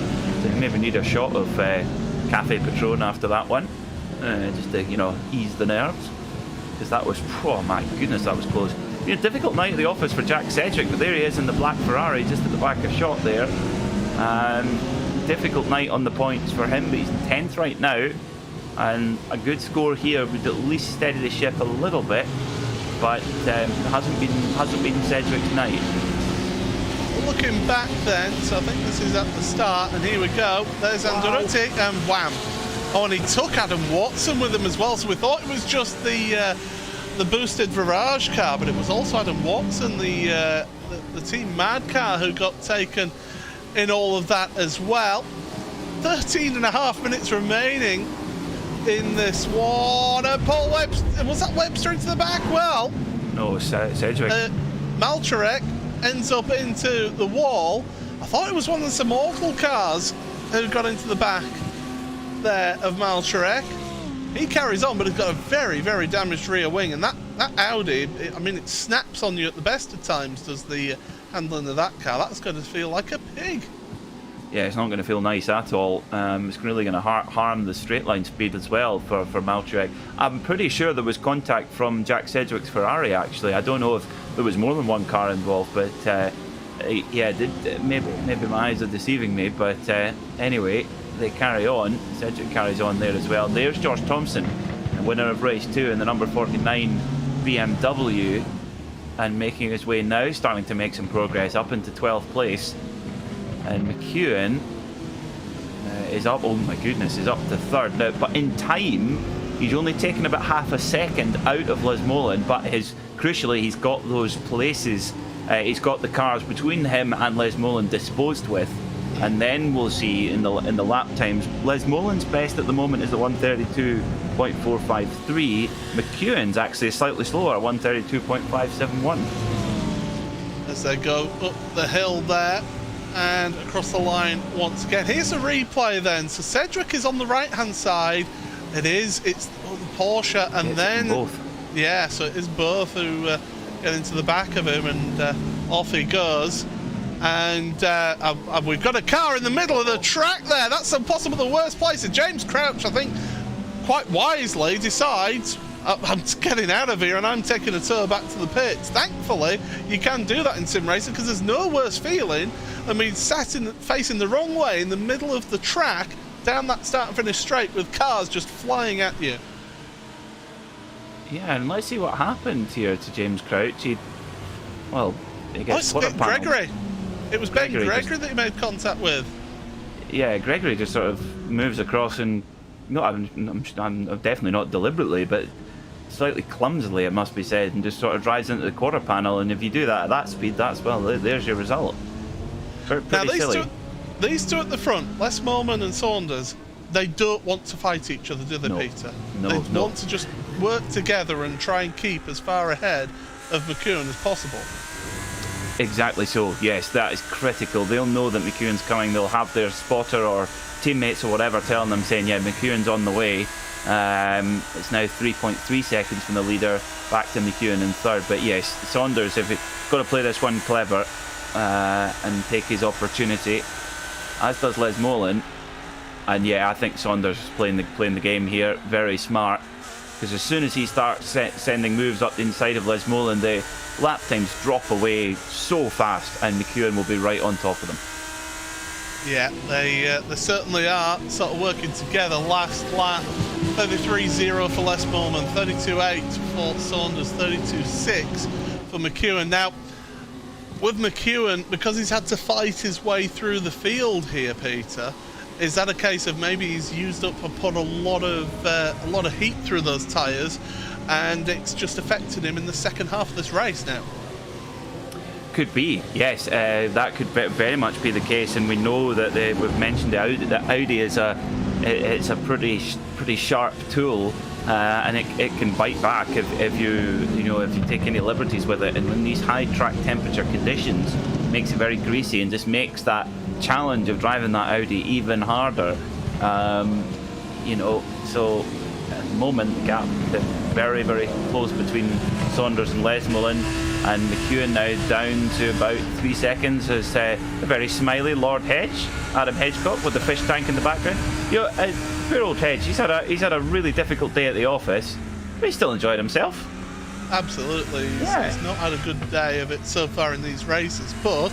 So you maybe need a shot of Cafe Patron after that one, just to, you know, ease the nerves. Because that was, oh my goodness, that was close. Been a difficult night at the office for Jack Sedgwick, but there he is in the black Ferrari, just at the back of shot there. Difficult night on the points for him, but he's 10th right now, and a good score here would at least steady the ship a little bit, but hasn't been Sedgwick's night. Looking back then, so I think this is at the start, and here we go. There's Andretti, and wham! Oh, and he took Adam Watson with him as well, so we thought it was just the boosted Virage car, but it was also Adam Watson, the Team Mad car, who got taken in all of that as well. 13.5 minutes remaining in this one. Paul Webster, was that Webster into the back? Well, no, Sedgwick. Malcharek ends up into the wall. I thought it was one of the Immortal cars who got into the back there of Malcharek. He carries on, but he's got a very, very damaged rear wing, and that Audi, I mean, it snaps on you at the best of times, does the handling of that car. That's going to feel like a pig. Yeah, it's not going to feel nice at all. It's really going to harm the straight line speed as well for Malcharek. I'm pretty sure there was contact from Jack Sedgwick's Ferrari, actually. I don't know if there was more than one car involved, but yeah, maybe my eyes are deceiving me, but anyway, they carry on. Sedgwick carries on there as well. There's George Thompson, the winner of race 2 in the number 49 BMW, and making his way now, starting to make some progress up into 12th place. And McEwen is up, oh my goodness, is up to 3rd now, but in time he's only taken about half a second out of Les Moulin, but crucially he's got those places, he's got the cars between him and Les Moulin disposed with, and then we'll see in the lap times. Les Moulin's best at the moment is the 132.453. McEwen's actually slightly slower, 132.571. As they go up the hill there and across the line once again. Here's a replay then. So Sedgwick is on the right hand side. It's the Porsche, and then both. Yeah, so it is both who get into the back of him, and off he goes. And we've got a car in the middle of the track there. That's possibly the worst place. And James Crouch, I think, quite wisely decides, I'm getting out of here and I'm taking a tour back to the pits. Thankfully, you can do that in sim racing, because there's no worse feeling than being facing the wrong way in the middle of the track down that start and finish straight with cars just flying at you. Yeah, and let's see what happened here to James Crouch. He gets Gregory. It was Gregory Ben Gregory that he made contact with. Yeah, Gregory just sort of moves across, and I'm definitely not deliberately, but slightly clumsily, it must be said, and just sort of drives into the quarter panel. And if you do that at that speed, there's your result. Pretty now silly. These two at the front, Les Moulin and Saunders, they don't want to fight each other, do they, Peter? They want to just work together and try and keep as far ahead of McEwen as possible. Exactly so, yes, that is critical. They'll know that McEwen's coming. They'll have their spotter or teammates or whatever telling them, saying, yeah, McEwen's on the way. It's now 3.3 seconds from the leader, back to McEwen in 3rd. But yes, Saunders, if he's got to play this one clever and take his opportunity, as does Les Moulin. And yeah, I think Saunders is playing the game here, very smart, because as soon as he starts sending moves up the inside of Les Moulin, the lap times drop away so fast, and McEwen will be right on top of them. Yeah, they certainly are sort of working together. Last lap, 33.0 for Les Moulin, 32.8 for Saunders, 32.6 for McEwen. Now, with McEwen, because he's had to fight his way through the field here, Peter, is that a case of maybe he's used up and put a lot of heat through those tyres, and it's just affected him in the second half of this race now? Could be, yes. That could very much be the case, and we know that we've mentioned that Audi is a pretty sharp tool and it can bite back if you take any liberties with it. And when these high track temperature conditions, makes it very greasy and just makes that challenge of driving that Audi even harder. So at the moment the gap is very, very close between Saunders and Lesmullen, and McEwen now down to about 3 seconds as a very smiley Lord Hedge, Adam Hedgecock, with the fish tank in the background. Poor old Hedge, he's had a really difficult day at the office, but he still enjoyed himself. Absolutely. He's not had a good day of it so far in these races, but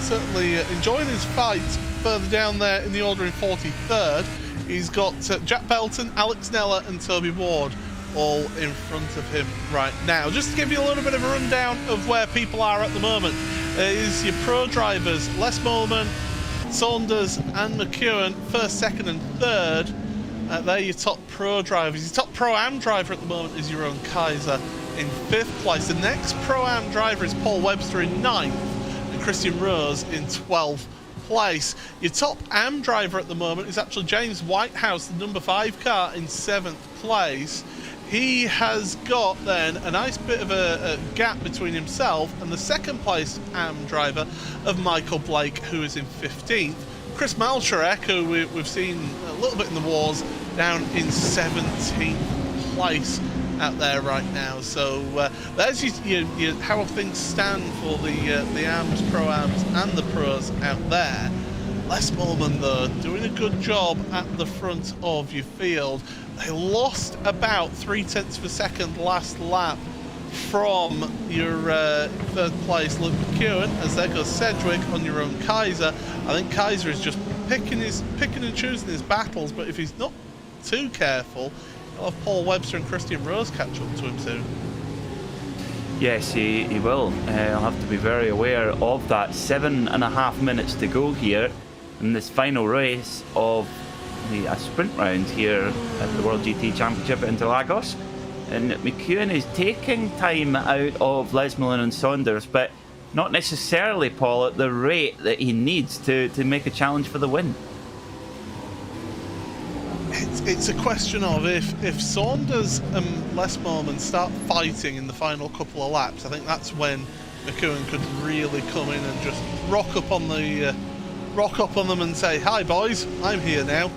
certainly enjoying his fight further down there in the order in 43rd. He's got Jack Belton, Alex Neller and Toby Ward all in front of him right now. Just to give you a little bit of a rundown of where people are at the moment, is your pro drivers, Les Moleman, Saunders and McEwen, first, second and third. They're your top pro drivers. Your top pro-am driver at the moment is your own Kaiser in 5th place. The next pro-am driver is Paul Webster in 9th and Christian Rose in 12th place. Your top am driver at the moment is actually James Whitehouse, the number 5 car, in 7th place. He has got then a nice bit of a gap between himself and the second place am driver of Michael Blake, who is in 15th. Chris Malcharek, who we've seen a little bit in the wars, down in 17th place out there right now. So there's your how things stand for the AMs, Pro-Ams and the pros out there. Les Moleman, though, doing a good job at the front of your field. They lost about 0.3 of a second last lap from your 3rd place Luke McEwen, as there goes Sedgwick on your own Kaiser. I think Kaiser is just picking and choosing his battles, but if he's not too careful, he'll have Paul Webster and Christian Rose catch up to him soon. Yes, he will. I'll have to be very aware of that. 7.5 minutes to go here in this final race of a sprint round here at the World GT Championship at Interlagos. And McEwen is taking time out of Lesmullen and Saunders, but not necessarily, Paul, at the rate that he needs to make a challenge for the win. It's a question of if Saunders and Les Moleman start fighting in the final couple of laps, I think that's when McEwen could really come in and just rock up on them and say, "Hi boys, I'm here now,"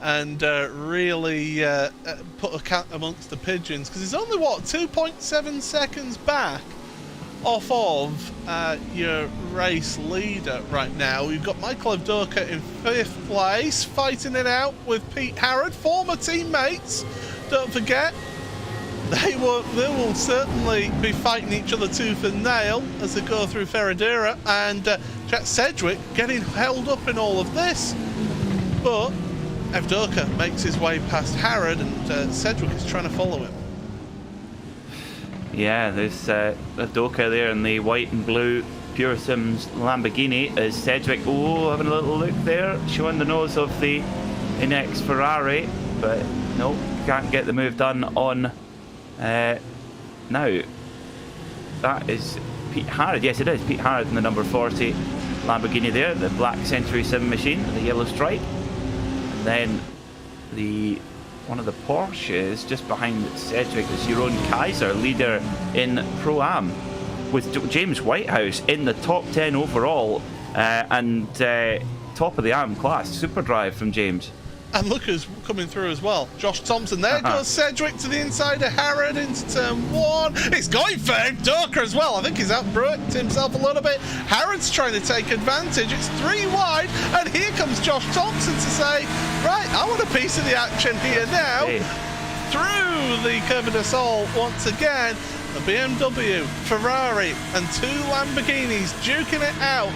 and really put a cat amongst the pigeons, because he's only 2.7 seconds back off of your race leader right now. We've got Michael Avdoka in 5th place, fighting it out with Pete Harrod, former teammates. Don't forget, they will certainly be fighting each other tooth and nail as they go through Ferradura, and Jack Sedgwick getting held up in all of this. But Avdoka makes his way past Harrod, and Sedgwick is trying to follow him. Yeah, there's Avdoka there in the white and blue Pure Sims Lamborghini as Sedgwick, having a little look there, showing the nose of the Inex Ferrari, but no, can't get the move done on now. That is Pete Harrod. Yes, it is Pete Harrod in the number 40 Lamborghini there, the black Century 7 machine, the yellow stripe. And then one of the Porsches just behind Sedgwick is your own Kaiser, leader in Pro-Am, with James Whitehouse in the top 10 overall, and top of the AM class. Super drive from James. And look who's coming through as well. Josh Thompson. There goes Sedgwick to the inside of Harrod into turn 1. It's going for Avdoka as well. I think he's outbraked himself a little bit. Harrod's trying to take advantage. It's 3 wide, and here comes Josh Thompson to say, right, I want a piece of the action here now. Hey. Through the Curva de Sol once again. A BMW, Ferrari, and 2 Lamborghinis duking it out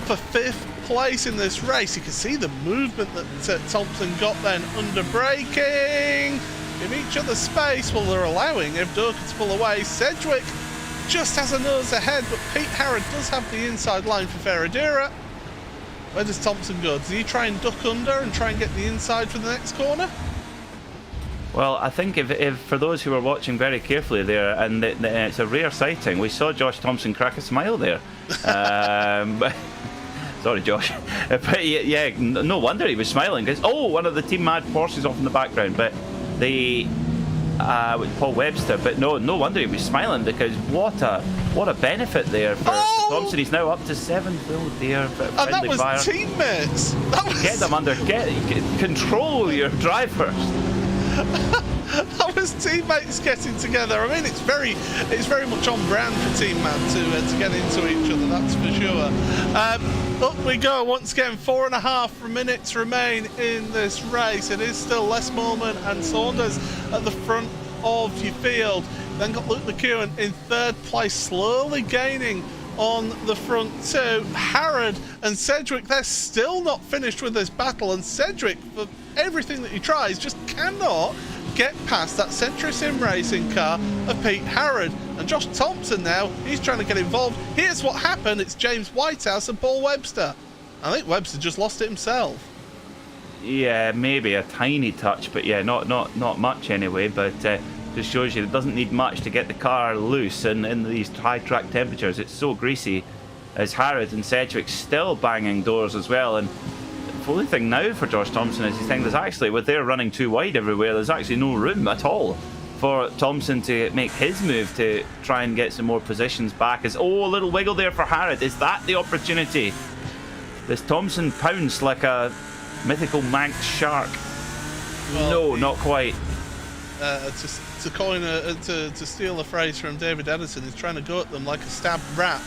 for 5th place in this race. You can see the movement that Thompson got then under braking. Give each other space while they're allowing Avdoka to pull away. Sedgwick just has a nose ahead, but Pete Harrod does have the inside line for Ferradura. Where does Thompson go? Does he try and duck under and try and get the inside for the next corner? Well, I think if for those who were watching very carefully there, and it's a rare sighting, we saw Josh Thompson crack a smile there. Sorry, Josh. But yeah, no wonder he was smiling, because one of the Team Mad Porsches off in the background. But with Paul Webster, but no wonder he was smiling, because what a benefit there for Thompson. He's now up to 7th. Oh dear, and that was fire. Teammates. That was... Get them under, control your drivers. That was teammates getting together. I mean, it's very much on brand for Team Man to get into each other, that's for sure. Up we go once again. 4.5 minutes remain in this race. It is still Les Morman and Saunders at the front of your field. Then got Luke McEwen in 3rd place, slowly gaining on the front two. Harrod and Sedgwick, they're still not finished with this battle, and Sedgwick, for everything that he tries, just cannot get past that Century Sim Racing car of Pete Harrod. And Josh Thompson now, he's trying to get involved. Here's what happened. It's James Whitehouse and Paul Webster. I think Webster just lost it himself. Yeah, maybe a tiny touch, but yeah, not much anyway. But just shows you it doesn't need much to get the car loose, and in these high track temperatures it's so greasy, as Harrod and Sedgwick still banging doors as well. And the only thing now for Josh Thompson is he's saying there's actually, with their running too wide everywhere, there's actually no room at all for Thompson to make his move to try and get some more positions back. As a little wiggle there for Harrod. Is that the opportunity? This Thompson pounced like a mythical Manx shark. Well, no, not quite. To steal a phrase from David Edison, he's trying to go at them like a stabbed rat.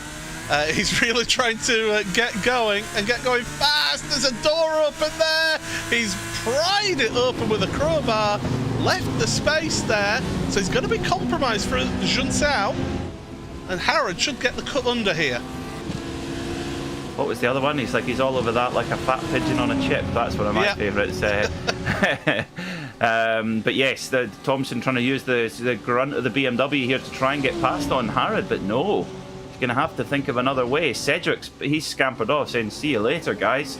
He's really trying to get going fast. There's a door open there. He's pried it open with a crowbar, left the space there, so he's going to be compromised for Junsao, and Harrod should get the cut under here. What was the other one? He's all over that like a fat pigeon on a chip. That's one of my favourites. But yes, Thompson trying to use the grunt of the BMW here to try and get past on Harrod, but no. He's going to have to think of another way. Cedric's, he's scampered off saying, see you later, guys.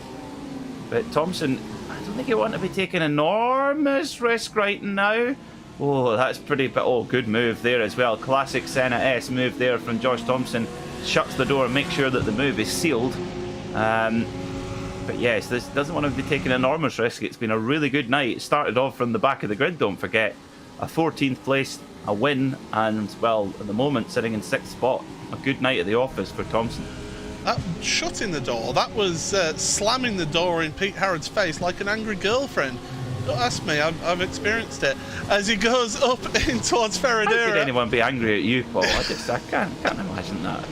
But Thompson, I don't think he'll want to be taking enormous risk right now. Oh, that's pretty, but good move there as well. Classic Senna S move there from Josh Thompson. Shuts the door and makes sure that the move is sealed. But yes, this doesn't want to be taking enormous risk. It's been a really good night. It started off from the back of the grid, don't forget. A 14th place, a win, and, well, at the moment, sitting in 6th spot. A good night at the office for Thompson. Shutting the door, that was slamming the door in Pete Harrod's face like an angry girlfriend. Don't ask me, I've experienced it. As he goes up in towards Ferradura. How could anyone be angry at you, Paul? I can't imagine that.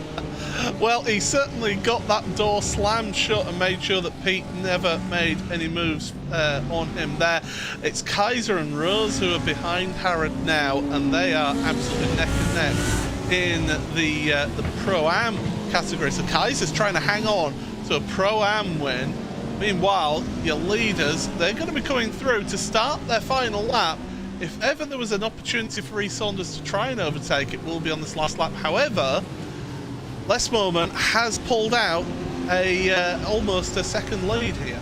Well, he certainly got that door slammed shut and made sure that Pete never made any moves on him there. It's Kaiser and Rose who are behind Harrod now, and they are absolutely neck and neck in the Pro-Am category. So Kaiser's trying to hang on to a Pro-Am win. Meanwhile, your leaders, they're going to be coming through to start their final lap. If ever there was an opportunity for Reece Saunders to try and overtake, it will be on this last lap. However, Les Morman has pulled out almost a second lead here.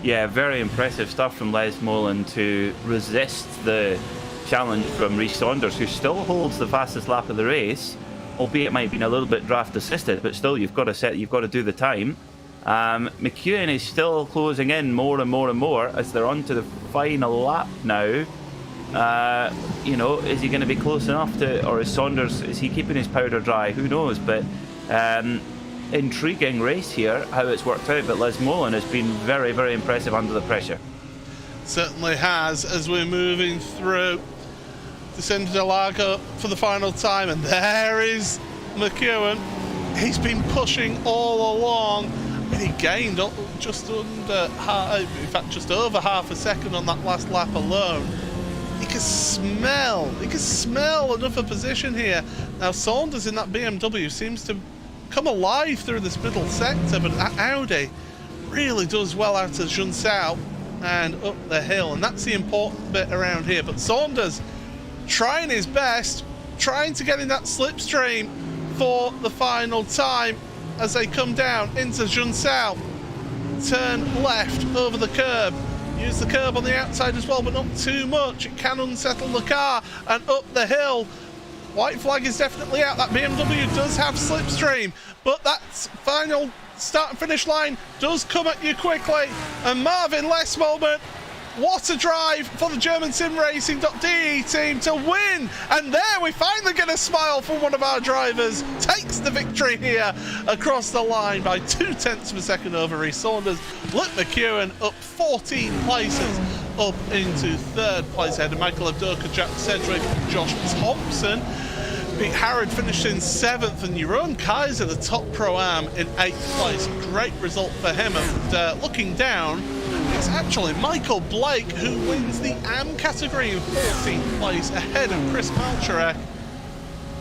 Yeah, very impressive stuff from Les Morman to resist the challenge from Reece Saunders, who still holds the fastest lap of the race, albeit it might have been a little bit draft assisted, but still you've got to do the time. McEwen is still closing in more and more and more as they're on to the final lap now. You know, is he going to be close enough to, or is Saunders, is he keeping his powder dry? Who knows? But intriguing race here, how it's worked out. But Les Morman has been very, very impressive under the pressure. Certainly has, as we're moving through the Interlagos for the final time. And there is McEwen. He's been pushing all along. He gained just under just over half a second on that last lap alone. You can smell another position here. Now Saunders in that BMW seems to come alive through this middle sector, but Audi really does well out of Junsao and up the hill, and that's the important bit around here. But Saunders trying his best, trying to get in that slipstream for the final time as they come down into Junsao. Turn left over the curb. Use the curb on the outside as well, but not too much. It can unsettle the car. And up the hill. White flag is definitely out. That BMW does have slipstream, but that final start and finish line does come at you quickly. And Marvin Les Morman What a drive for the German SimRacing.de team to win. And there we finally get a smile from one of our drivers. Takes the victory here across the line by 0.2 of a second over Rhys Saunders. Luke McEwen up 14 places, up into 3rd place ahead of Michael Abdurka, Jack Sedgwick, Josh Thompson. Pete Harrod finished in 7th, and Jeroen Kaiser, the top Pro-Am, in 8th place. Great result for him. And looking down, it's actually Michael Blake who wins the AM category in 14th place ahead of Chris Malcharek,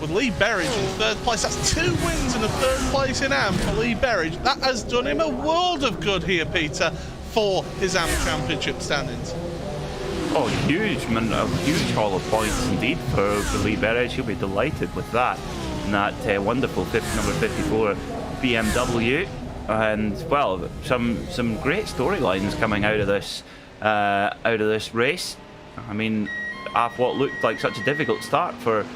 with Lee Berridge in 3rd place. That's 2 wins and a 3rd place in AM for Lee Berridge. That has done him a world of good here, Peter, for his AM championship standings. Oh, huge, man, a huge haul of points indeed for Lee Berridge. He'll be delighted with that. And that wonderful number 54 BMW. And, well, some great storylines coming out of this race. I mean, after what looked like such a difficult start for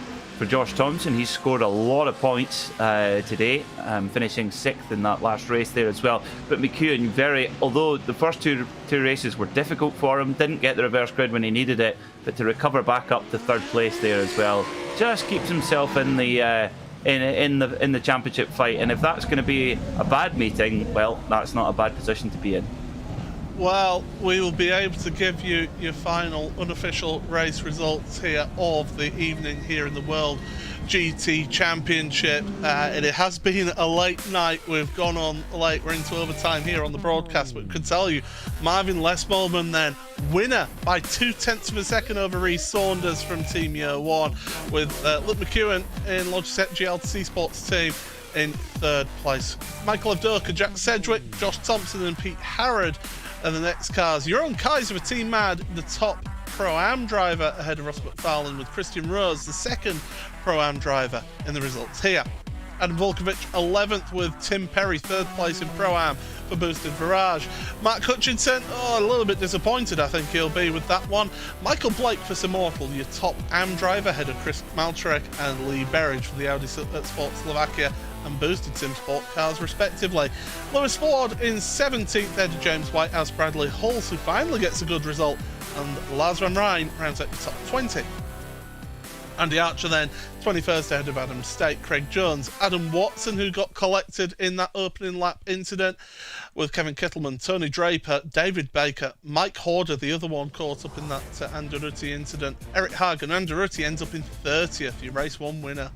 Josh Thompson, he's scored a lot of points today, finishing 6th in that last race there as well. But McEwen, although the first two races were difficult for him, didn't get the reverse grid when he needed it, but to recover back up to 3rd place there as well, just keeps himself in the in the championship fight. And if that's going to be a bad meeting, well, that's not a bad position to be in. Well, we will be able to give you your final unofficial race results here of the evening here in the World GT Championship. It has been a late night. We've gone on late. We're into overtime here on the broadcast, but we can tell you Marvin Lesmorman then winner by 0.2 of a second over Rhys Saunders from Team Year 1, with Luke McEwen in Logitech GLTC Sports team in 3rd place. Michael Abdurka, Jack Sedgwick, Josh Thompson and Pete Harrod and the next cars. Jeroen Kaiser of Team Mad, the top Pro-Am driver ahead of Ross McFarlane, with Christian Rose, the 2nd Pro-Am driver in the results here. Adam Volkovich 11th, with Tim Perry 3rd place in Pro-Am for Boosted Virage. Mark Hutchinson, a little bit disappointed I think he'll be with that one. Michael Blake for Simortal, your top AM driver ahead of Chris Malcharek and Lee Berridge for the Audi Sport Slovakia and Boosted Sim Sport cars respectively. Lewis Ford in 17th ahead of James Whitehouse, Bradley Hulse, who finally gets a good result, and Lars van Rijn rounds out the top 20. Andy Archer then 21st ahead of Adam State, Craig Jones, Adam Watson, who got collected in that opening lap incident, with Kevin Kittleman, Tony Draper, David Baker, Mike Horder, the other one caught up in that Anderutti incident, Eric Hagen. Anderutti ends up in 30th, your race 1 winner.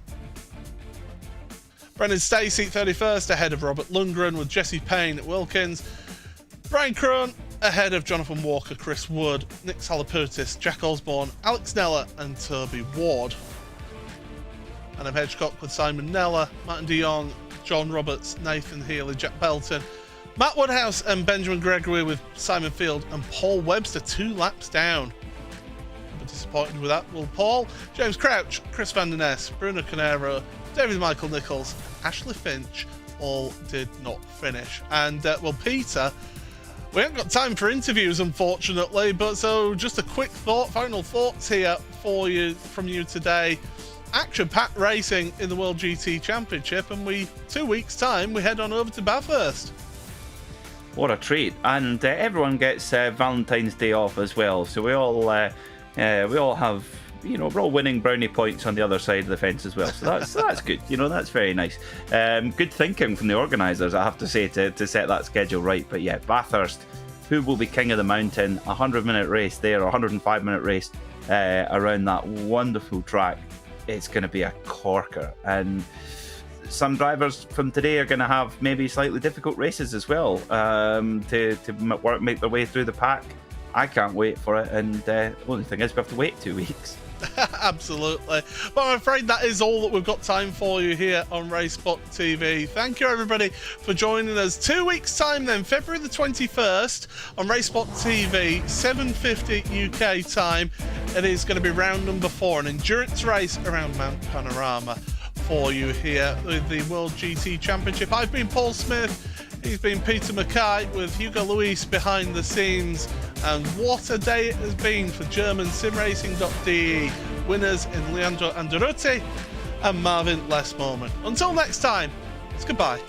Brendan Stacey 31st ahead of Robert Lundgren, with Jesse Payne at Wilkins, Brian Crone ahead of Jonathan Walker, Chris Wood, Nick Salaputis, Jack Osborne, Alex Neller and Toby Ward. Adam Hedgecock with Simon Neller, Martin de Jong, John Roberts, Nathan Healy, Jack Belton, Matt Woodhouse and Benjamin Gregory, with Simon Field and Paul Webster 2 laps down. I'm disappointed with that. Will Paul, James Crouch, Chris Van Den Ness, Bruno Canero, David Michael Nichols, Ashley Finch all did not finish. And well, Peter, we haven't got time for interviews unfortunately, but so just a quick final thoughts here for you from you today. Action-packed racing in the World GT Championship, and 2 weeks time we head on over to Bathurst. What a treat. And everyone gets Valentine's Day off as well, so we all have, we're all winning brownie points on the other side of the fence as well, so that's good. That's very nice. Good thinking from the organisers, I have to say, to set that schedule right. But yeah, Bathurst, who will be king of the mountain? 100-minute race there, or 105-minute race around that wonderful track. It's going to be a corker, and some drivers from today are going to have maybe slightly difficult races as well, to make their way through the pack. I can't wait for it, and the only thing is we have to wait 2 weeks. Absolutely. But I'm afraid that is all that we've got time for you here on RaceSpotTV. Thank you everybody for joining us. 2 weeks time then, February the 21st on RaceSpotTV, 7:50 UK time. It is going to be round number 4, an endurance race around Mount Panorama for you here with the World GT Championship. I've been Paul Smith, he's been Peter Mackay, with Hugo Luis behind the scenes. And what a day it has been for German SimRacing.de winners in Leandro Anderutti and Marvin Lesmorman. Until next time, it's goodbye.